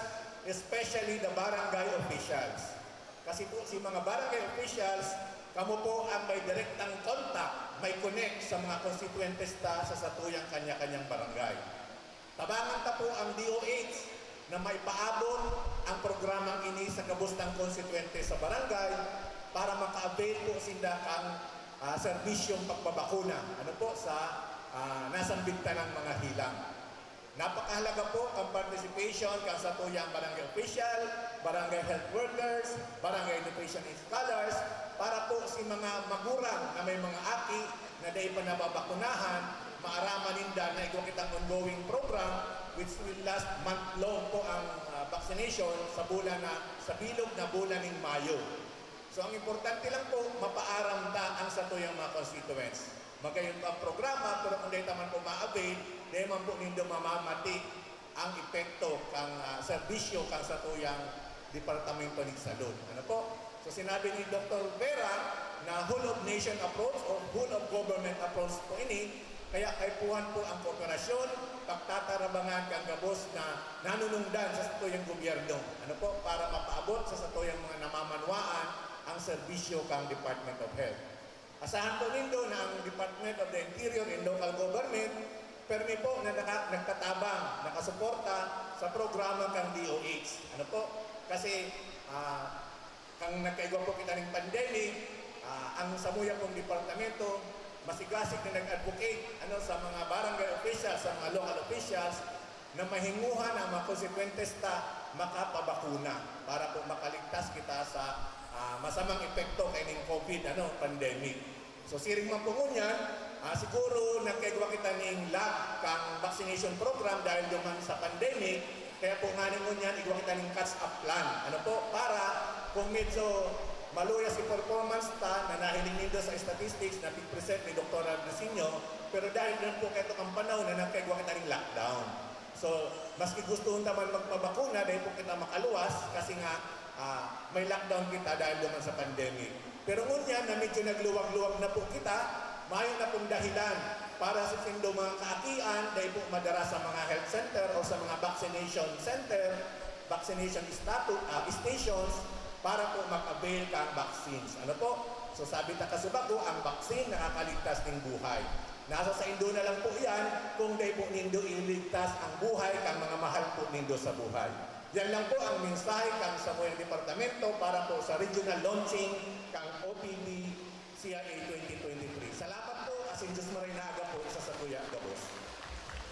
Speaker 19: especially the barangay officials. Kasi po si mga barangay officials, kamo po ang may direktang contact, may connect sa mga constituentes ta sa satuyang kanya-kanyang barangay. Tabangan ta po ang DOH na may paabot ang programang ini sa kabustang konstituente sa barangay para maka-avail po sinda kang serbisyong pagbabakuna. Ano po sa nasambita ng mga hilang. Napakahalaga po ang participation kang sa tuyang barangay official, barangay health workers, barangay nutrition scholars, para po si mga magurang na may mga aki na dahil pa nababakunahan, maaraman ninda na ikaw kitang ongoing program which will last month long po ang vaccination sa bulan sa bilog na bulan ng Mayo. So ang importante lang po, mapaaram ta ang sa tuyang mga constituents. Magayon pa ang programa, pero kung dahil taman po ma-avail, dahil man po nindo mamamati ang epekto kang serbisyo kang sa tuyang Departamento ng Salud. Ano po? So sinabi ni Dr. Vera na whole of nation approach o whole of government approach po ini, kaya kaipuhan po ang kooperasyon, pagtatarabangan kang Gabos na nanunungdan sa tuyang gobyerno. Ano po? Para mapaabot sa tuyang mga namamanwaan ang serbisyo kang Department of Health. Asahan po nindo na ang Department of the Interior and Local Government permi po na nagtatabang, nakasuporta sa programa kang DOH. Ano po? Kasi kang nagkaigwa po kita ng pandemic, ang samuya pong departamento, masigasig na nag-advocate sa mga barangay officials, sa mga local officials, na mahinguhan ang mga konsekwentes ta makapabakuna para po makaligtas kita sa masamang epekto kay ning COVID pandemic. So siring man po ngunyan, siguro nagkaigwa kita ning lab kang vaccination program dahil duman sa pandemic, kaya po nga ngunyan igwa kita ning catch-up plan. Ano po? Para kung medyo maluya si performance ta na nahiling nindo sa statistics na present ni Dr. Brisino, pero dahil din po kayo ang panahon na nagkaigwa kita ning lockdown. So, maski gusto naman magpabakuna dahil po kita makaluwas kasi nga may lockdown kita dahil duman sa pandemic. Pero ngunyan na medyo nagluwag-luwag na po kita, mayo na pong dahilan para sa sindo mga kaakian dahil po madara sa mga health center o sa mga vaccination center, vaccination stations para po mag-avail ka ang vaccines. Ano po? So sabi ta kasubako, ang vaccine nakakaligtas ng buhay. Nasa sa indo na lang po yan kung dahil po nindo iligtas ang buhay kang mga mahal po nindo sa buhay. Yan lang po ang mensahe kang sa Samuyang Departamento para po sa regional launching kang OPD CIA 2023. Salamat po, asin Diyos Marinaga po isa sa Kuya Gabos.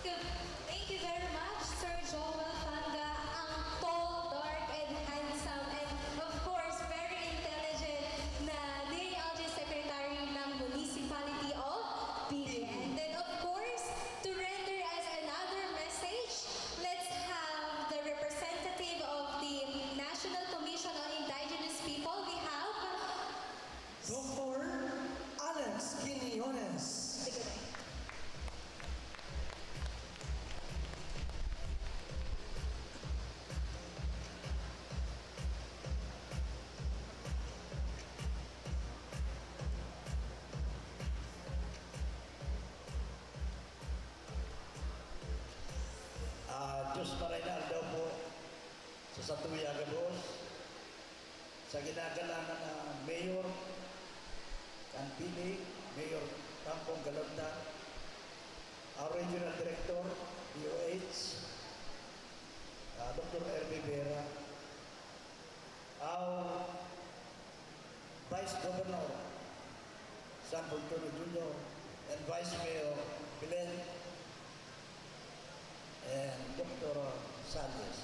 Speaker 3: Thank you very much, Sir Joel Fanga. Ang tall, dark, and handsome, and of course, very intelligent na DILG Secretary ng Municipality of PB. And then, of course, to render as another message, let's have the representative of the National Commission on Indigenous People. We have
Speaker 15: Dr. Alex Quinones.
Speaker 20: Diyos Marinaldo po sa Satuya Gabos, sa ginagalangan na Mayor Campini, Mayor Tampong Galonda, our Regional Director, DOH, Dr. Ernie Vera, our Vice Governor, San Antonio Jr., and Vice Mayor Belen, and Dr. Sanchez.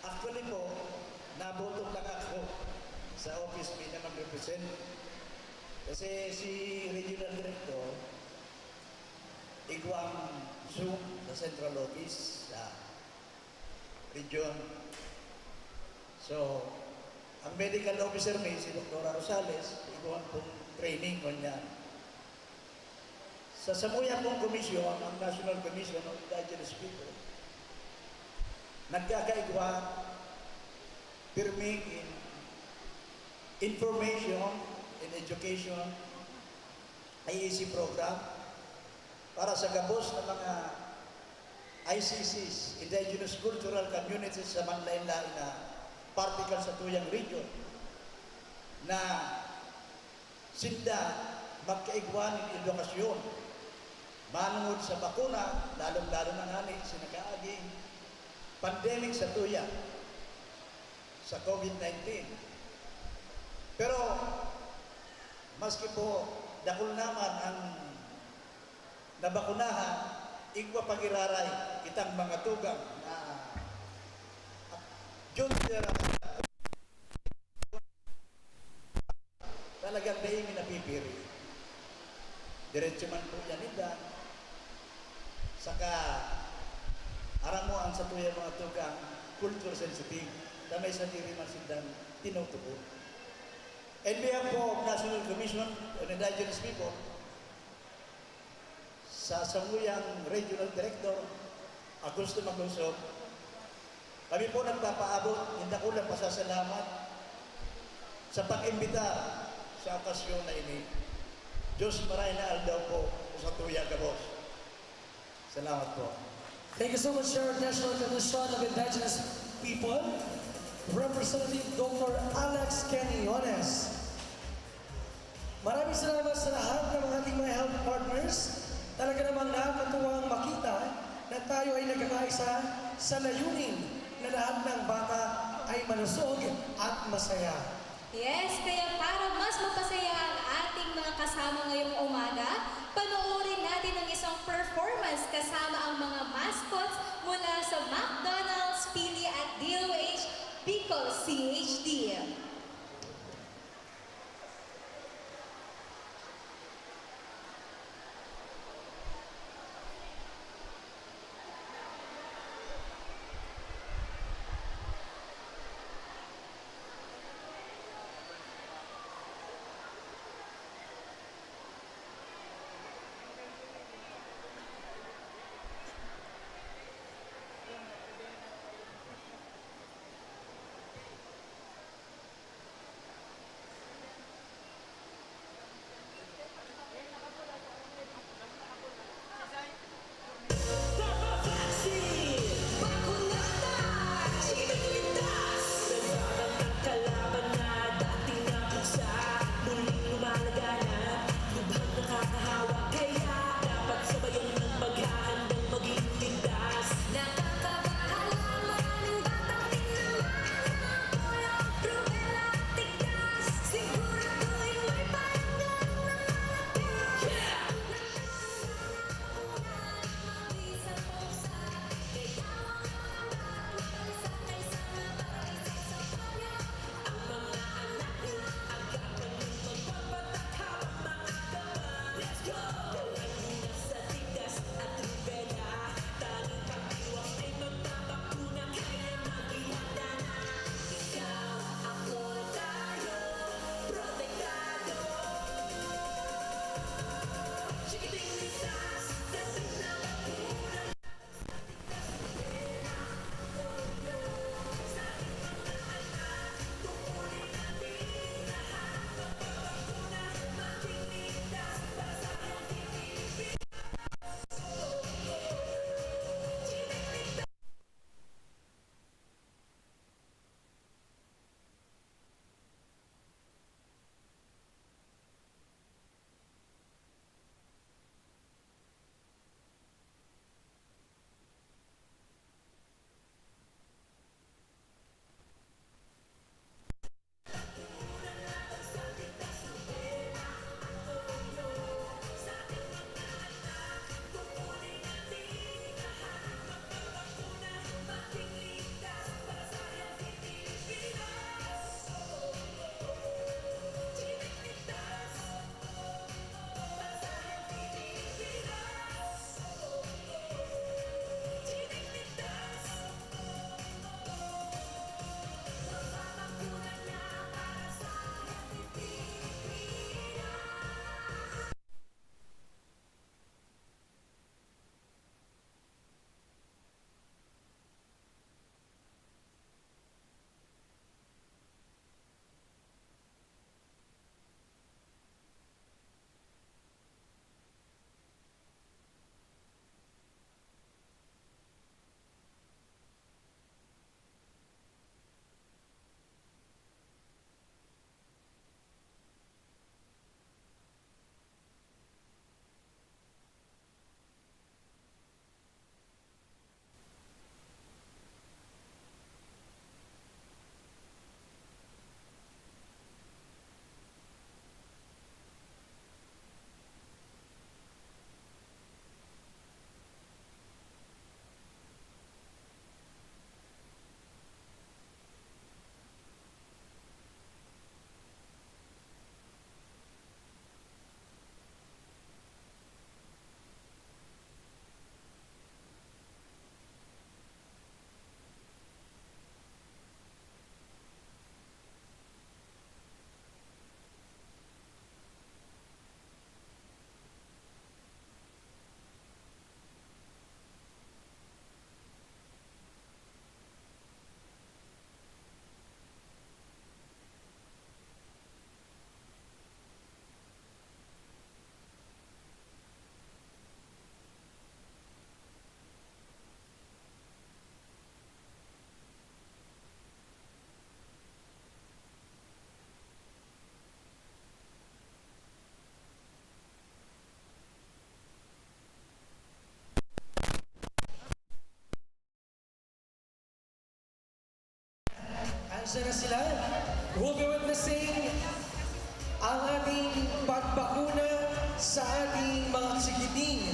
Speaker 20: Actually po, naboto lang ako sa office may na mag-represent. Kasi si Regional Director, igwang Zoom sa Central Office sa region. So, ang medical officer may si Dr. Rosales, igwang pong training ko niya. Sa Samuyang pong komisyon, ang National Commission on Indigenous People, nagkakaigwa firming in information and education, IEC program, para sa gabos ng mga ICCs, Indigenous Cultural Communities sa manlain-lain na particle sa tuyang region, na sinda magkaigwan ng edukasyon, manungod sa bakuna, lalong-lalo na nani, sinakaaging pandemic sa tuya, sa COVID-19. Pero, maski po, dakul naman ang nabakunahan, igwa pagiraray kitang mga tugang na junter talagang daing napipiri. Diretso man po yan nila. Saka aram mo ang sa tuya mga tugang culture sensitive na may sa diri man sindang tinutubo. And behalf po of National Commission on Indigenous People, sa Samuyang Regional Director, Augusto Maglunsog, kami po nagpapaabot, hindi ko lang pasasalamat sa pag-imbita sa okasyon na ini. Diyos maray na aldaw po sa tuya gabos. Salamat po.
Speaker 14: Thank you so much, Sir. National Commission of Indigenous People, Representative Dr. Alex Kenny Yones. Maraming salamat sa lahat ng ating mga health partners. Talaga namang nakakatuwang makita na tayo ay nagkakaisa sa layunin na lahat ng bata ay malusog at masaya.
Speaker 11: Yes, kaya para mas mapasaya ang ating mga kasama ngayong umaga, panoorin natin ang isang performance kasama ang mga mascots mula sa McDonald's, Pili at DOH Bicol CHD.
Speaker 14: witnessing ang ating pagbakuna sa ating mga chikiting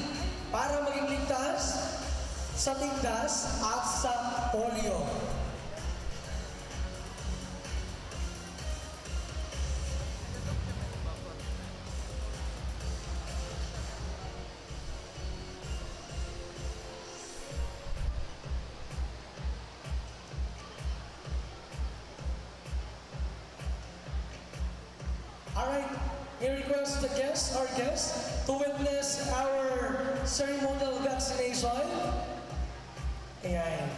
Speaker 14: para maging ligtas sa tigdas at sa polio. Alright, we request our guests to witness our ceremonial vaccination. Ayan.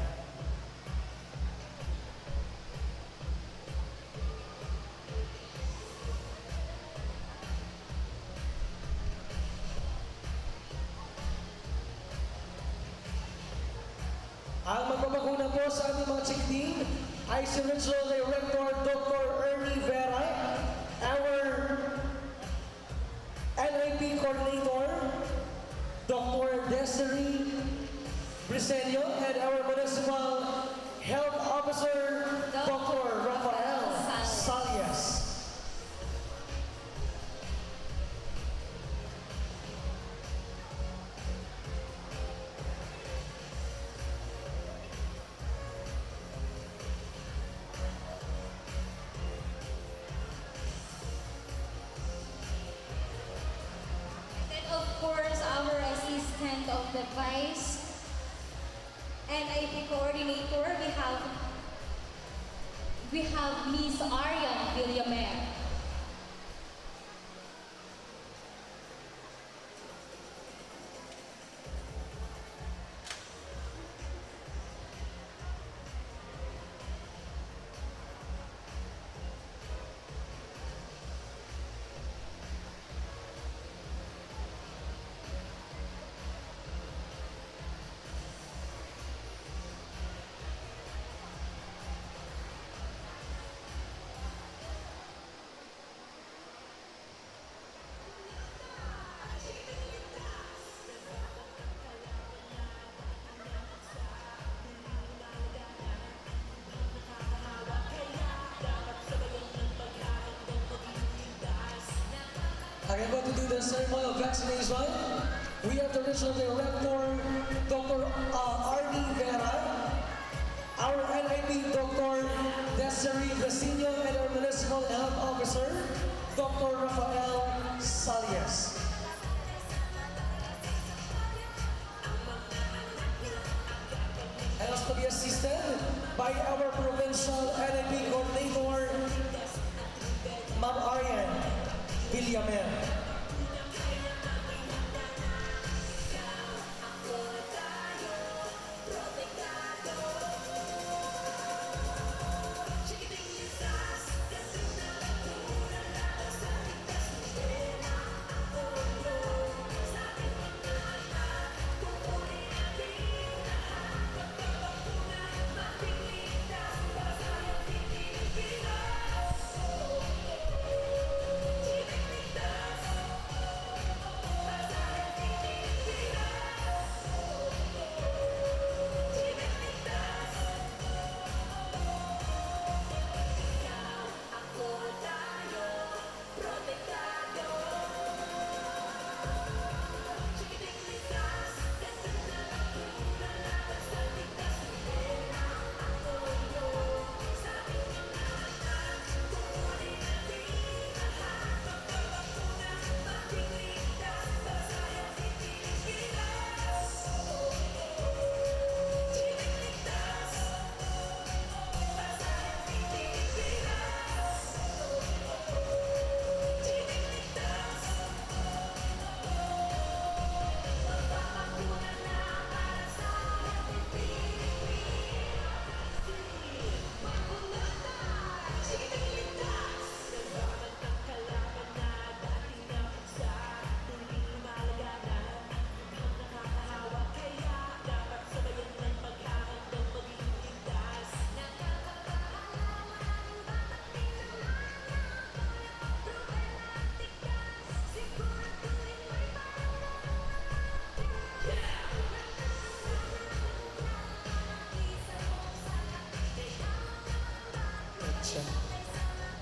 Speaker 14: Ang magbabakuna po sa ating mga chikiting ay si Regional Director Dr. Ernie Vera, our NIP Coordinator, Dr. Desiree Briseño, and our Municipal Health Officer, Dr. Rafael Salias.
Speaker 3: Of course, our assistant of the vice NIP coordinator, we have Miss Arian Villamer.
Speaker 14: I'm about to do the ceremonial vaccination. We have the Regional Director, Dr. Arnie Vera, our NIP Dr. Desiree Briseño, and our Municipal Health Officer, Dr. Rafael Salias. And also to be assisted by our Provincial NIP Coordinator, Ma'am Arian Villamer.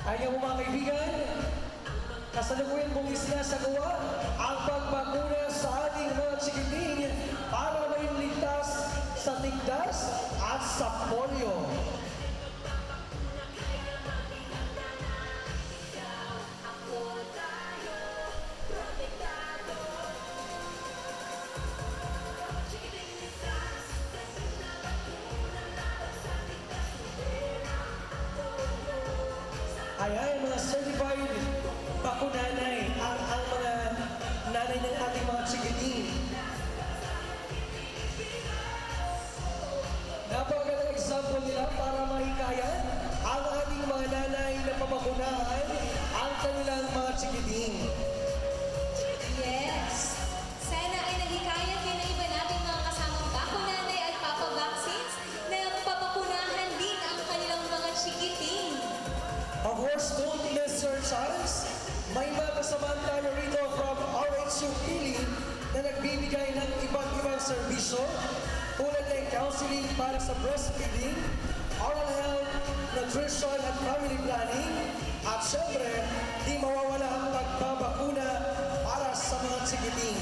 Speaker 14: Kaya mo mga kaibigan, kasalukuyan pong isinasagawa ang pagbakuna sa ating mga chikiting para may ligtas sa tigdas at sa polio. Ayan, mga certified bakunanay ang mga nanay ng ating mga chikiting. Napakagandang example nila para mahikayan ang ating mga nanay na pabakunahan ang kanilang mga chikiting.
Speaker 11: Yes! Sana ay nahikayat din ng iba nating mga kasamang bakunanay at papa-vaccines na papakunahan din ang kanilang mga chikiting.
Speaker 14: Of course, don't miss your chance. May mga kasamahan tayo rito from RHU Pili na nagbibigay ng iba't ibang serbisyo tulad ng counseling para sa breastfeeding, oral health, nutrition at family planning, at syempre, di mawawala ang pagbabakuna para sa mga chikiting.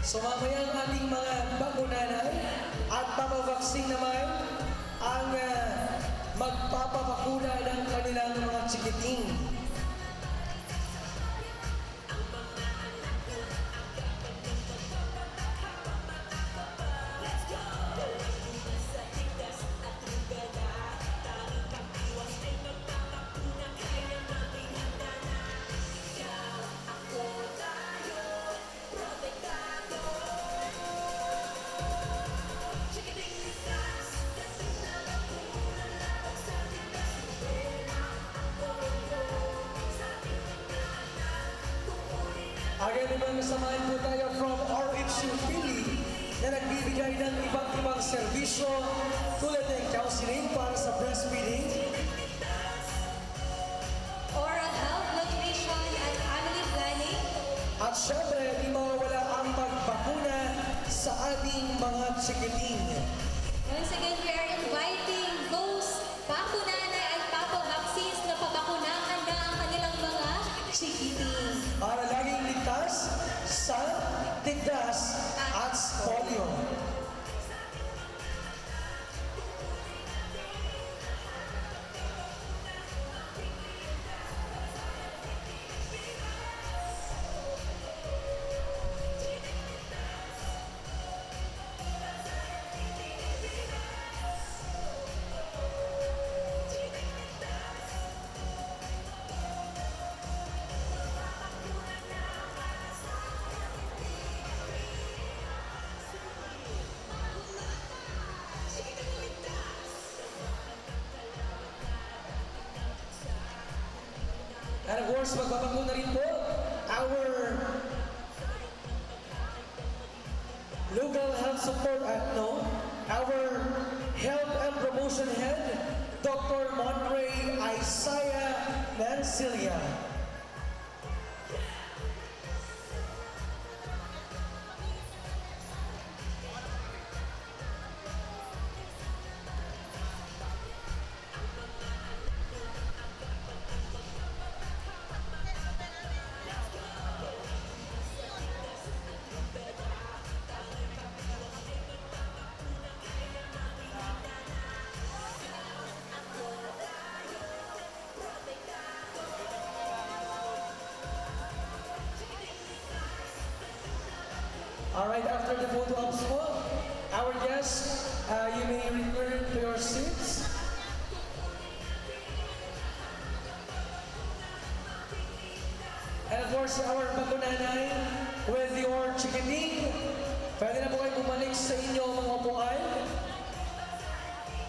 Speaker 14: So mamaya ang ating mga bakunanay at papavaksing naman ang magpapabakuna ng kanilang mga chikiting. Again, naman samahan po tayo from RHU Pili na nagbibigay ng iba't ibang serbisyo tulad ng counseling para sa breastfeeding,
Speaker 11: Oral health, nutrition, at family planning.
Speaker 14: at syempre, di mawawala ang pagbakuna sa ating mga chikiting.
Speaker 11: Once again, we are inviting those bakunanay at papa-vaccines na pabakunahan na ang kanilang mga chikiting.
Speaker 14: Para laging ligtas sa tigdas at polio. And of course, magbabakuna rin po our local health support our health and promotion head, Dr. Monray Isaiah Mancilia. Alright, after the photo ops po, our guests, you may return to your seats. And of course, our bakunanay with your chikiting, Pwede na po kayo bumalik sa inyong mga upuan.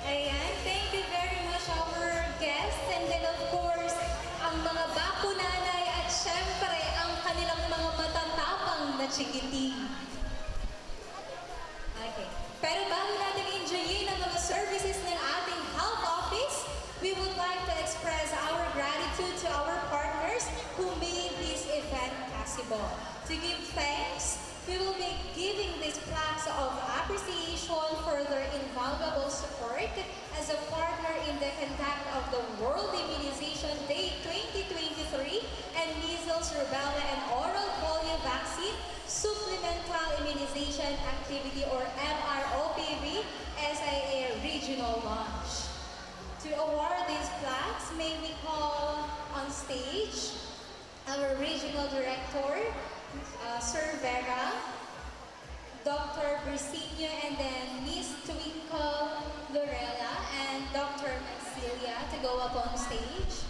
Speaker 11: Ayan, thank you very much our guests. And then of course, ang mga bakunanay at syempre ang kanilang mga matatapang na chikiting. Okay. Pero bago natin enjoyin ang mga services ng ating health office, we would like to express our gratitude to our partners who made this event possible. To give thanks, we will be giving these plaques of appreciation for their invaluable support as a partner in the conduct of the World Immunization Day 2023 and Measles, Rubella, and Oral Polio Vaccine Supplemental Immunization Activity or MROPV SIA Regional Launch. To award these plaques, may we call on stage our Regional Director, Sir Vera, Dr. Brisinho, and then Miss Twinkle Lorella and Dr. Mancilia to go up on stage.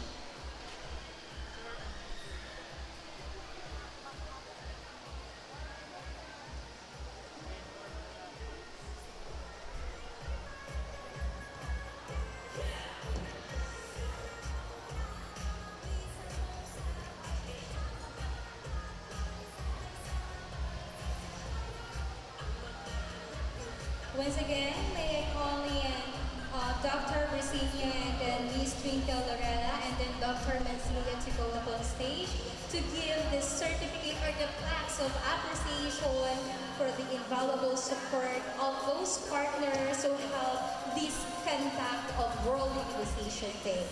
Speaker 11: Once again, may I call in Dr. Brisinho and then Miss Twinkle Lorella and then Dr. Mancilia to go up on stage to give the certificate or the plaques of appreciation for the invaluable support of those partners who help this conduct of World Immunization Day.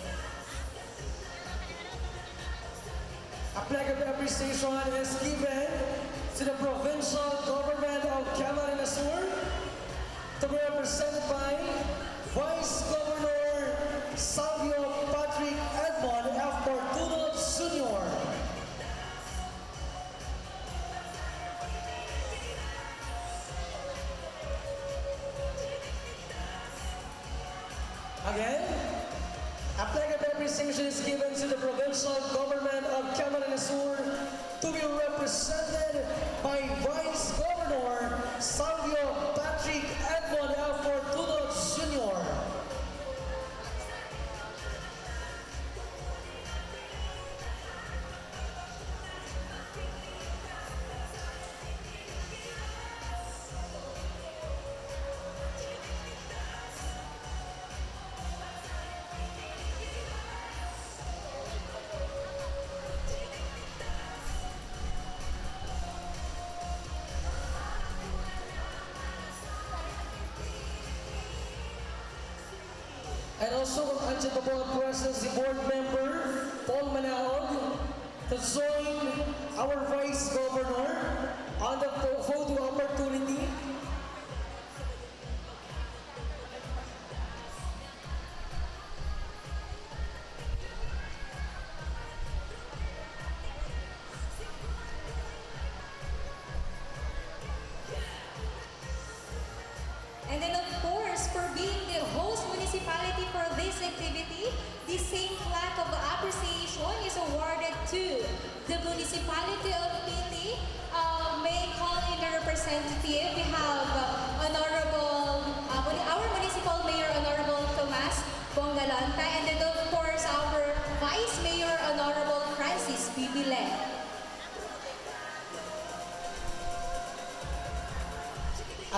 Speaker 14: A plaque of appreciation is given to the provincial government of Camarines Sur, to be represented by Vice Governor Salvio Patrick Edmond F. Fortuno Sr. Again, a plaque of appreciation is given to the provincial government of Camarines Sur, to be represented by Vice Governor Salvio Patrick Edmond F. Fortuno Sr. And also, andyan pa po ang present si Board Member Paul Manaog to join our Vice Governor on the photo opportunity.
Speaker 11: And then of course, for being the host municipality for this activity, the same plaque of appreciation is awarded to the municipality of Piti. May call in the representative. We have our municipal mayor, Honorable Tomas Bongalanta, and then of course our Vice Mayor, Honorable Francis Bibile.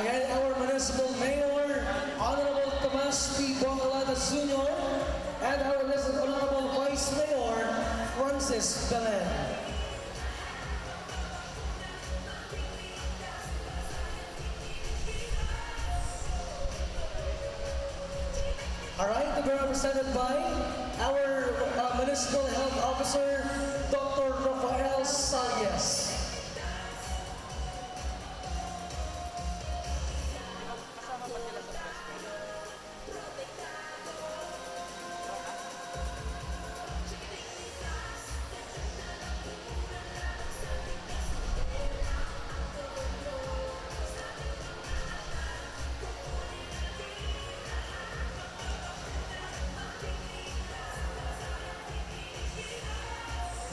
Speaker 14: Again, our municipal mayor, Honorable Tomas P. Bongalanta Sr., and our Honorable Vice Mayor, Francis Belen. Alright, to be represented by our Municipal Health Officer, Dr. Rafael Salles.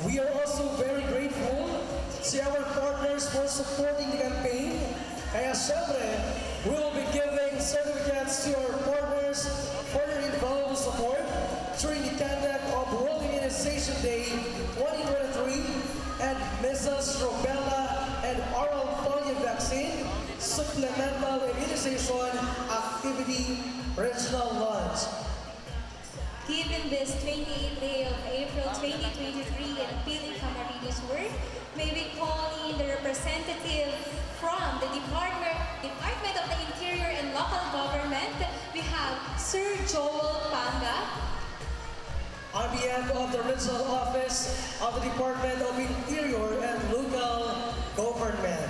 Speaker 14: We are also very grateful to our partners for supporting the campaign Kaya syempre, we will be giving certificates to our partners for their invaluable support during the conduct of World Immunization Day 2023 and measles, rubella, and oral polio vaccine supplemental immunization activity regional launch.
Speaker 3: Given this 28th day of April 2023 and appealing Camarines Word, may we call in the representative from the Department of the Interior and Local Government. We have Sir Joel Panga.
Speaker 14: On behalf of the Regional Office of the Department of Interior and Local Government.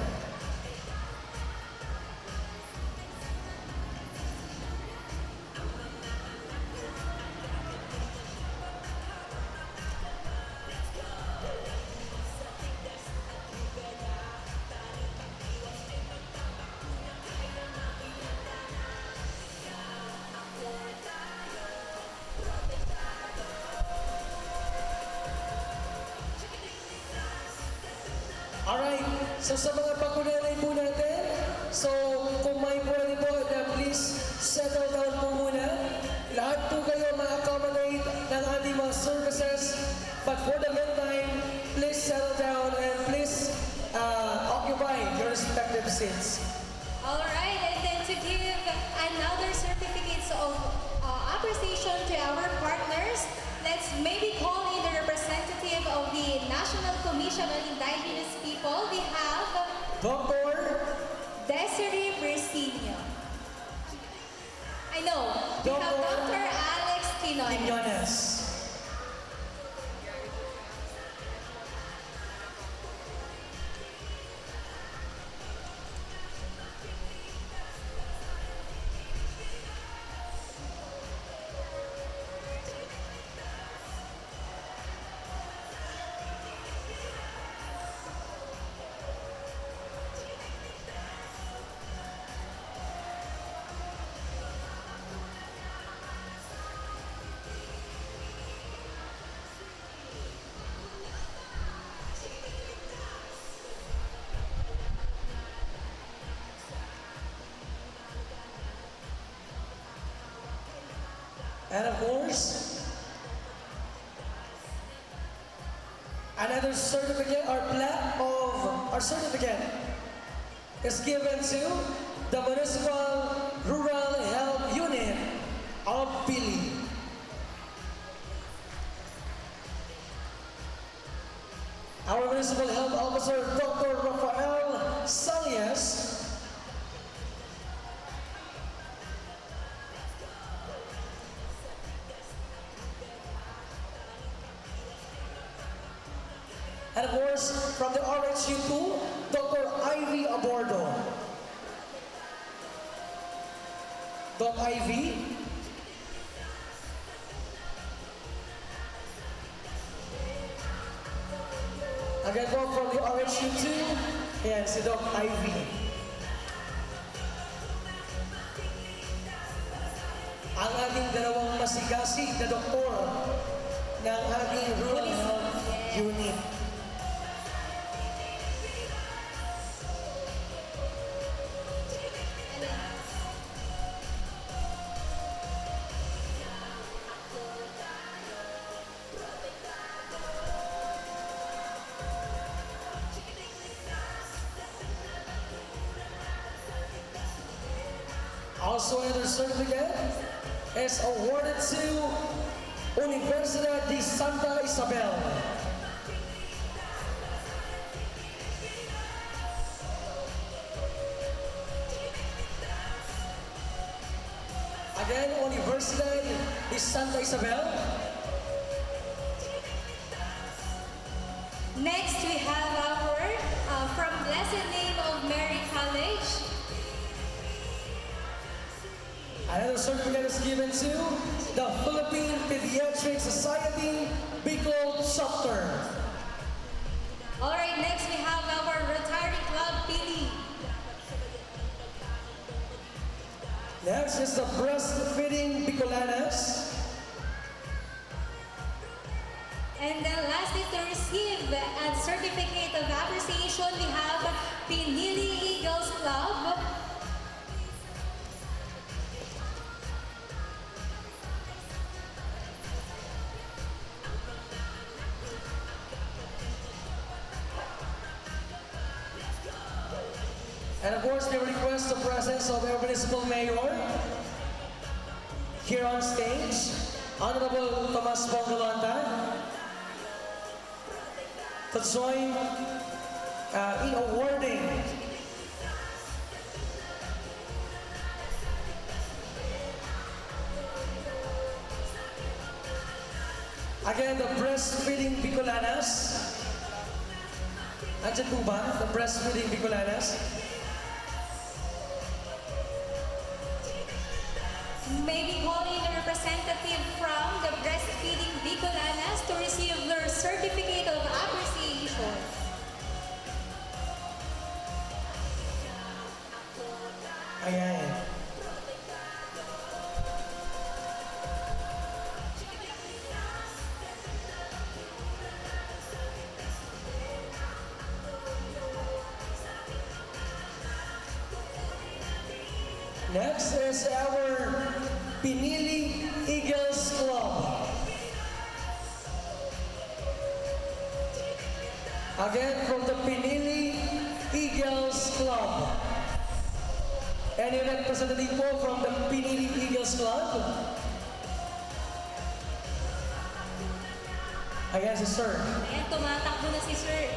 Speaker 14: Alright, so sa mga pakunanay po natin, so kung may pwede po na please settle down po muna. Lahat po kayo ma-accommodate ng ating mga services. But for the meantime, please settle down and please occupy your respective seats.
Speaker 3: Alright, and then to give another certificates of appreciation to our partners, let's maybe call in the representative of the National Commission on Indigenous People. We have
Speaker 14: Dr.
Speaker 3: Desiree Bersinio. I know, we have Dr. Alex Quinones.
Speaker 14: Quinones. And of course, another certificate or plaque of our certificate is given to the Municipal Rural Health Unit of Pili. Our Municipal Health Officer, Dr. Rafael Salias, and of course, from the RHU2, Dr. Ivy Abordo. Doc Ivy. Again po from the RHU2, ayan si Doc Ivy. Ang ating dalawang masigasig na doktor ng ating Rural Health Unit. Also, another certificate is awarded to Universidad de Santa Isabel. Again, Universidad de Santa Isabel.
Speaker 3: Next, we have our from Blessed Name of Mary College.
Speaker 14: Another certificate is given to the Philippine Pediatric Society Bicol Chapter.
Speaker 3: Alright, next we have our Rotary Club Pili.
Speaker 14: Next is the Breastfeeding Bicolanas.
Speaker 11: And then lastly, to receive a certificate of appreciation, we have Pinili Eagles Club.
Speaker 8: And of course, we request the presence of our Municipal Mayor here on stage, Honorable Tomas Bongalonta, to join in awarding again the breastfeeding Bicolanas. Andiyan po ba? The breastfeeding Bicolanas?
Speaker 11: May we call in a representative from the Breastfeeding Bicolanas to receive their certificate of appreciation.
Speaker 8: Ayan. Next is our Pinili Eagles Club. Again, from the Pinili Eagles Club. Any representative po from the Pinili Eagles Club? Ayan si Sir.
Speaker 11: Ayan, tumatakbo na si Sir.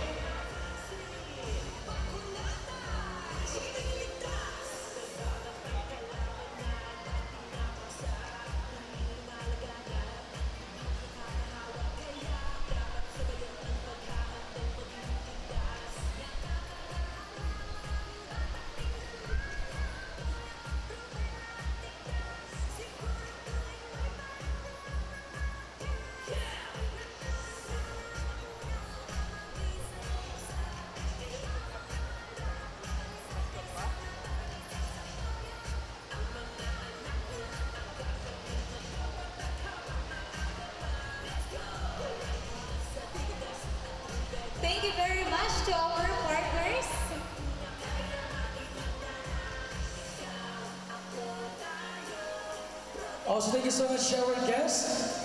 Speaker 11: Thank you very much to our partners.
Speaker 8: Also, thank you so much to our guests.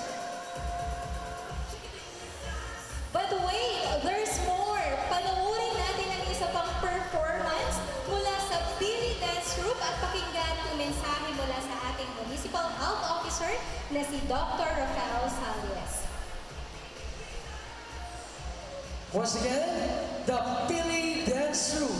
Speaker 11: But wait, there's more. Panoorin natin ang isa pang performance mula sa Pili Dance Group at pakinggan ang mensahe mula sa ating Municipal Health Officer na si Dr. Rafael Salles.
Speaker 8: Once again, the Pili Dance Group.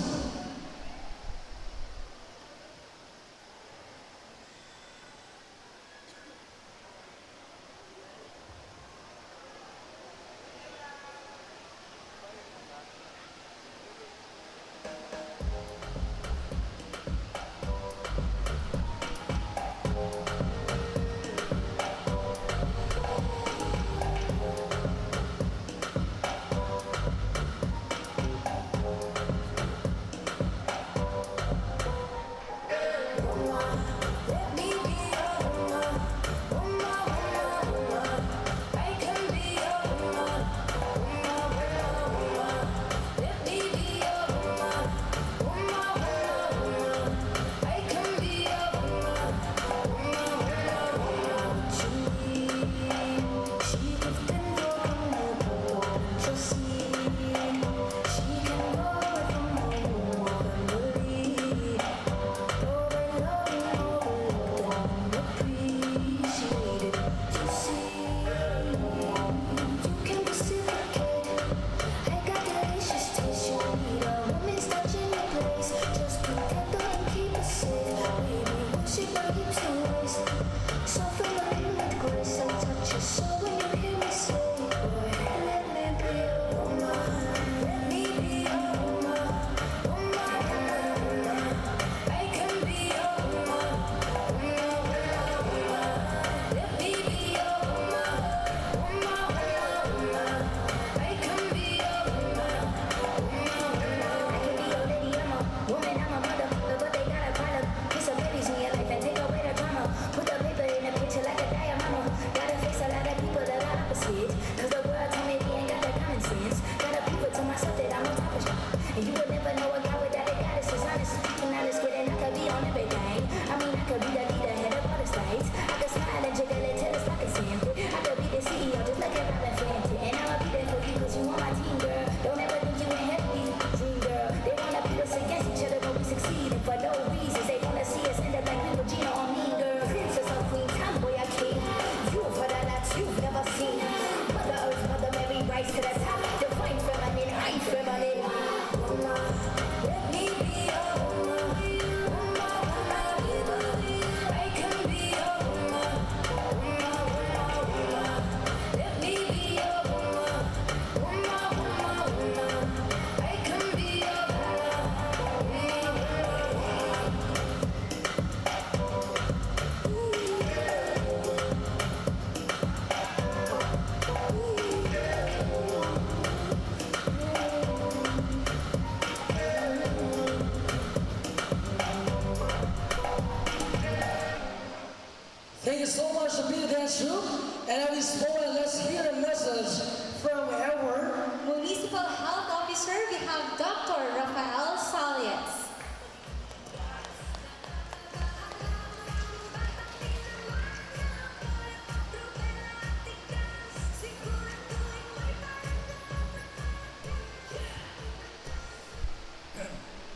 Speaker 14: Thank you so much to be that troop. And at this moment, let's hear a message from our
Speaker 11: Municipal Health Officer, we have Dr. Rafael Salias.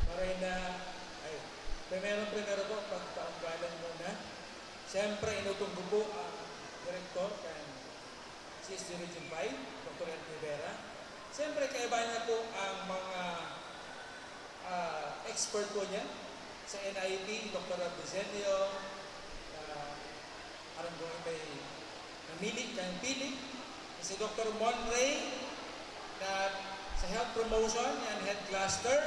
Speaker 21: Marina, ay, primero po, pagkaunggalan muna. Siyempre, inutung ko po ang Director kan CSD Region 5, Dr. Ed Rivera. Siyempre, kaibahan na po ang mga expert po niya sa NIT, Dr. Abdizenio, alam ko may namili, kang pili, si Dr. Monray, na sa health promotion, yan head cluster.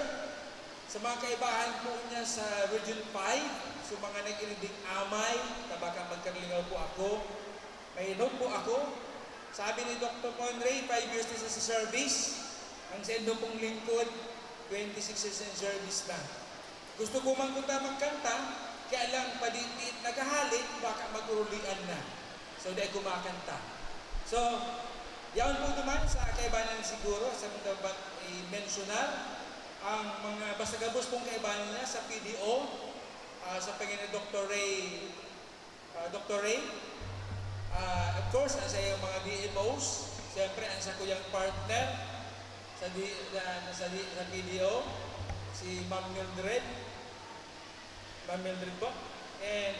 Speaker 21: Sa mga kaibahan po niya sa Region 5, so mga nag-ininding amay, na baka magkalingaw po ako, may note po ako. Sabi ni Dr. Monray, 5 years na sa service. Ang sendo pong lingkod, 26 years in service na. Gusto ko man kung magkanta, kaya lang padit-it nagahalik, baka magurulian na. So, dahil kumakanta. So, yaon po naman sa kaibahan siguro, sa mga i-mentionar, ang mga basagabos pong kaibahan niya sa PDO, sa Panginoon Dr. Ray, of course, ang sa iyong mga DMOs, siyempre, ang sa kuyang partner sa PDO, si Ma'am Mildred po, and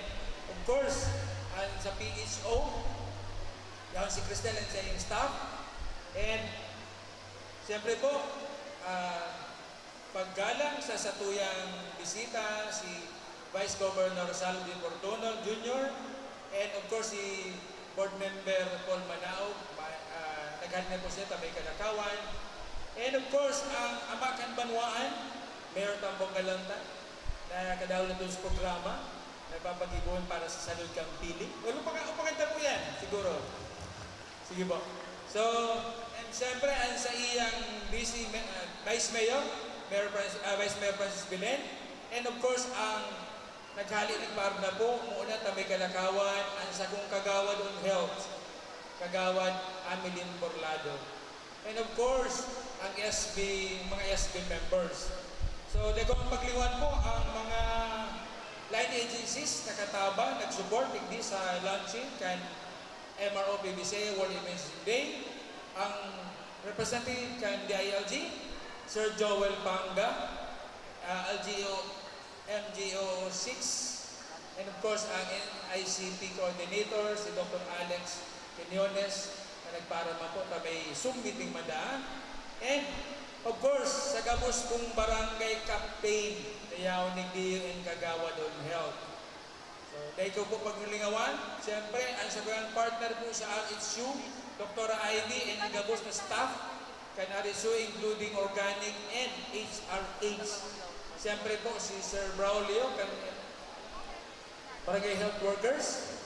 Speaker 21: of course, ang sa PHO, yan si Cristel and sa iyong staff, and siyempre po, paggalang sa satuyang bisita, si Vice Governor Salvi Portono Jr., and of course, si Board Member Paul Manao, naghanin po siya, Tabay Kalakawan, and of course, ang Amakan Banwaan, Mayor Tambong Galanta, na kadahol na doon sa programa, nagpapag-ibon para sa Salud Kang Pili. Upakanta po yan, siguro. Sige po. So, and siyempre, ang sa iyang Vice Mayor, Vice Mayor Francis Belen, and of course, ang naghali nagparab na po, muna Tabay Kalakawan, ang Sagong Kagawad on Health, Kagawad Amelin Borlado. And of course, ang mga SB members. So, dahil kung pagliwan po, ang mga line agencies na kataba, nag-support hindi sa launching kan MRO PBC World Emergency Day, ang representative kan DILG, Sir Joel Panga, MGO 6, and of course, ang NICP coordinator, si Dr. Alex Quinones, na nagparama po, may Zoom meeting madaan. And, of course, sa gabos pong barangay campaign, tayaw ni DUN Kagawad on Health. So, dahil ko po paglingawan, siyempre, ang sagang partner po sa RHU, Dr. Ivy, and ang gabos na staff, kan RHU, including organic and HRH. Siyempre po, si Sir Braulio, kan barangay health workers,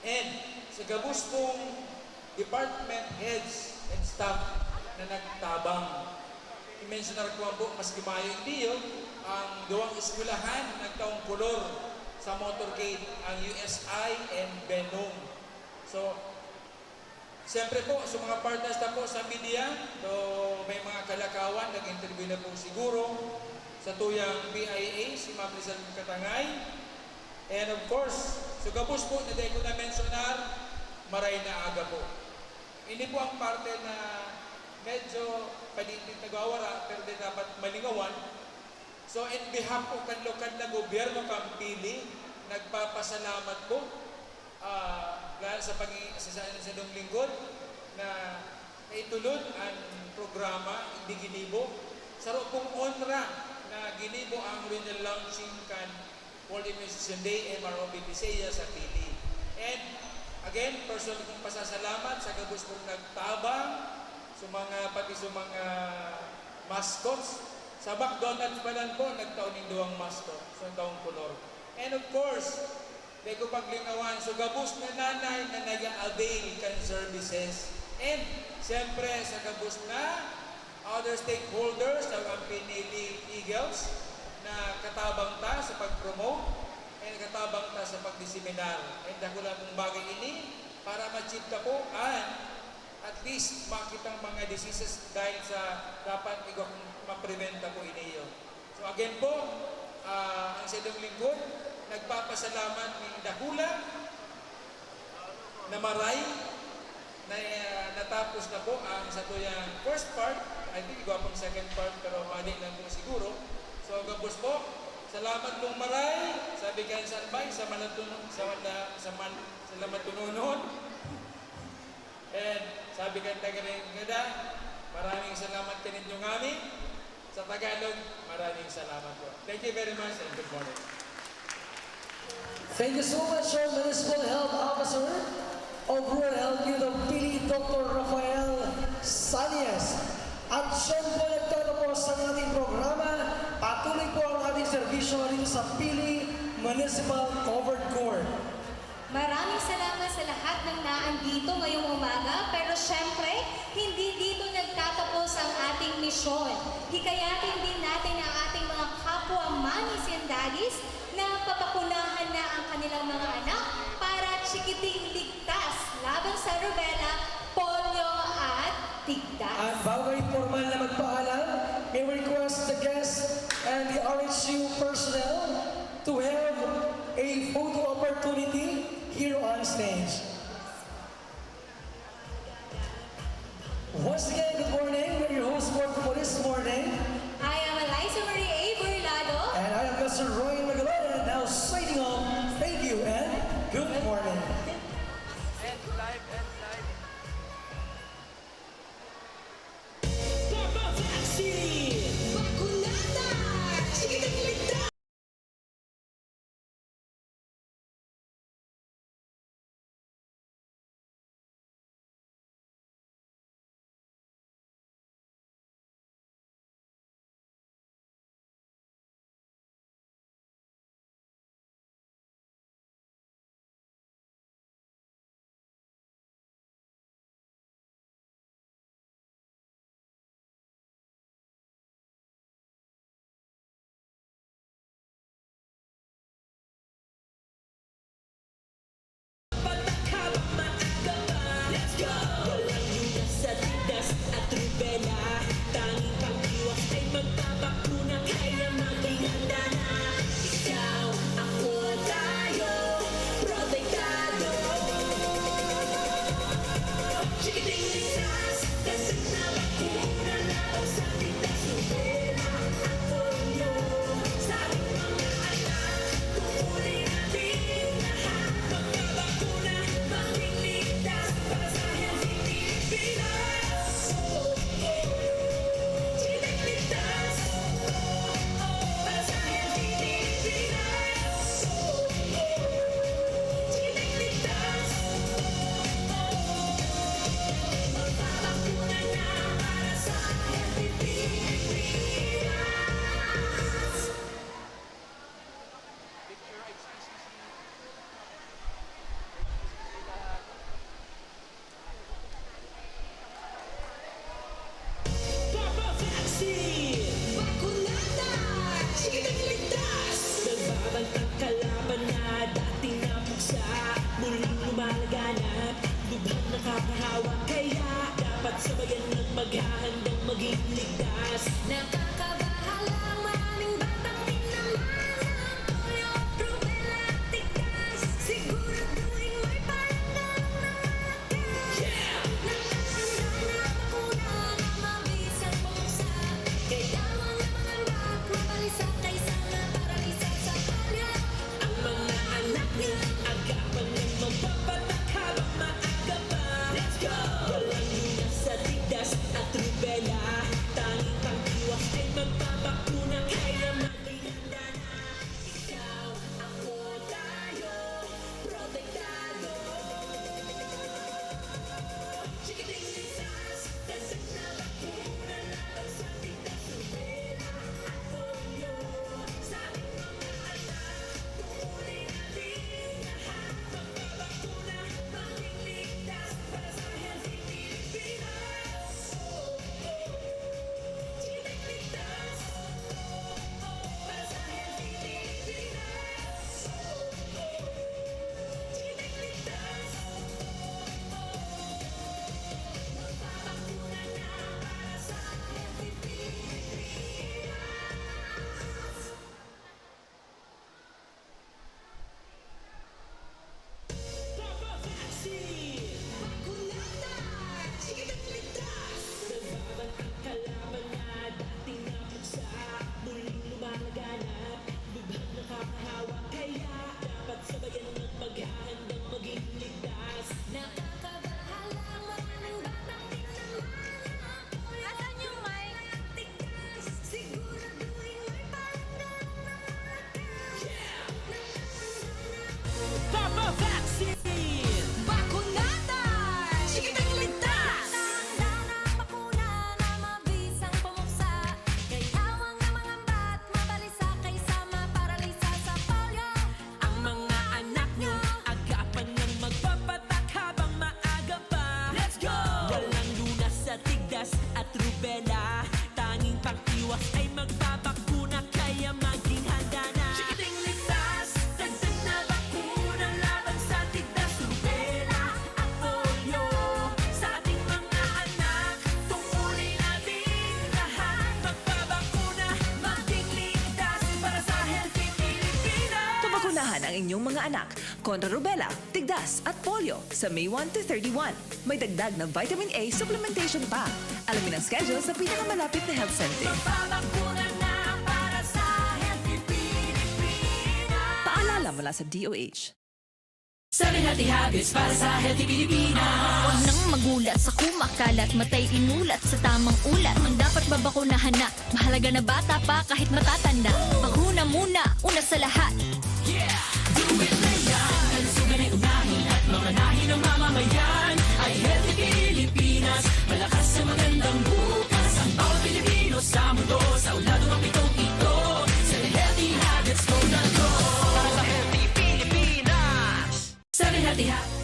Speaker 21: and sa gabos pong department heads and staff na nagtabang. I-mentionar ko po, mas kimayo hindi yun, ang gawang eskulahan nagtaong kulor sa motorcade, ang USI and Benung. So, siyempre po, sa mga partners na po sa media, so may mga kalakawan, nag-interview na po siguro, sa tuyang BIA, si Ma'am Rizal Katangay, and of course, sa gabos po, na dahil ko na mentionar, maray na aga po. Hindi po ang parte na medyo palitin nagawara, pero di dapat malingawan. So, in behalf po kan lokal na gobyerno kang pili, nagpapasalamat po sa pag-iisasaan lingkod na naitulod ang programa, hindi ginibo. Saro pong onra na ginibo ang renal launching kan World Emergency Day MRO PBC sa pili. And again, personal kong pasasalamat sa gabos pong nagtabang, pati sa mga mascots. Sa McDonald's pa lang po, nagtaon ng duwang mascot. So, taong kolor. And of course, may ko paglingawan, so gabos na nanay na nag-avail kan services. And, siyempre, sa gabos na other stakeholders, ang pinili Eagles, na katabang ta sa pag-promote, and katabang ta sa pag-disipline seminar. And ako lang kung bagay ini para ma-achieve ka po and at least makita ang mga diseases dahil sa dapat ikaw kung ma-prevent ako ini yun. So again po, ang sa inyong lingkod, nagpapasalamat ni Dakula na maray na natapos na po ang sa tuyang first part. I think ikaw pang second part pero mali lang po siguro. So gabos po, salamat pong maray sa bigay sa albay, sa matununon. And sabi ka tagaring gada, maraming salamat kaninyo amin. Sa Tagalog, maraming salamat po. Thank you very much and good morning.
Speaker 14: Thank you so much, Sir Municipal Health Officer of Rural Health Unit of Pili, Dr. Rafael Salias. At siya po nagtatapos sa ating programa. Patuloy po ang ating serbisyo dito sa Pili Municipal Covered Court.
Speaker 11: Maraming salamat sa lahat ng naandito ngayong umaga, pero syempre, hindi dito nagtatapos ang ating misyon. Hikayatin din natin ang ating mga kapwa mamis and daddies na papakunahan na ang kanilang mga anak para chikiting ligtas laban sa rubella, polio at tigdas.
Speaker 14: At bago kayo formal na magpaalam, may request the guests and the RHU personnel to have a photo opportunity here on stage. Once again, good morning. We're your host for this morning.
Speaker 11: I am Eliza Marie A. Burlado.
Speaker 14: And I am Mr. Roy Magalona. Now signing off. Thank you and good morning.
Speaker 2: Papa Vaccine! Bakunada! Chikiting ligtas! Let's go! Walang lunas sa tigdas at rubella. Tanging pag-iwas ay magpapakuna, kaya maging handa na. Ikaw, ako, tayo, protektado. Chikiting ligtas, dasig na bakuna laban sa tigdas, rubella at polio. Sa ating mga anak, kukunin natin lahat. Magpapakuna, maging ligtas para sa healthy Pilipinas. Chikiting ligtas para sa healthy Pilipinas. Chikiting ligtas, magpapakuna na para sa healthy Pilipinas. Papa Vaccine! Bakunada! Chikiting ligtas! Nagbabantang kalaban na dating napugsa, muling lumalaganap, lubhang nakakahawa, kaya dapat sabayan ng maghahandang maging ligtas. Nakakabahala, maraming batang tinamaan ng polio, rubella at tigdas. Siguraduhin may palangalang na malaki. Yeah! Nakahanda na bakuna na mabisang buksa. Kailangan na maganda, mabalisa kaysa na paralisa sa polio. Ang mga anak niya, agapan ng magpapatak habang maaga pa. Let's go! Walang lunas sa tigdas at rubella. Tanging pag-iwas ay
Speaker 1: ang inyong mga anak kontra rubella, tigdas at polio sa May 1 to 31. May dagdag na vitamin A supplementation pa. Alamin ang schedule sa pinakamalapit na health center.
Speaker 2: Magpapakuna na para sa Healthy Pilipinas.
Speaker 1: Paalala mula sa DOH.
Speaker 2: 7 Healthy Habits para sa Healthy Pilipinas.
Speaker 11: Huwag nang magulat sa kumakalat, matay inulat sa tamang ulat. Ang dapat babakunahan na, mahalaga na bata pa kahit matatanda. Bakuna muna, una sa lahat.
Speaker 2: Yeah! Do it na yan! Kalusugan ay unahin at mga nahin ng mamamayan ay Healthy Pilipinas. Malakas sa magandang bukas. Ang bawat Pilipino sa mundo, sa uladong ang pitong ito. 7 Healthy Habits ko na to. Para sa Healthy Pilipinas. 7 Healthy Habits.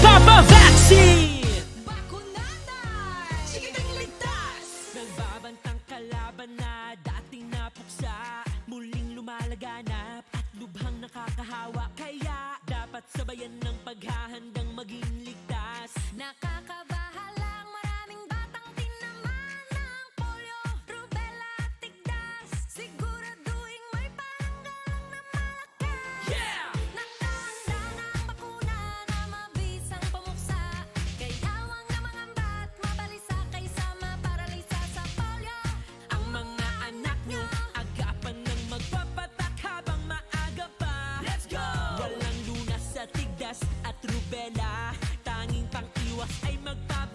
Speaker 2: Papa Vaccine! Bakunada! Sige kang ligtas! Nagbabantang kalaban na dating napuksa. Muling lumalaganap at lubhang nakakahawa. Kaya dapat sabayan ng paghahandang maging ligtas.
Speaker 11: Nakakabahalang maraming batang tinamaan ng polio, rubella, tigdas. Siguraduhin may paranggalang na malakas.
Speaker 2: Yeah!
Speaker 11: Nakahanda na ang bakuna na mabisang pamuksa. Kaya huwag na mangambat, mabalisa kaysa maparalisa sa polio.
Speaker 2: Ang mga anak nyo, agapan ng magpapatak habang maaga pa. Let's go! Walang lunas sa tigdas at rubella. Tanging pang-iwas ay magpapatak.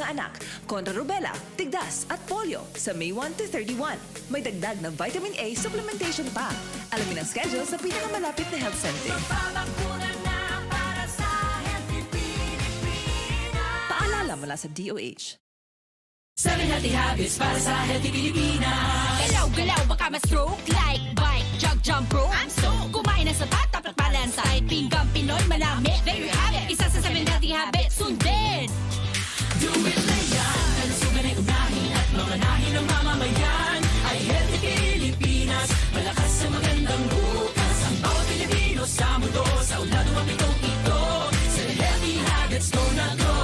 Speaker 1: mga anak, kontra rubella, tigdas at polio sa May 1 to 31. May dagdag na vitamin A supplementation pa. Alamin ang schedule sa pinakamalapit na health center.
Speaker 2: Papabakuna na para sa Healthy Pilipinas.
Speaker 1: Paalala mula sa DOH.
Speaker 2: 7 healthy habits para sa Healthy Pilipinas.
Speaker 11: Galaw-galaw, baka ma-stroke. Like, bike, jog, jump, rope. I'm so kumain ng sapat, tapat balance. Side, pinggang Pinoy, malami. There you have it. Isa sa 7 healthy habits, sundin.
Speaker 2: Do it na yan. Kalusugan ay unahin at mga nahin ng mamamayan ay Healthy Pilipinas. Malakas sa magandang bukas. Ang bawat Pilipino sa mundo sa uladong mapitong ito. Sa healthy habits, go na go.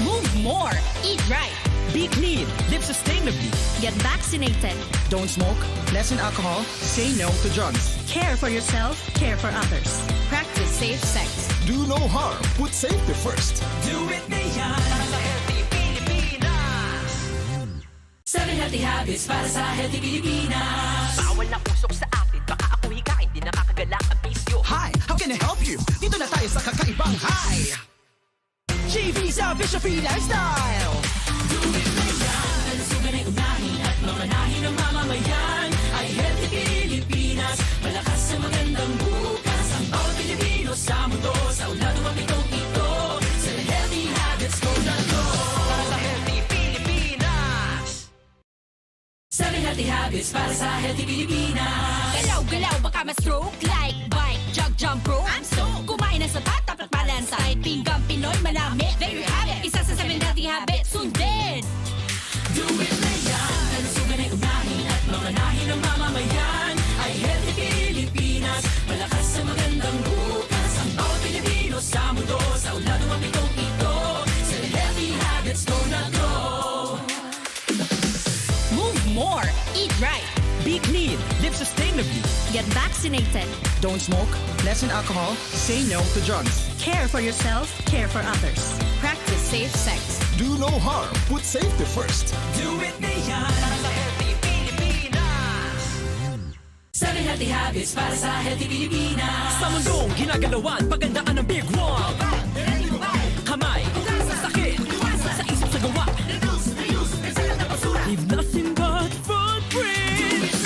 Speaker 11: Move more, eat right.
Speaker 10: Be clean, live sustainably.
Speaker 11: Get vaccinated.
Speaker 10: Don't smoke, lessen alcohol, say no to drugs.
Speaker 11: Care for yourself, care for others. Practice safe sex.
Speaker 4: Do no harm, put safety first.
Speaker 2: Do it na yan. Para sa Healthy Pilipinas. 7 healthy habits para sa Healthy Pilipinas.
Speaker 5: Bawal na usok sa atin, baka ako hikain, di nakakagala ang bisyo.
Speaker 10: Hi, how can I help you? Dito na tayo sa kakaibang high.
Speaker 5: JV sa Bishop Lifestyle.
Speaker 2: Do it na yan. Kalusugan ay unahin at mga nahin ng mamamayan ay Healthy Pilipinas. Malakas sa magandang bukas. Ang bawat Pilipino sa mundo sa uladong mapitong ito. Sa healthy habits, go na go.
Speaker 5: Para sa Healthy Pilipinas.
Speaker 2: 7 healthy habits para sa Healthy Pilipinas.
Speaker 11: Galaw-galaw, baka ma-stroke. Like, bike, jog, jump, rope. I'm so kumain ng sapat, tapat balance. Side, pinggang Pinoy, malami. There you have it. Isa sa 7 healthy habits, sundin.
Speaker 2: Do it na yan. Kalusugan ay unahin at mga nahin ng mamamayan ay Healthy Pilipinas. Malakas sa magandang bukas. Ang bawat Pilipino sa mundo sa uladong mapitong ito. Sa healthy habits, go na go.
Speaker 11: Move more, eat right.
Speaker 10: Be clean, live sustainably.
Speaker 11: Get vaccinated.
Speaker 10: Don't smoke, lessen alcohol, say no to drugs.
Speaker 11: Care for yourself, care for others. Practice safe sex.
Speaker 4: Do no harm, put safety first.
Speaker 2: Do it na yan.
Speaker 5: Para sa Healthy Pilipinas.
Speaker 2: 7 healthy habits para sa Healthy Pilipinas.
Speaker 5: Sa mundong ginagalawan, pagandaan ng big one. Kamay, sakit, sa isip sa gawa. Leave nothing but footprints.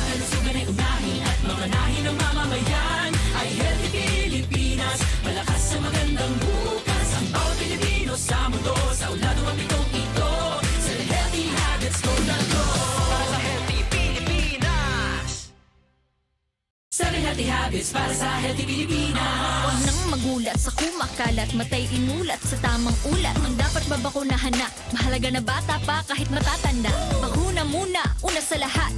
Speaker 2: Kalusugan ay unahin at mga nahin ng mamamayan ay Healthy Pilipinas. Malakas sa magandang bukas. Ang bawat Pilipino sa mundo sa uladong mapitong ito. Sa healthy habits, go na go.
Speaker 5: Para sa Healthy Pilipinas.
Speaker 2: 7 healthy habits para sa Healthy Pilipinas.
Speaker 11: Huwag nang magulat sa kumakalat, matay inulat sa tamang ulat. Ang dapat babakunahan na, mahalaga na bata pa kahit matatanda. Bakuna muna, una sa lahat.